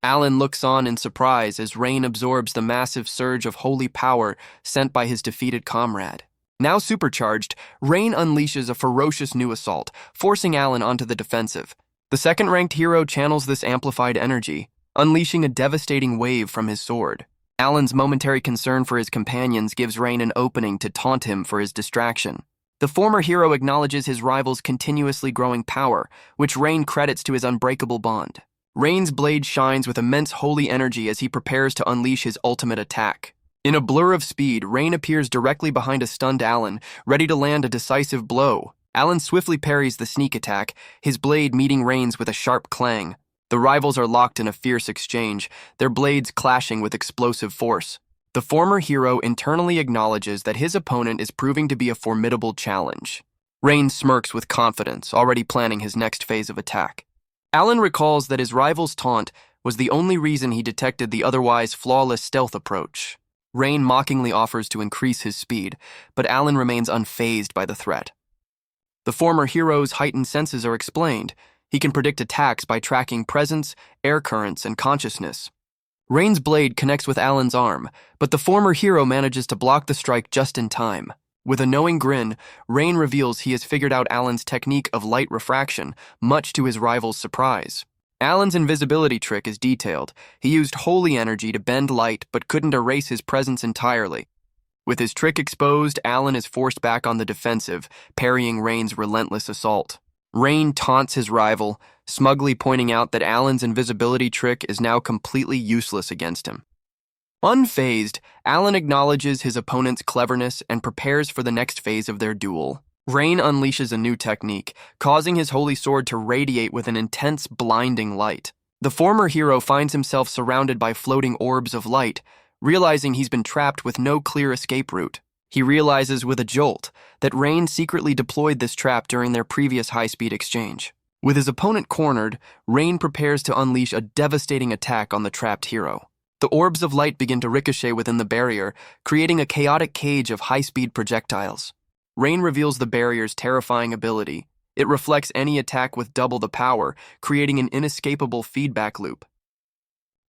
Alan looks on in surprise as Rain absorbs the massive surge of holy power sent by his defeated comrade. Now supercharged, Rain unleashes a ferocious new assault, forcing Alan onto the defensive. The second-ranked hero channels this amplified energy, unleashing a devastating wave from his sword. Alan's momentary concern for his companions gives Rain an opening to taunt him for his distraction. The former hero acknowledges his rival's continuously growing power, which Rain credits to his unbreakable bond. Rain's blade shines with immense holy energy as he prepares to unleash his ultimate attack. In a blur of speed, Rain appears directly behind a stunned Alan, ready to land a decisive blow. Alan swiftly parries the sneak attack, his blade meeting Rain's with a sharp clang. The rivals are locked in a fierce exchange, their blades clashing with explosive force. The former hero internally acknowledges that his opponent is proving to be a formidable challenge. Rain smirks with confidence, already planning his next phase of attack. Alan recalls that his rival's taunt was the only reason he detected the otherwise flawless stealth approach. Rain mockingly offers to increase his speed, but Alan remains unfazed by the threat. The former hero's heightened senses are explained. He can predict attacks by tracking presence, air currents, and consciousness. Rain's blade connects with Alan's arm, but the former hero manages to block the strike just in time. With a knowing grin, Rain reveals he has figured out Alan's technique of light refraction, much to his rival's surprise. Alan's invisibility trick is detailed. He used holy energy to bend light but couldn't erase his presence entirely. With his trick exposed, Alan is forced back on the defensive, parrying Rain's relentless assault. Rain taunts his rival, smugly pointing out that Alan's invisibility trick is now completely useless against him. Unfazed, Alan acknowledges his opponent's cleverness and prepares for the next phase of their duel. Rain unleashes a new technique, causing his holy sword to radiate with an intense, blinding light. The former hero finds himself surrounded by floating orbs of light, realizing he's been trapped with no clear escape route. He realizes with a jolt that Rain secretly deployed this trap during their previous high-speed exchange. With his opponent cornered, Rain prepares to unleash a devastating attack on the trapped hero. The orbs of light begin to ricochet within the barrier, creating a chaotic cage of high-speed projectiles. Rain reveals the barrier's terrifying ability. It reflects any attack with double the power, creating an inescapable feedback loop.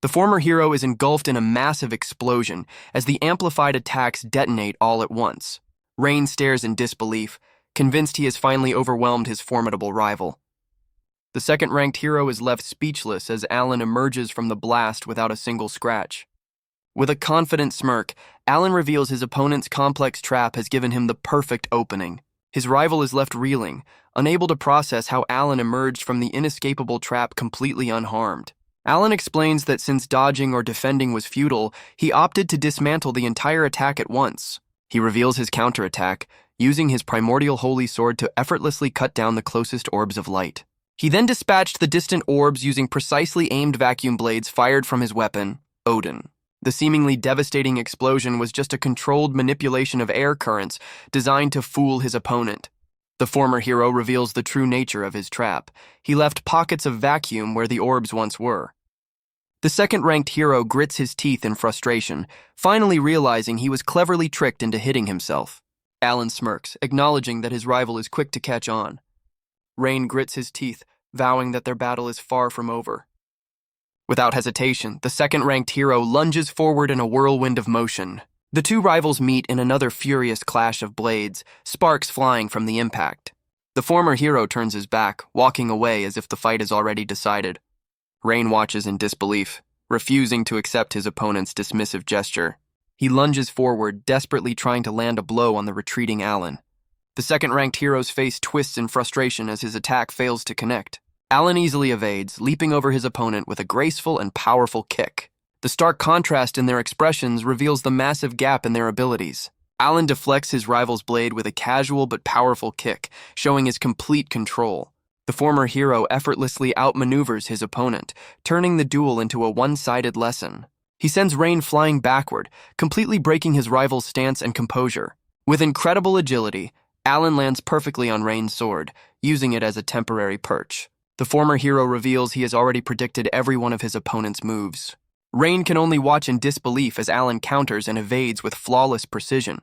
The former hero is engulfed in a massive explosion as the amplified attacks detonate all at once. Rain stares in disbelief, convinced he has finally overwhelmed his formidable rival. The second-ranked hero is left speechless as Alan emerges from the blast without a single scratch. With a confident smirk, Alan reveals his opponent's complex trap has given him the perfect opening. His rival is left reeling, unable to process how Alan emerged from the inescapable trap completely unharmed. Alan explains that since dodging or defending was futile, he opted to dismantle the entire attack at once. He reveals his counterattack, using his primordial holy sword to effortlessly cut down the closest orbs of light. He then dispatched the distant orbs using precisely aimed vacuum blades fired from his weapon, Odin. The seemingly devastating explosion was just a controlled manipulation of air currents designed to fool his opponent. The former hero reveals the true nature of his trap. He left pockets of vacuum where the orbs once were. The second-ranked hero grits his teeth in frustration, finally realizing he was cleverly tricked into hitting himself. Alan smirks, acknowledging that his rival is quick to catch on. Rain grits his teeth, vowing that their battle is far from over. Without hesitation, the second-ranked hero lunges forward in a whirlwind of motion. The two rivals meet in another furious clash of blades, sparks flying from the impact. The former hero turns his back, walking away as if the fight is already decided. Rain watches in disbelief, refusing to accept his opponent's dismissive gesture. He lunges forward, desperately trying to land a blow on the retreating Alan. The second-ranked hero's face twists in frustration as his attack fails to connect. Alan easily evades, leaping over his opponent with a graceful and powerful kick. The stark contrast in their expressions reveals the massive gap in their abilities. Alan deflects his rival's blade with a casual but powerful kick, showing his complete control. The former hero effortlessly outmaneuvers his opponent, turning the duel into a one-sided lesson. He sends Rain flying backward, completely breaking his rival's stance and composure. With incredible agility, Alan lands perfectly on Rain's sword, using it as a temporary perch. The former hero reveals he has already predicted every one of his opponent's moves. Rain can only watch in disbelief as Alan counters and evades with flawless precision.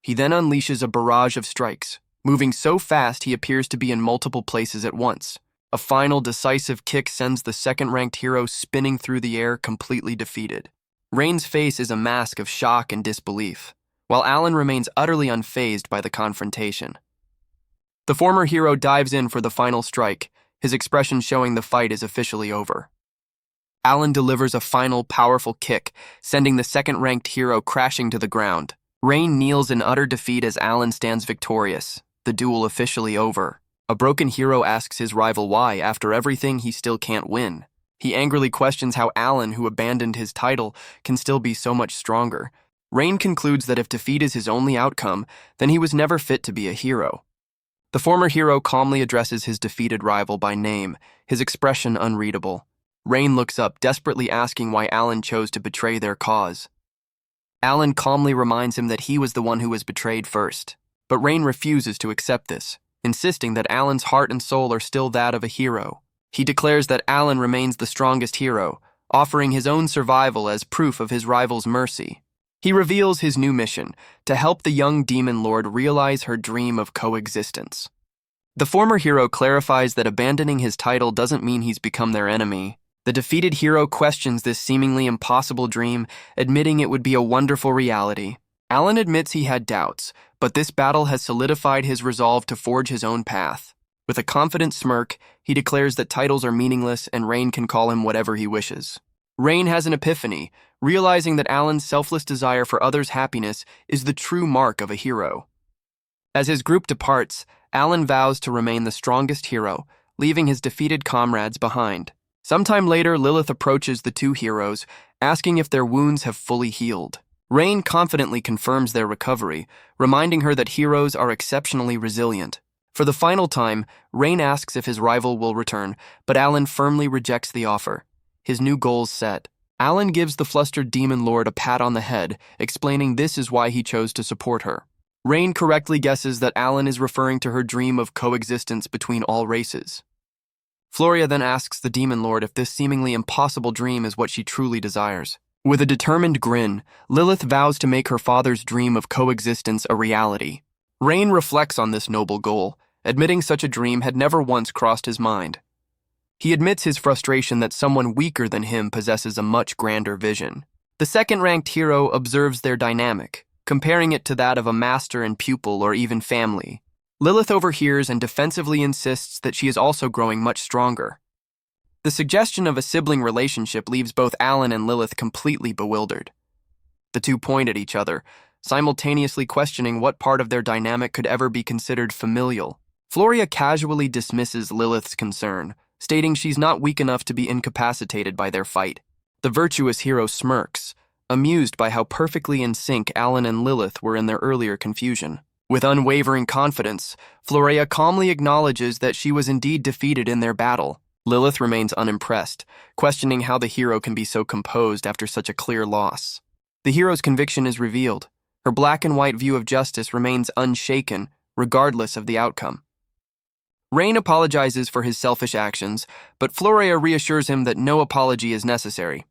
He then unleashes a barrage of strikes, moving so fast he appears to be in multiple places at once. A final decisive kick sends the second-ranked hero spinning through the air, completely defeated. Rain's face is a mask of shock and disbelief, while Alan remains utterly unfazed by the confrontation. The former hero dives in for the final strike, his expression showing the fight is officially over. Alan delivers a final, powerful kick, sending the second-ranked hero crashing to the ground. Rain kneels in utter defeat as Alan stands victorious, the duel officially over. A broken hero asks his rival why, after everything, he still can't win. He angrily questions how Alan, who abandoned his title, can still be so much stronger. Rain concludes that if defeat is his only outcome, then he was never fit to be a hero. The former hero calmly addresses his defeated rival by name, his expression unreadable. Rain looks up, desperately asking why Alan chose to betray their cause. Alan calmly reminds him that he was the one who was betrayed first, but Rain refuses to accept this, insisting that Alan's heart and soul are still that of a hero. He declares that Alan remains the strongest hero, offering his own survival as proof of his rival's mercy. He reveals his new mission, to help the young demon lord realize her dream of coexistence. The former hero clarifies that abandoning his title doesn't mean he's become their enemy. The defeated hero questions this seemingly impossible dream, admitting it would be a wonderful reality. Alan admits he had doubts, but this battle has solidified his resolve to forge his own path. With a confident smirk, he declares that titles are meaningless and Rain can call him whatever he wishes. Rain has an epiphany, realizing that Alan's selfless desire for others' happiness is the true mark of a hero. As his group departs, Alan vows to remain the strongest hero, leaving his defeated comrades behind. Sometime later, Lilith approaches the two heroes, asking if their wounds have fully healed. Rain confidently confirms their recovery, reminding her that heroes are exceptionally resilient. For the final time, Rain asks if his rival will return, but Alan firmly rejects the offer. His new goals set. Alan gives the flustered demon lord a pat on the head, explaining this is why he chose to support her. Rain correctly guesses that Alan is referring to her dream of coexistence between all races. Floria then asks the demon lord if this seemingly impossible dream is what she truly desires. With a determined grin, Lilith vows to make her father's dream of coexistence a reality. Rain reflects on this noble goal, admitting such a dream had never once crossed his mind. He admits his frustration that someone weaker than him possesses a much grander vision. The second-ranked hero observes their dynamic, comparing it to that of a master and pupil or even family. Lilith overhears and defensively insists that she is also growing much stronger. The suggestion of a sibling relationship leaves both Alan and Lilith completely bewildered. The two point at each other, simultaneously questioning what part of their dynamic could ever be considered familial. Floria casually dismisses Lilith's concern, stating she's not weak enough to be incapacitated by their fight. The virtuous hero smirks, amused by how perfectly in sync Alan and Lilith were in their earlier confusion. With unwavering confidence, Floria calmly acknowledges that she was indeed defeated in their battle. Lilith remains unimpressed, questioning how the hero can be so composed after such a clear loss. The hero's conviction is revealed. Her black and white view of justice remains unshaken, regardless of the outcome. Rain apologizes for his selfish actions, but Floria reassures him that no apology is necessary.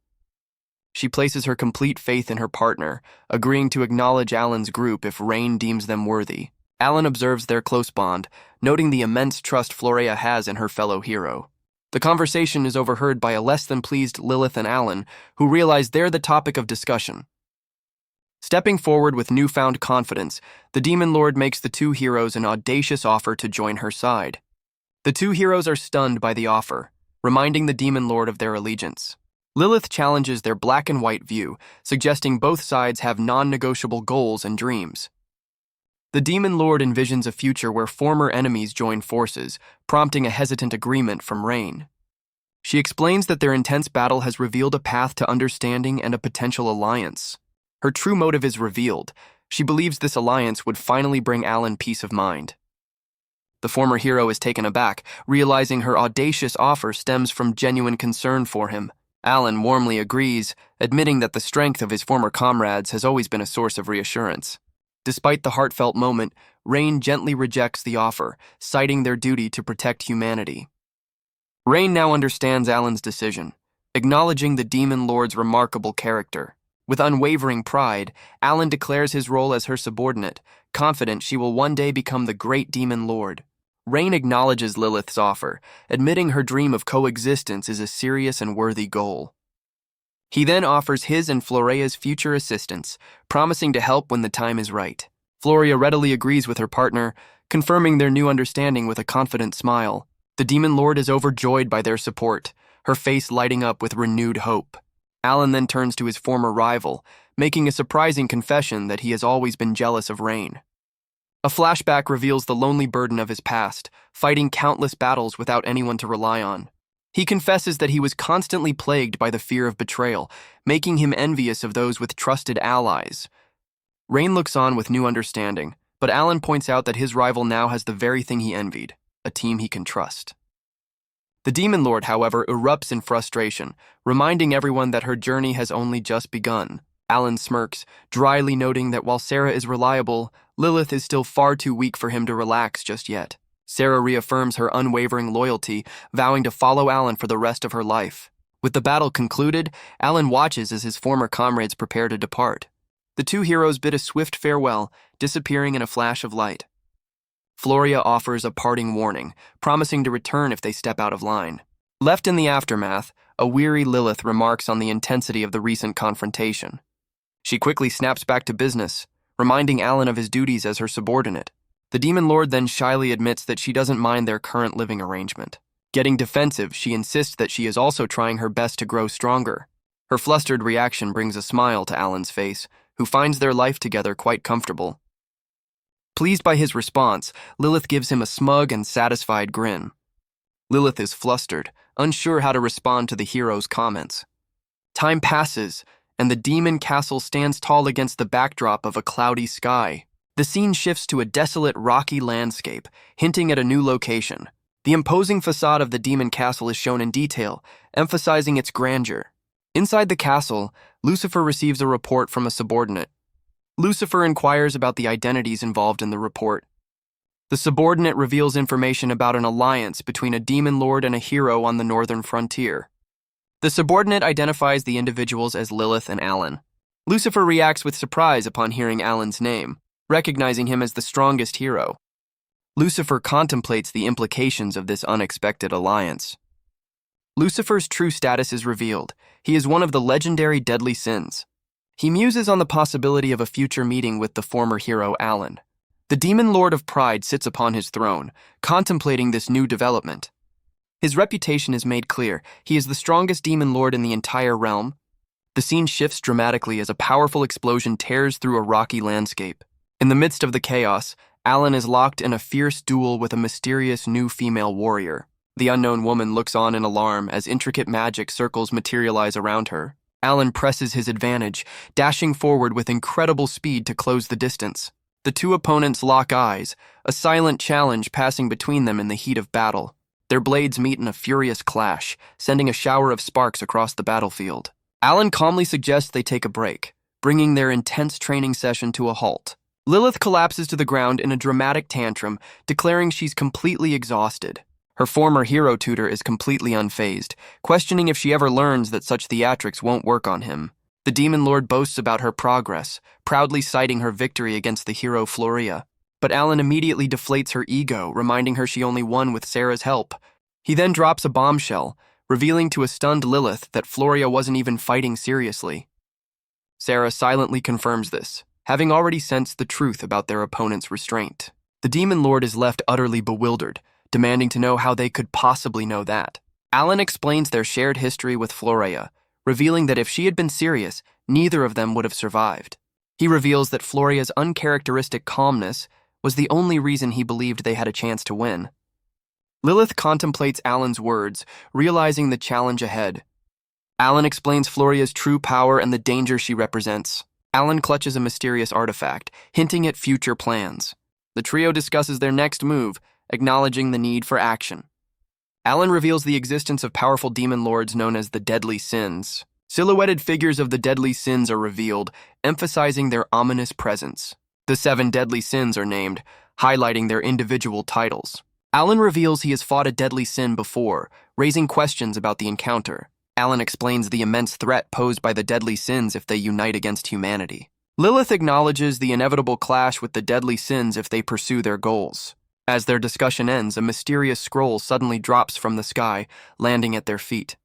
She places her complete faith in her partner, agreeing to acknowledge Alan's group if Rain deems them worthy. Alan observes their close bond, noting the immense trust Floria has in her fellow hero. The conversation is overheard by a less than pleased Lilith and Alan, who realize they're the topic of discussion. Stepping forward with newfound confidence, the Demon Lord makes the two heroes an audacious offer to join her side. The two heroes are stunned by the offer, reminding the Demon Lord of their allegiance. Lilith challenges their black and white view, suggesting both sides have non-negotiable goals and dreams. The Demon Lord envisions a future where former enemies join forces, prompting a hesitant agreement from Rain. She explains that their intense battle has revealed a path to understanding and a potential alliance. Her true motive is revealed. She believes this alliance would finally bring Alan peace of mind. The former hero is taken aback, realizing her audacious offer stems from genuine concern for him. Alan warmly agrees, admitting that the strength of his former comrades has always been a source of reassurance. Despite the heartfelt moment, Rain gently rejects the offer, citing their duty to protect humanity. Rain now understands Alan's decision, acknowledging the Demon Lord's remarkable character. With unwavering pride, Alan declares his role as her subordinate, confident she will one day become the great Demon Lord. Rain acknowledges Lilith's offer, admitting her dream of coexistence is a serious and worthy goal. He then offers his and Floria's future assistance, promising to help when the time is right. Floria readily agrees with her partner, confirming their new understanding with a confident smile. The Demon Lord is overjoyed by their support, her face lighting up with renewed hope. Alan then turns to his former rival, making a surprising confession that he has always been jealous of Rain. A flashback reveals the lonely burden of his past, fighting countless battles without anyone to rely on. He confesses that he was constantly plagued by the fear of betrayal, making him envious of those with trusted allies. Rain looks on with new understanding, but Alan points out that his rival now has the very thing he envied, a team he can trust. The Demon Lord, however, erupts in frustration, reminding everyone that her journey has only just begun. Alan smirks, dryly noting that while Sarah is reliable, Lilith is still far too weak for him to relax just yet. Sarah reaffirms her unwavering loyalty, vowing to follow Alan for the rest of her life. With the battle concluded, Alan watches as his former comrades prepare to depart. The two heroes bid a swift farewell, disappearing in a flash of light. Floria offers a parting warning, promising to return if they step out of line. Left in the aftermath, a weary Lilith remarks on the intensity of the recent confrontation. She quickly snaps back to business, reminding Alan of his duties as her subordinate. The demon lord then shyly admits that she doesn't mind their current living arrangement. Getting defensive, she insists that she is also trying her best to grow stronger. Her flustered reaction brings a smile to Alan's face, who finds their life together quite comfortable. Pleased by his response, Lilith gives him a smug and satisfied grin. Lilith is flustered, unsure how to respond to the hero's comments. Time passes, and the demon castle stands tall against the backdrop of a cloudy sky. The scene shifts to a desolate, rocky landscape, hinting at a new location. The imposing facade of the demon castle is shown in detail, emphasizing its grandeur. Inside the castle, Lucifer receives a report from a subordinate. Lucifer inquires about the identities involved in the report. The subordinate reveals information about an alliance between a demon lord and a hero on the northern frontier. The subordinate identifies the individuals as Lilith and Alan. Lucifer reacts with surprise upon hearing Alan's name, recognizing him as the strongest hero. Lucifer contemplates the implications of this unexpected alliance. Lucifer's true status is revealed. He is one of the legendary deadly sins. He muses on the possibility of a future meeting with the former hero Alan. The demon lord of pride sits upon his throne, contemplating this new development. His reputation is made clear. He is the strongest demon lord in the entire realm. The scene shifts dramatically as a powerful explosion tears through a rocky landscape. In the midst of the chaos, Alan is locked in a fierce duel with a mysterious new female warrior. The unknown woman looks on in alarm as intricate magic circles materialize around her. Alan presses his advantage, dashing forward with incredible speed to close the distance. The two opponents lock eyes, a silent challenge passing between them in the heat of battle. Their blades meet in a furious clash, sending a shower of sparks across the battlefield. Alan calmly suggests they take a break, bringing their intense training session to a halt. Lilith collapses to the ground in a dramatic tantrum, declaring she's completely exhausted. Her former hero tutor is completely unfazed, questioning if she ever learns that such theatrics won't work on him. The demon lord boasts about her progress, proudly citing her victory against the hero Floria. But Alan immediately deflates her ego, reminding her she only won with Sarah's help. He then drops a bombshell, revealing to a stunned Lilith that Floria wasn't even fighting seriously. Sarah silently confirms this, having already sensed the truth about their opponent's restraint. The demon lord is left utterly bewildered, demanding to know how they could possibly know that. Alan explains their shared history with Floria, revealing that if she had been serious, neither of them would have survived. He reveals that Floria's uncharacteristic calmness was the only reason he believed they had a chance to win. Lilith contemplates Alan's words, realizing the challenge ahead. Alan explains Floria's true power and the danger she represents. Alan clutches a mysterious artifact, hinting at future plans. The trio discusses their next move, acknowledging the need for action. Alan reveals the existence of powerful demon lords known as the Deadly Sins. Silhouetted figures of the Deadly Sins are revealed, emphasizing their ominous presence. The 7 Deadly Sins are named, highlighting their individual titles. Alan reveals he has fought a deadly sin before, raising questions about the encounter. Alan explains the immense threat posed by the Deadly Sins if they unite against humanity. Lilith acknowledges the inevitable clash with the Deadly Sins if they pursue their goals. As their discussion ends, a mysterious scroll suddenly drops from the sky, landing at their feet.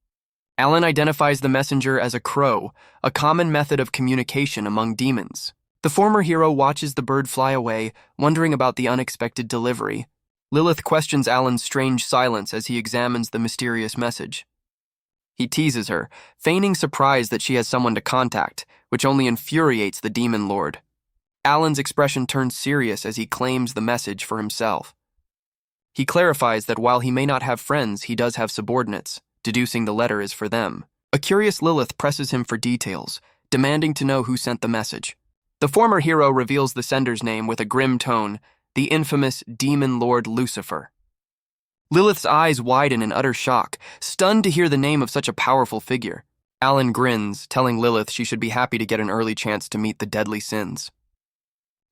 Alan identifies the messenger as a crow, a common method of communication among demons. The former hero watches the bird fly away, wondering about the unexpected delivery. Lilith questions Alan's strange silence as he examines the mysterious message. He teases her, feigning surprise that she has someone to contact, which only infuriates the demon lord. Alan's expression turns serious as he claims the message for himself. He clarifies that while he may not have friends, he does have subordinates, deducing the letter is for them. A curious Lilith presses him for details, demanding to know who sent the message. The former hero reveals the sender's name with a grim tone, the infamous demon lord Lucifer. Lilith's eyes widen in utter shock, stunned to hear the name of such a powerful figure. Alan grins, telling Lilith she should be happy to get an early chance to meet the Deadly Sins.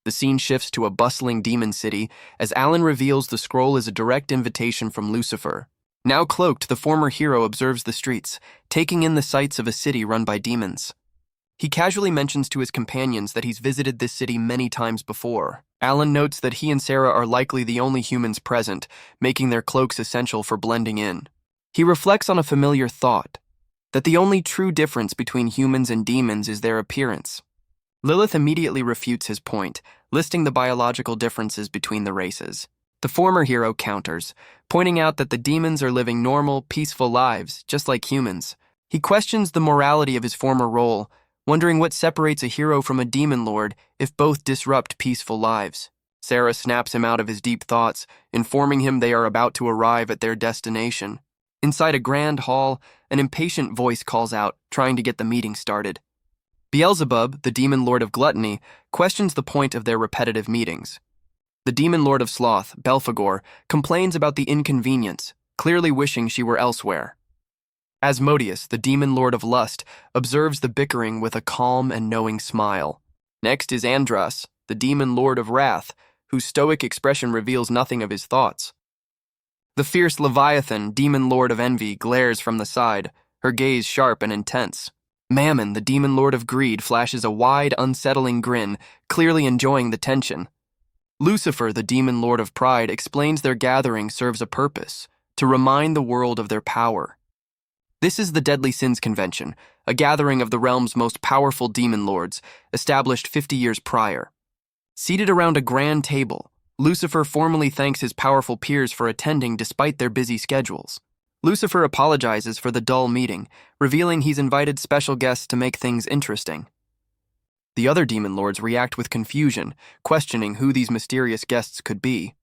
The scene shifts to a bustling demon city as Alan reveals the scroll is a direct invitation from Lucifer. Now cloaked, the former hero observes the streets, taking in the sights of a city run by demons. He casually mentions to his companions that he's visited this city many times before. Alan notes that he and Sarah are likely the only humans present, making their cloaks essential for blending in. He reflects on a familiar thought, that the only true difference between humans and demons is their appearance. Lilith immediately refutes his point, listing the biological differences between the races. The former hero counters, pointing out that the demons are living normal, peaceful lives, just like humans. He questions the morality of his former role, wondering what separates a hero from a demon lord if both disrupt peaceful lives. Sarah snaps him out of his deep thoughts, informing him they are about to arrive at their destination. Inside a grand hall, an impatient voice calls out, trying to get the meeting started. Beelzebub, the demon lord of gluttony, questions the point of their repetitive meetings. The demon lord of sloth, Belphegor, complains about the inconvenience, clearly wishing she were elsewhere. Asmodeus, the demon lord of lust, observes the bickering with a calm and knowing smile. Next is Andras, the demon lord of wrath, whose stoic expression reveals nothing of his thoughts. The fierce Leviathan, demon lord of envy, glares from the side, her gaze sharp and intense. Mammon, the demon lord of greed, flashes a wide, unsettling grin, clearly enjoying the tension. Lucifer, the demon lord of pride, explains their gathering serves a purpose, to remind the world of their power. This is the Deadly Sins Convention, a gathering of the realm's most powerful demon lords, established 50 years prior. Seated around a grand table, Lucifer formally thanks his powerful peers for attending despite their busy schedules. Lucifer apologizes for the dull meeting, revealing he's invited special guests to make things interesting. The other demon lords react with confusion, questioning who these mysterious guests could be.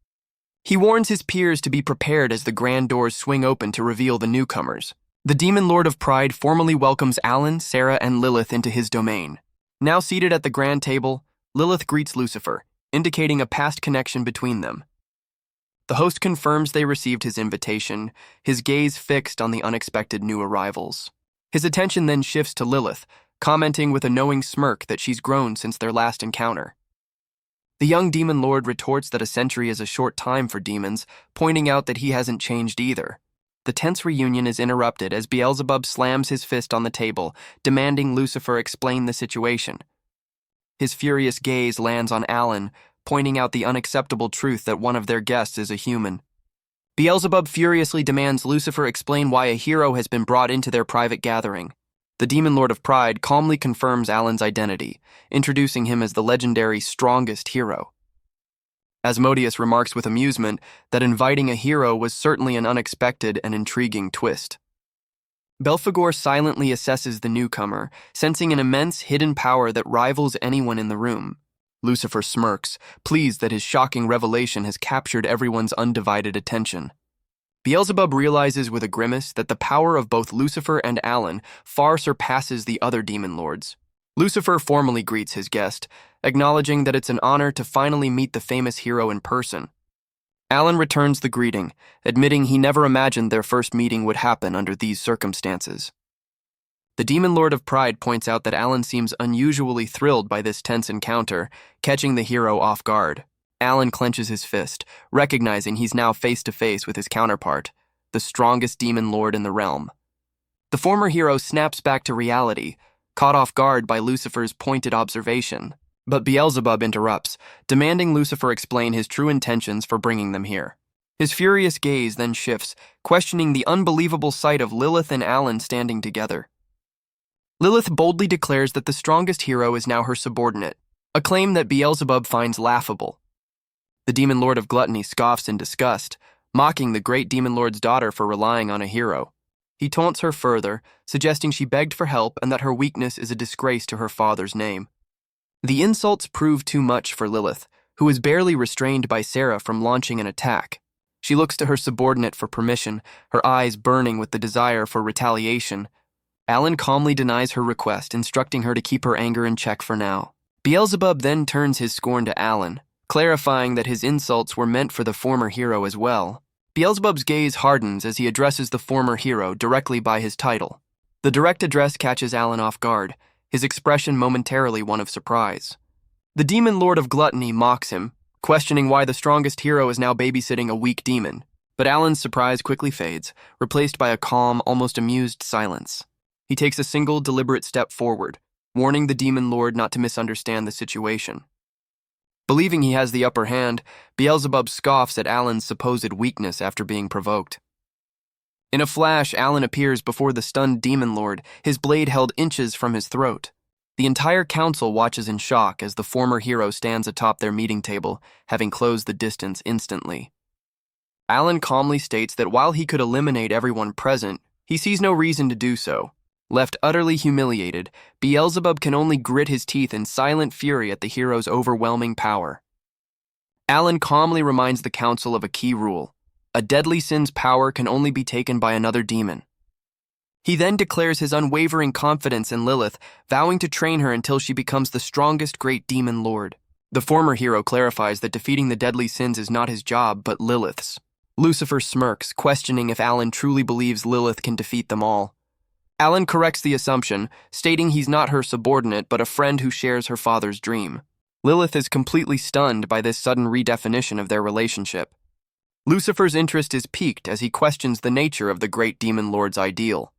He warns his peers to be prepared as the grand doors swing open to reveal the newcomers. The demon lord of pride formally welcomes Alan, Sarah, and Lilith into his domain. Now seated at the grand table, Lilith greets Lucifer, indicating a past connection between them. The host confirms they received his invitation, his gaze fixed on the unexpected new arrivals. His attention then shifts to Lilith, commenting with a knowing smirk that she's grown since their last encounter. The young demon lord retorts that a century is a short time for demons, pointing out that he hasn't changed either. The tense reunion is interrupted as Beelzebub slams his fist on the table, demanding Lucifer explain the situation. His furious gaze lands on Alan, pointing out the unacceptable truth that one of their guests is a human. Beelzebub furiously demands Lucifer explain why a hero has been brought into their private gathering. The demon lord of pride calmly confirms Alan's identity, introducing him as the legendary strongest hero. Asmodeus remarks with amusement that inviting a hero was certainly an unexpected and intriguing twist. Belphegor silently assesses the newcomer, sensing an immense hidden power that rivals anyone in the room. Lucifer smirks, pleased that his shocking revelation has captured everyone's undivided attention. Beelzebub realizes with a grimace that the power of both Lucifer and Alan far surpasses the other demon lords. Lucifer formally greets his guest, acknowledging that it's an honor to finally meet the famous hero in person. Alan returns the greeting, admitting he never imagined their first meeting would happen under these circumstances. The demon lord of pride points out that Alan seems unusually thrilled by this tense encounter, catching the hero off guard. Alan clenches his fist, recognizing he's now face-to-face with his counterpart, the strongest demon lord in the realm. The former hero snaps back to reality, caught off guard by Lucifer's pointed observation. But Beelzebub interrupts, demanding Lucifer explain his true intentions for bringing them here. His furious gaze then shifts, questioning the unbelievable sight of Lilith and Alan standing together. Lilith boldly declares that the strongest hero is now her subordinate, a claim that Beelzebub finds laughable. The demon lord of gluttony scoffs in disgust, mocking the great demon lord's daughter for relying on a hero. He taunts her further, suggesting she begged for help and that her weakness is a disgrace to her father's name. The insults prove too much for Lilith, who is barely restrained by Sarah from launching an attack. She looks to her subordinate for permission, her eyes burning with the desire for retaliation. Alan calmly denies her request, instructing her to keep her anger in check for now. Beelzebub then turns his scorn to Alan, clarifying that his insults were meant for the former hero as well. Beelzebub's gaze hardens as he addresses the former hero directly by his title. The direct address catches Alan off guard, his expression momentarily one of surprise. The demon lord of gluttony mocks him, questioning why the strongest hero is now babysitting a weak demon. But Alan's surprise quickly fades, replaced by a calm, almost amused silence. He takes a single, deliberate step forward, warning the demon lord not to misunderstand the situation. Believing he has the upper hand, Beelzebub scoffs at Alan's supposed weakness after being provoked. In a flash, Alan appears before the stunned demon lord, his blade held inches from his throat. The entire council watches in shock as the former hero stands atop their meeting table, having closed the distance instantly. Alan calmly states that while he could eliminate everyone present, he sees no reason to do so. Left utterly humiliated, Beelzebub can only grit his teeth in silent fury at the hero's overwhelming power. Alan calmly reminds the council of a key rule: a deadly sin's power can only be taken by another demon. He then declares his unwavering confidence in Lilith, vowing to train her until she becomes the strongest great demon lord. The former hero clarifies that defeating the deadly sins is not his job, but Lilith's. Lucifer smirks, questioning if Alan truly believes Lilith can defeat them all. Alan corrects the assumption, stating he's not her subordinate but a friend who shares her father's dream. Lilith is completely stunned by this sudden redefinition of their relationship. Lucifer's interest is piqued as he questions the nature of the great demon lord's ideal.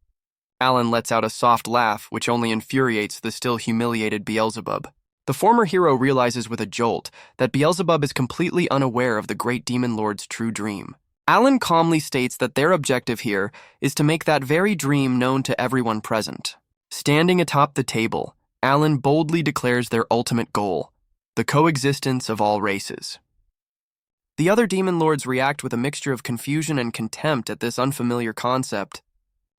Alan lets out a soft laugh, which only infuriates the still humiliated Beelzebub. The former hero realizes with a jolt that Beelzebub is completely unaware of the great demon lord's true dream. Alan calmly states that their objective here is to make that very dream known to everyone present. Standing atop the table, Alan boldly declares their ultimate goal: the coexistence of all races. The other demon lords react with a mixture of confusion and contempt at this unfamiliar concept.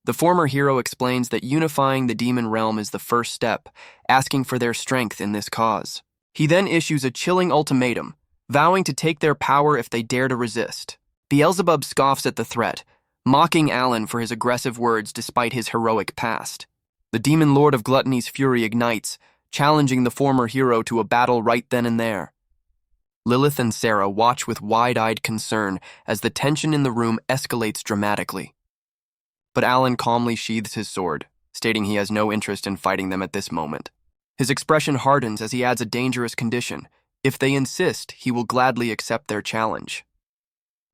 The former hero explains that unifying the demon realm is the first step, asking for their strength in this cause. He then issues a chilling ultimatum, vowing to take their power if they dare to resist. Beelzebub scoffs at the threat, mocking Alan for his aggressive words despite his heroic past. The demon lord of gluttony's fury ignites, challenging the former hero to a battle right then and there. Lilith and Sarah watch with wide-eyed concern as the tension in the room escalates dramatically. But Alan calmly sheathes his sword, stating he has no interest in fighting them at this moment. His expression hardens as he adds a dangerous condition: if they insist, he will gladly accept their challenge.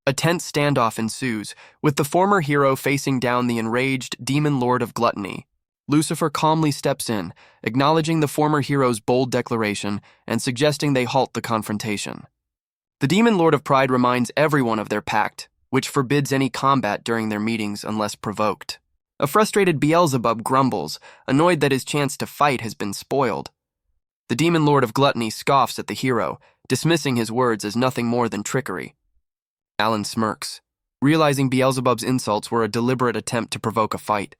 A tense standoff ensues, with the former hero facing down the enraged demon lord of gluttony. Lucifer calmly steps in, acknowledging the former hero's bold declaration and suggesting they halt the confrontation. The demon lord of pride reminds everyone of their pact, which forbids any combat during their meetings unless provoked. A frustrated Beelzebub grumbles, annoyed that his chance to fight has been spoiled. The demon lord of gluttony scoffs at the hero, dismissing his words as nothing more than trickery. Alan smirks, realizing Beelzebub's insults were a deliberate attempt to provoke a fight.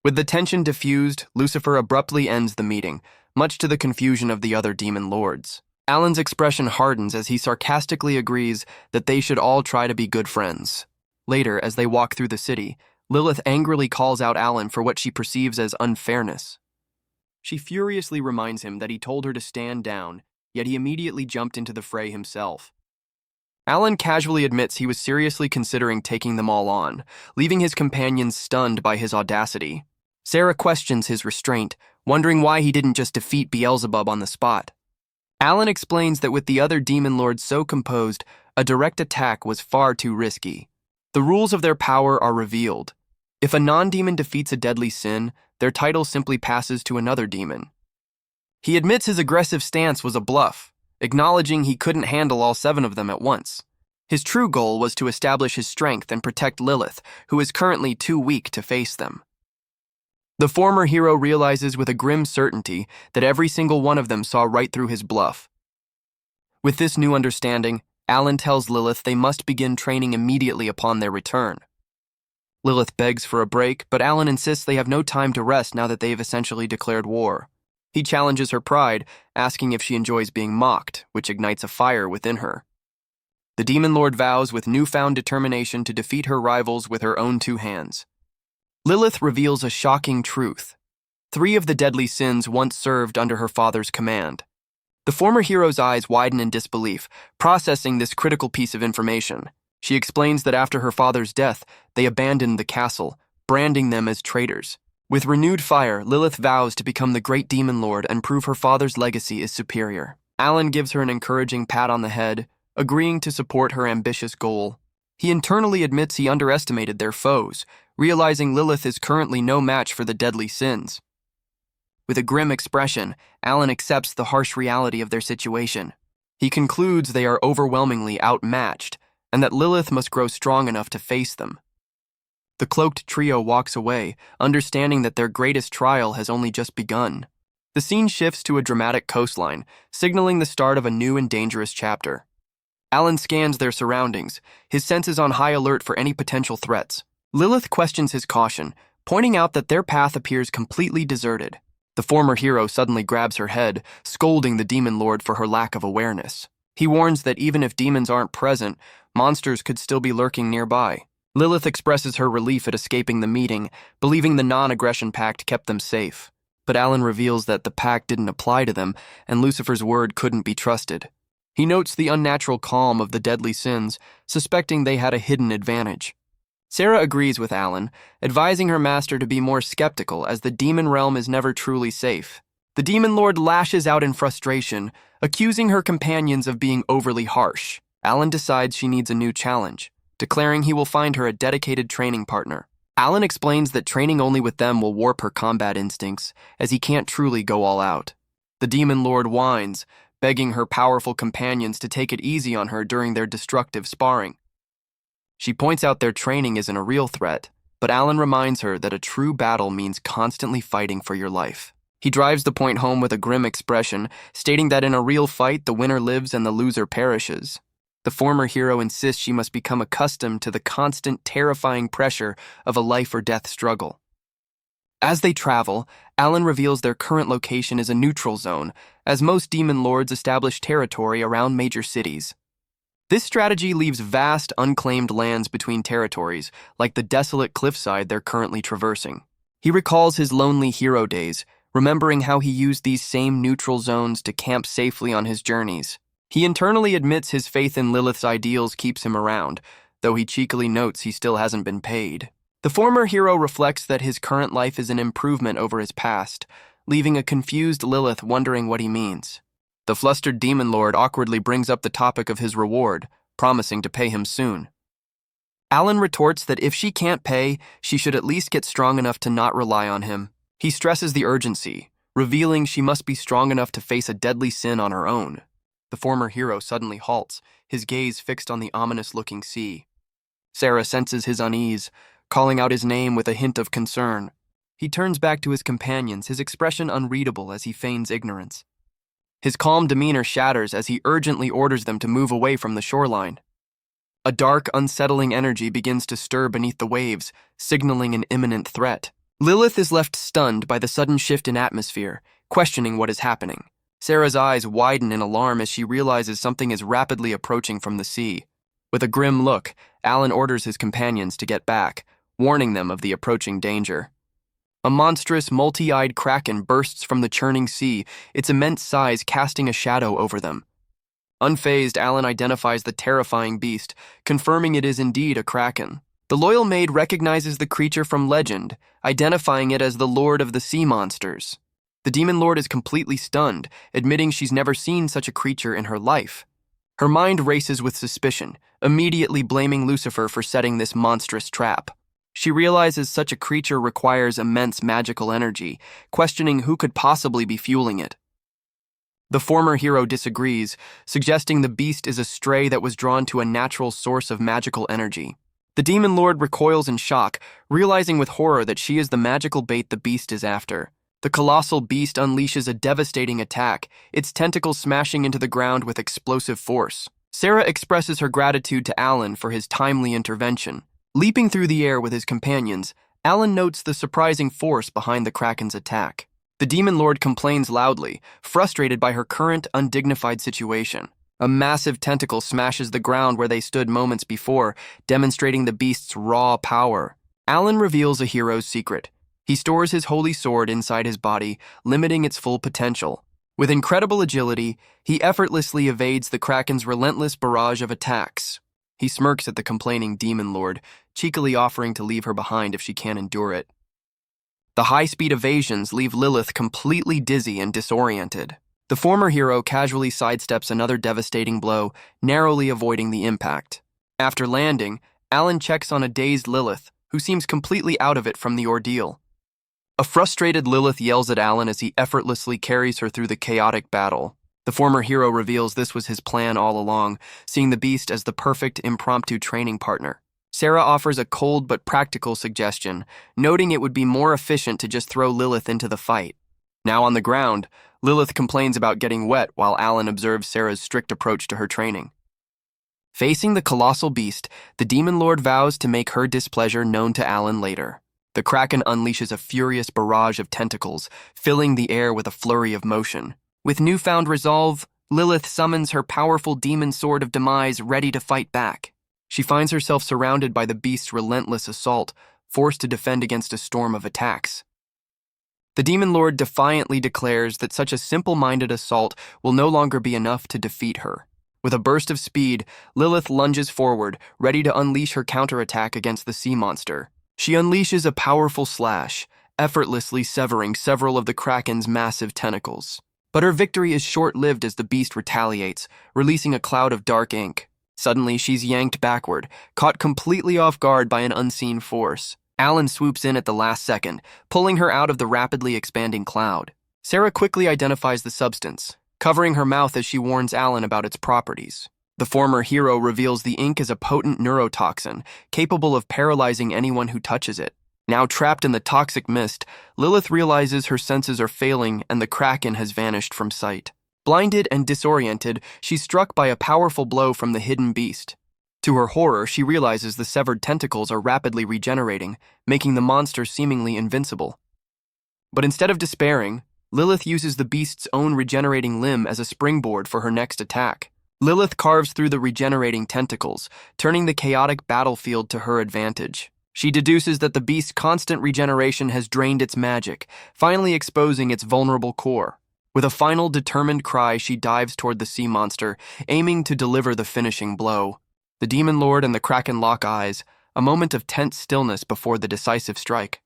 With the tension diffused, Lucifer abruptly ends the meeting, much to the confusion of the other demon lords. Alan's expression hardens as he sarcastically agrees that they should all try to be good friends. Later, as they walk through the city, Lilith angrily calls out Alan for what she perceives as unfairness. She furiously reminds him that he told her to stand down, yet he immediately jumped into the fray himself. Alan casually admits he was seriously considering taking them all on, leaving his companions stunned by his audacity. Sarah questions his restraint, wondering why he didn't just defeat Beelzebub on the spot. Alan explains that with the other demon lords so composed, a direct attack was far too risky. The rules of their power are revealed. If a non-demon defeats a deadly sin, their title simply passes to another demon. He admits his aggressive stance was a bluff, acknowledging he couldn't handle all 7 of them at once. His true goal was to establish his strength and protect Lilith, who is currently too weak to face them. The former hero realizes with a grim certainty that every single one of them saw right through his bluff. With this new understanding, Alan tells Lilith they must begin training immediately upon their return. Lilith begs for a break, but Alan insists they have no time to rest now that they have essentially declared war. He challenges her pride, asking if she enjoys being mocked, which ignites a fire within her. The demon lord vows with newfound determination to defeat her rivals with her own 2 hands. Lilith reveals a shocking truth. 3 of the deadly sins once served under her father's command. The former hero's eyes widen in disbelief, processing this critical piece of information. She explains that after her father's death, they abandoned the castle, branding them as traitors. With renewed fire, Lilith vows to become the great demon lord and prove her father's legacy is superior. Alan gives her an encouraging pat on the head, agreeing to support her ambitious goal. He internally admits he underestimated their foes, realizing Lilith is currently no match for the deadly sins. With a grim expression, Alan accepts the harsh reality of their situation. He concludes they are overwhelmingly outmatched, and that Lilith must grow strong enough to face them. The cloaked trio walks away, understanding that their greatest trial has only just begun. The scene shifts to a dramatic coastline, signaling the start of a new and dangerous chapter. Alan scans their surroundings, his senses on high alert for any potential threats. Lilith questions his caution, pointing out that their path appears completely deserted. The former hero suddenly grabs her head, scolding the demon lord for her lack of awareness. He warns that even if demons aren't present, monsters could still be lurking nearby. Lilith expresses her relief at escaping the meeting, believing the non-aggression pact kept them safe. But Alan reveals that the pact didn't apply to them, and Lucifer's word couldn't be trusted. He notes the unnatural calm of the deadly sins, suspecting they had a hidden advantage. Sarah agrees with Alan, advising her master to be more skeptical as the demon realm is never truly safe. The demon lord lashes out in frustration, accusing her companions of being overly harsh. Alan decides she needs a new challenge, declaring he will find her a dedicated training partner. Alan explains that training only with them will warp her combat instincts, as he can't truly go all out. The demon lord whines, begging her powerful companions to take it easy on her during their destructive sparring. She points out their training isn't a real threat, but Alan reminds her that a true battle means constantly fighting for your life. He drives the point home with a grim expression, stating that in a real fight, the winner lives and the loser perishes. The former hero insists she must become accustomed to the constant, terrifying pressure of a life-or-death struggle. As they travel, Alan reveals their current location is a neutral zone, as most demon lords establish territory around major cities. This strategy leaves vast, unclaimed lands between territories, like the desolate cliffside they're currently traversing. He recalls his lonely hero days, remembering how he used these same neutral zones to camp safely on his journeys. He internally admits his faith in Lilith's ideals keeps him around, though he cheekily notes he still hasn't been paid. The former hero reflects that his current life is an improvement over his past, leaving a confused Lilith wondering what he means. The flustered demon lord awkwardly brings up the topic of his reward, promising to pay him soon. Alan retorts that if she can't pay, she should at least get strong enough to not rely on him. He stresses the urgency, revealing she must be strong enough to face a deadly sin on her own. The former hero suddenly halts, his gaze fixed on the ominous-looking sea. Sarah senses his unease, calling out his name with a hint of concern. He turns back to his companions, his expression unreadable as he feigns ignorance. His calm demeanor shatters as he urgently orders them to move away from the shoreline. A dark, unsettling energy begins to stir beneath the waves, signaling an imminent threat. Lilith is left stunned by the sudden shift in atmosphere, questioning what is happening. Sarah's eyes widen in alarm as she realizes something is rapidly approaching from the sea. With a grim look, Alan orders his companions to get back, warning them of the approaching danger. A monstrous, multi-eyed kraken bursts from the churning sea, its immense size casting a shadow over them. Unfazed, Alan identifies the terrifying beast, confirming it is indeed a kraken. The loyal maid recognizes the creature from legend, identifying it as the Lord of the Sea Monsters. The demon lord is completely stunned, admitting she's never seen such a creature in her life. Her mind races with suspicion, immediately blaming Lucifer for setting this monstrous trap. She realizes such a creature requires immense magical energy, questioning who could possibly be fueling it. The former hero disagrees, suggesting the beast is a stray that was drawn to a natural source of magical energy. The demon lord recoils in shock, realizing with horror that she is the magical bait the beast is after. The colossal beast unleashes a devastating attack, its tentacles smashing into the ground with explosive force. Sarah expresses her gratitude to Alan for his timely intervention. Leaping through the air with his companions, Alan notes the surprising force behind the kraken's attack. The demon lord complains loudly, frustrated by her current undignified situation. A massive tentacle smashes the ground where they stood moments before, demonstrating the beast's raw power. Alan reveals a hero's secret. He stores his holy sword inside his body, limiting its full potential. With incredible agility, he effortlessly evades the kraken's relentless barrage of attacks. He smirks at the complaining demon lord, cheekily offering to leave her behind if she can't endure it. The high-speed evasions leave Lilith completely dizzy and disoriented. The former hero casually sidesteps another devastating blow, narrowly avoiding the impact. After landing, Alan checks on a dazed Lilith, who seems completely out of it from the ordeal. A frustrated Lilith yells at Alan as he effortlessly carries her through the chaotic battle. The former hero reveals this was his plan all along, seeing the beast as the perfect impromptu training partner. Sarah offers a cold but practical suggestion, noting it would be more efficient to just throw Lilith into the fight. Now on the ground, Lilith complains about getting wet while Alan observes Sarah's strict approach to her training. Facing the colossal beast, the Demon Lord vows to make her displeasure known to Alan later. The Kraken unleashes a furious barrage of tentacles, filling the air with a flurry of motion. With newfound resolve, Lilith summons her powerful demon sword of demise ready to fight back. She finds herself surrounded by the beast's relentless assault, forced to defend against a storm of attacks. The Demon Lord defiantly declares that such a simple-minded assault will no longer be enough to defeat her. With a burst of speed, Lilith lunges forward, ready to unleash her counterattack against the sea monster. She unleashes a powerful slash, effortlessly severing several of the Kraken's massive tentacles. But her victory is short-lived as the beast retaliates, releasing a cloud of dark ink. Suddenly, she's yanked backward, caught completely off guard by an unseen force. Alan swoops in at the last second, pulling her out of the rapidly expanding cloud. Sarah quickly identifies the substance, covering her mouth as she warns Alan about its properties. The former hero reveals the ink as a potent neurotoxin, capable of paralyzing anyone who touches it. Now trapped in the toxic mist, Lilith realizes her senses are failing and the Kraken has vanished from sight. Blinded and disoriented, she's struck by a powerful blow from the hidden beast. To her horror, she realizes the severed tentacles are rapidly regenerating, making the monster seemingly invincible. But instead of despairing, Lilith uses the beast's own regenerating limb as a springboard for her next attack. Lilith carves through the regenerating tentacles, turning the chaotic battlefield to her advantage. She deduces that the beast's constant regeneration has drained its magic, finally exposing its vulnerable core. With a final determined cry, she dives toward the sea monster, aiming to deliver the finishing blow. The Demon Lord and the Kraken lock eyes, a moment of tense stillness before the decisive strike.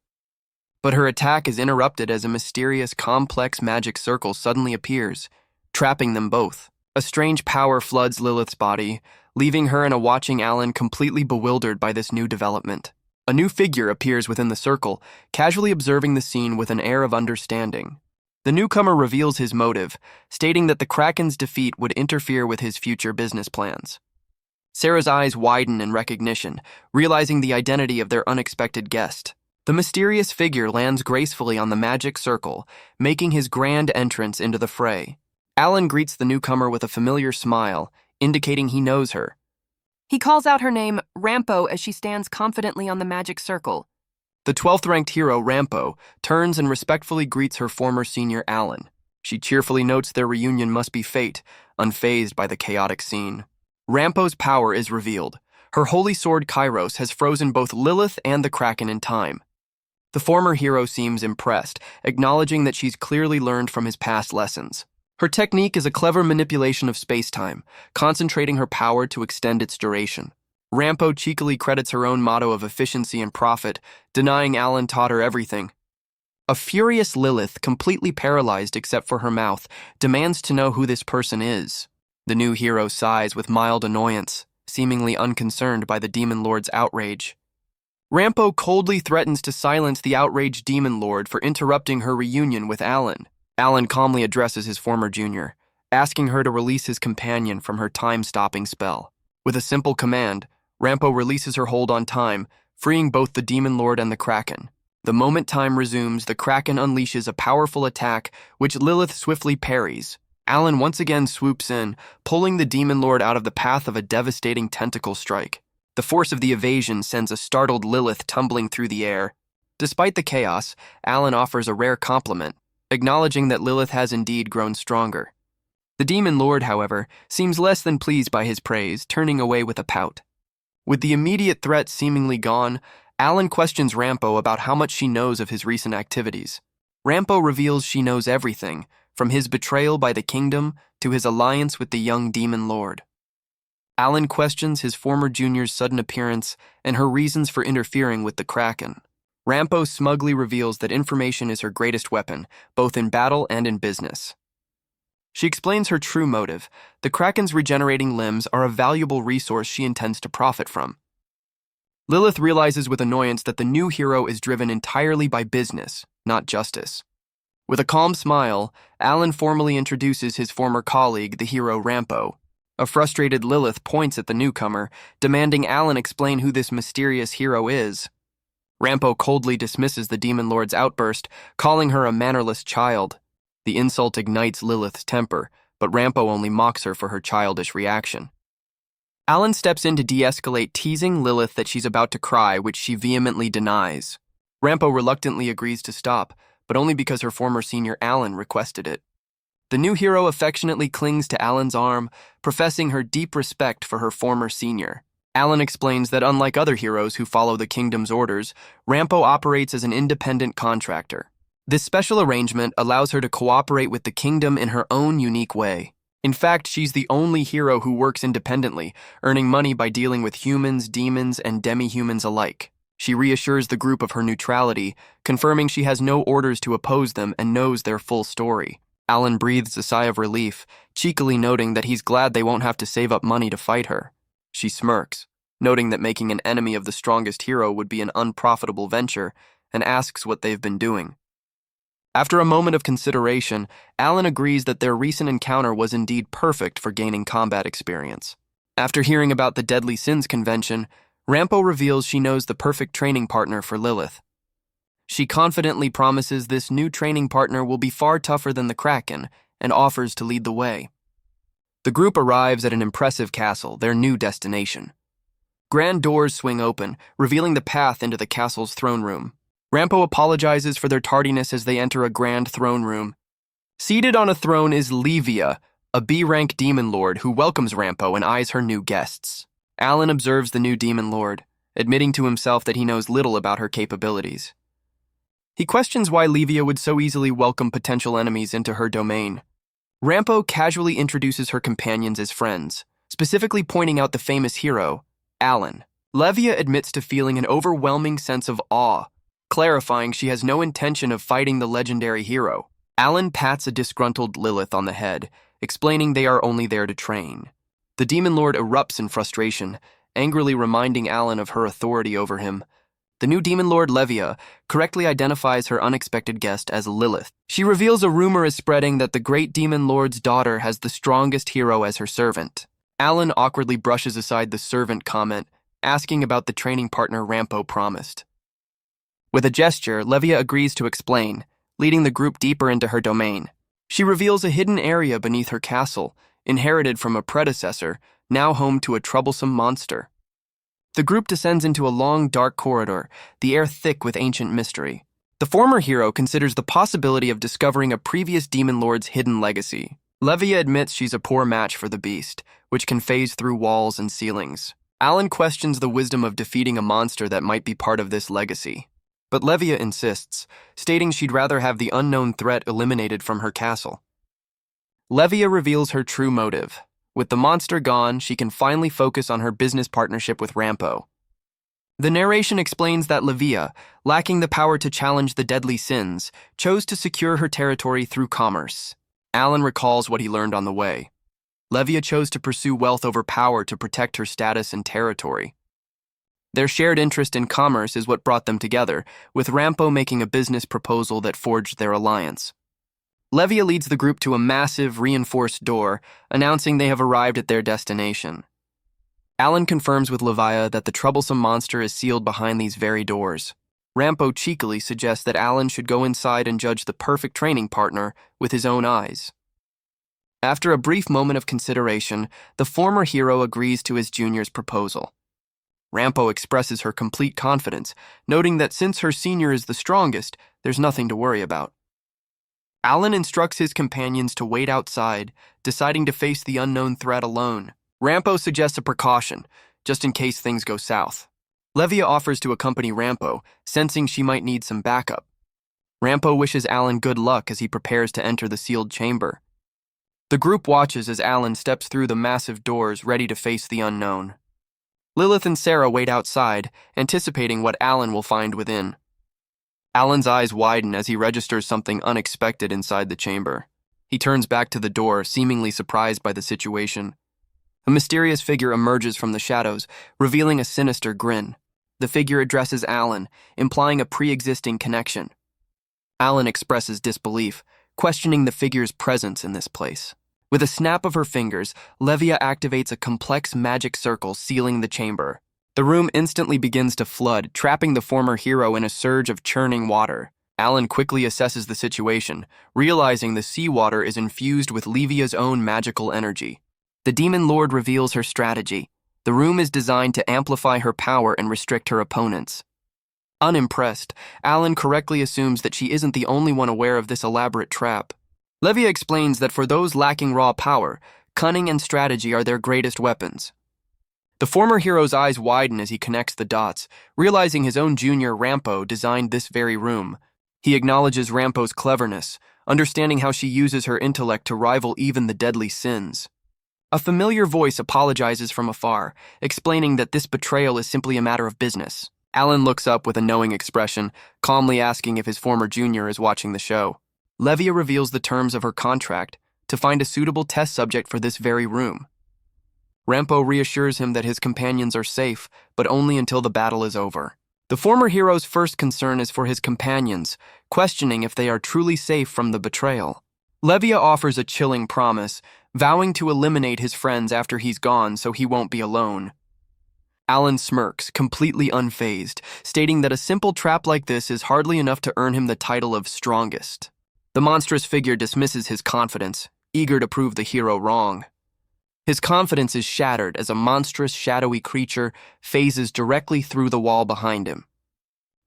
But her attack is interrupted as a mysterious, complex magic circle suddenly appears, trapping them both. A strange power floods Lilith's body, leaving her and a watching Alan completely bewildered by this new development. A new figure appears within the circle, casually observing the scene with an air of understanding. The newcomer reveals his motive, stating that the Kraken's defeat would interfere with his future business plans. Sarah's eyes widen in recognition, realizing the identity of their unexpected guest. The mysterious figure lands gracefully on the magic circle, making his grand entrance into the fray. Alan greets the newcomer with a familiar smile, indicating he knows her. He calls out her name, Rampo, as she stands confidently on the magic circle. The 12th-ranked hero, Rampo, turns and respectfully greets her former senior, Alan. She cheerfully notes their reunion must be fate, unfazed by the chaotic scene. Rampo's power is revealed. Her holy sword Kairos has frozen both Lilith and the Kraken in time. The former hero seems impressed, acknowledging that she's clearly learned from his past lessons. Her technique is a clever manipulation of space-time, concentrating her power to extend its duration. Rampo cheekily credits her own motto of efficiency and profit, denying Alan taught her everything. A furious Lilith, completely paralyzed except for her mouth, demands to know who this person is. The new hero sighs with mild annoyance, seemingly unconcerned by the Demon Lord's outrage. Rampo coldly threatens to silence the outraged Demon Lord for interrupting her reunion with Alan. Alan calmly addresses his former junior, asking her to release his companion from her time-stopping spell. With a simple command, Rampo releases her hold on time, freeing both the Demon Lord and the Kraken. The moment time resumes, the Kraken unleashes a powerful attack, which Lilith swiftly parries. Alan once again swoops in, pulling the Demon Lord out of the path of a devastating tentacle strike. The force of the evasion sends a startled Lilith tumbling through the air. Despite the chaos, Alan offers a rare compliment, acknowledging that Lilith has indeed grown stronger. The Demon Lord, however, seems less than pleased by his praise, turning away with a pout. With the immediate threat seemingly gone, Alan questions Rampo about how much she knows of his recent activities. Rampo reveals she knows everything, from his betrayal by the kingdom to his alliance with the young Demon Lord. Alan questions his former junior's sudden appearance and her reasons for interfering with the Kraken. Rampo smugly reveals that information is her greatest weapon, both in battle and in business. She explains her true motive. The Kraken's regenerating limbs are a valuable resource she intends to profit from. Lilith realizes with annoyance that the new hero is driven entirely by business, not justice. With a calm smile, Alan formally introduces his former colleague, the hero Rampo. A frustrated Lilith points at the newcomer, demanding Alan explain who this mysterious hero is. Rampo coldly dismisses the Demon Lord's outburst, calling her a mannerless child. The insult ignites Lilith's temper, but Rampo only mocks her for her childish reaction. Alan steps in to de-escalate, teasing Lilith that she's about to cry, which she vehemently denies. Rampo reluctantly agrees to stop, but only because her former senior Alan requested it. The new hero affectionately clings to Alan's arm, professing her deep respect for her former senior. Alan explains that unlike other heroes who follow the kingdom's orders, Rampo operates as an independent contractor. This special arrangement allows her to cooperate with the kingdom in her own unique way. In fact, she's the only hero who works independently, earning money by dealing with humans, demons, and demi-humans alike. She reassures the group of her neutrality, confirming she has no orders to oppose them and knows their full story. Alan breathes a sigh of relief, cheekily noting that he's glad they won't have to save up money to fight her. She smirks, noting that making an enemy of the strongest hero would be an unprofitable venture, and asks what they've been doing. After a moment of consideration, Alan agrees that their recent encounter was indeed perfect for gaining combat experience. After hearing about the Deadly Sins convention, Rampo reveals she knows the perfect training partner for Lilith. She confidently promises this new training partner will be far tougher than the Kraken and offers to lead the way. The group arrives at an impressive castle, their new destination. Grand doors swing open, revealing the path into the castle's throne room. Rampo apologizes for their tardiness as they enter a grand throne room. Seated on a throne is Levia, a B-rank demon lord who welcomes Rampo and eyes her new guests. Alan observes the new demon lord, admitting to himself that he knows little about her capabilities. He questions why Levia would so easily welcome potential enemies into her domain. Rampo casually introduces her companions as friends, specifically pointing out the famous hero, Alan. Levia admits to feeling an overwhelming sense of awe, clarifying she has no intention of fighting the legendary hero. Alan pats a disgruntled Lilith on the head, explaining they are only there to train. The demon lord erupts in frustration, angrily reminding Alan of her authority over him. The new demon lord Levia correctly identifies her unexpected guest as Lilith. She reveals a rumor is spreading that the great demon lord's daughter has the strongest hero as her servant. Alan awkwardly brushes aside the servant comment, asking about the training partner Rampo promised. With a gesture, Levia agrees to explain, leading the group deeper into her domain. She reveals a hidden area beneath her castle, inherited from a predecessor, now home to a troublesome monster. The group descends into a long, dark corridor, the air thick with ancient mystery. The former hero considers the possibility of discovering a previous demon lord's hidden legacy. Levia admits she's a poor match for the beast, which can phase through walls and ceilings. Alan questions the wisdom of defeating a monster that might be part of this legacy. But Levia insists, stating she'd rather have the unknown threat eliminated from her castle. Levia reveals her true motive. With the monster gone, she can finally focus on her business partnership with Rampo. The narration explains that Levia, lacking the power to challenge the Deadly Sins, chose to secure her territory through commerce. Alan recalls what he learned on the way. Levia chose to pursue wealth over power to protect her status and territory. Their shared interest in commerce is what brought them together, with Rampo making a business proposal that forged their alliance. Levia leads the group to a massive, reinforced door, announcing they have arrived at their destination. Alan confirms with Levia that the troublesome monster is sealed behind these very doors. Rampo cheekily suggests that Alan should go inside and judge the perfect training partner with his own eyes. After a brief moment of consideration, the former hero agrees to his junior's proposal. Rampo expresses her complete confidence, noting that since her senior is the strongest, there's nothing to worry about. Alan instructs his companions to wait outside, deciding to face the unknown threat alone. Rampo suggests a precaution, just in case things go south. Levia offers to accompany Rampo, sensing she might need some backup. Rampo wishes Alan good luck as he prepares to enter the sealed chamber. The group watches as Alan steps through the massive doors, ready to face the unknown. Lilith and Sarah wait outside, anticipating what Alan will find within. Alan's eyes widen as he registers something unexpected inside the chamber. He turns back to the door, seemingly surprised by the situation. A mysterious figure emerges from the shadows, revealing a sinister grin. The figure addresses Alan, implying a pre-existing connection. Alan expresses disbelief, questioning the figure's presence in this place. With a snap of her fingers, Levia activates a complex magic circle sealing the chamber. The room instantly begins to flood, trapping the former hero in a surge of churning water. Alan quickly assesses the situation, realizing the seawater is infused with Levia's own magical energy. The Demon Lord reveals her strategy. The room is designed to amplify her power and restrict her opponents. Unimpressed, Alan correctly assumes that she isn't the only one aware of this elaborate trap. Levia explains that for those lacking raw power, cunning and strategy are their greatest weapons. The former hero's eyes widen as he connects the dots, realizing his own junior Rampo designed this very room. He acknowledges Rampo's cleverness, understanding how she uses her intellect to rival even the deadly sins. A familiar voice apologizes from afar, explaining that this betrayal is simply a matter of business. Alan looks up with a knowing expression, calmly asking if his former junior is watching the show. Levia reveals the terms of her contract to find a suitable test subject for this very room. Rampo reassures him that his companions are safe, but only until the battle is over. The former hero's first concern is for his companions, questioning if they are truly safe from the betrayal. Levia offers a chilling promise, vowing to eliminate his friends after he's gone so he won't be alone. Alan smirks, completely unfazed, stating that a simple trap like this is hardly enough to earn him the title of strongest. The monstrous figure dismisses his confidence, eager to prove the hero wrong. His confidence is shattered as a monstrous, shadowy creature phases directly through the wall behind him.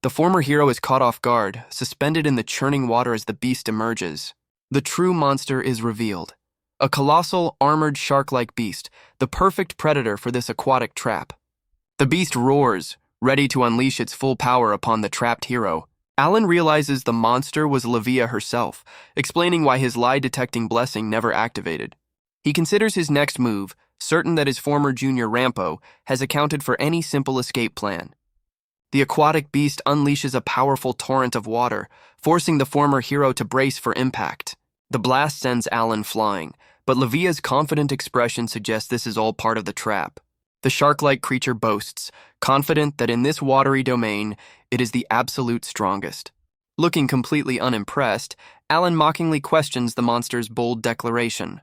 The former hero is caught off guard, suspended in the churning water as the beast emerges. The true monster is revealed. A colossal, armored shark-like beast, the perfect predator for this aquatic trap. The beast roars, ready to unleash its full power upon the trapped hero. Alan realizes the monster was Levia herself, explaining why his lie-detecting blessing never activated. He considers his next move, certain that his former junior Rampo has accounted for any simple escape plan. The aquatic beast unleashes a powerful torrent of water, forcing the former hero to brace for impact. The blast sends Alan flying, but Levia's confident expression suggests this is all part of the trap. The shark-like creature boasts, confident that in this watery domain, it is the absolute strongest. Looking completely unimpressed, Alan mockingly questions the monster's bold declaration.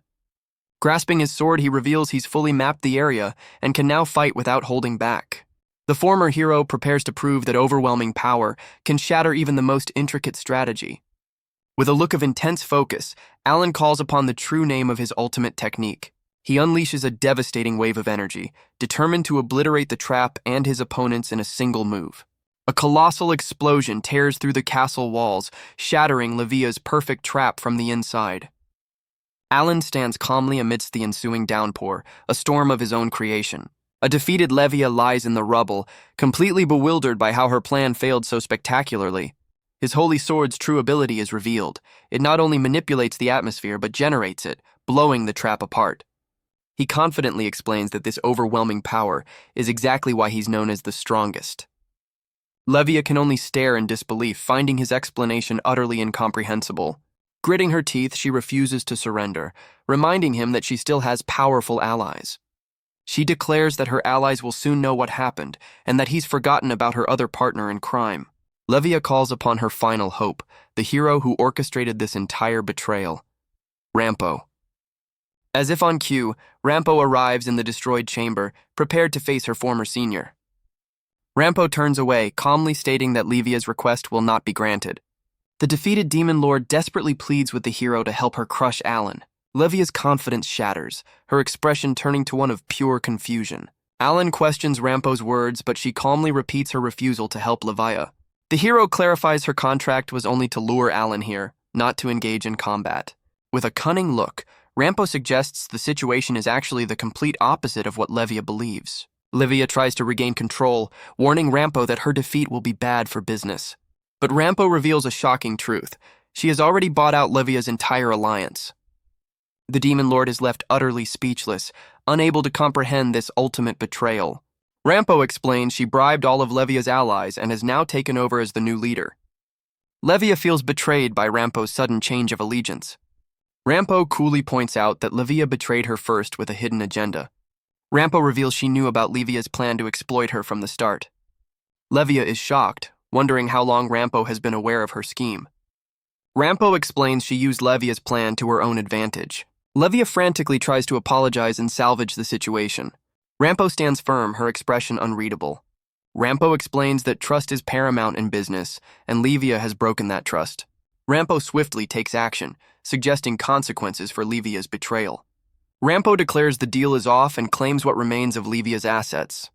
Grasping his sword, he reveals he's fully mapped the area and can now fight without holding back. The former hero prepares to prove that overwhelming power can shatter even the most intricate strategy. With a look of intense focus, Alan calls upon the true name of his ultimate technique. He unleashes a devastating wave of energy, determined to obliterate the trap and his opponents in a single move. A colossal explosion tears through the castle walls, shattering Levia's perfect trap from the inside. Alan stands calmly amidst the ensuing downpour, a storm of his own creation. A defeated Levia lies in the rubble, completely bewildered by how her plan failed so spectacularly. His holy sword's true ability is revealed. It not only manipulates the atmosphere, but generates it, blowing the trap apart. He confidently explains that this overwhelming power is exactly why he's known as the strongest. Levia can only stare in disbelief, finding his explanation utterly incomprehensible. Gritting her teeth, she refuses to surrender, reminding him that she still has powerful allies. She declares that her allies will soon know what happened, and that he's forgotten about her other partner in crime. Levia calls upon her final hope, the hero who orchestrated this entire betrayal, Rampo. As if on cue, Rampo arrives in the destroyed chamber, prepared to face her former senior. Rampo turns away, calmly stating that Levia's request will not be granted. The defeated Demon Lord desperately pleads with the hero to help her crush Alan. Levia's confidence shatters, her expression turning to one of pure confusion. Alan questions Rampo's words, but she calmly repeats her refusal to help Levia. The hero clarifies her contract was only to lure Alan here, not to engage in combat. With a cunning look, Rampo suggests the situation is actually the complete opposite of what Levia believes. Levia tries to regain control, warning Rampo that her defeat will be bad for business. But Rampo reveals a shocking truth. She has already bought out Levia's entire alliance. The Demon Lord is left utterly speechless, unable to comprehend this ultimate betrayal. Rampo explains she bribed all of Levia's allies and has now taken over as the new leader. Levia feels betrayed by Rampo's sudden change of allegiance. Rampo coolly points out that Levia betrayed her first with a hidden agenda. Rampo reveals she knew about Levia's plan to exploit her from the start. Levia is shocked, wondering how long Rampo has been aware of her scheme. Rampo explains she used Levia's plan to her own advantage. Levia frantically tries to apologize and salvage the situation. Rampo stands firm, her expression unreadable. Rampo explains that trust is paramount in business, and Livia has broken that trust. Rampo swiftly takes action, suggesting consequences for Livia's betrayal. Rampo declares the deal is off and claims what remains of Livia's assets.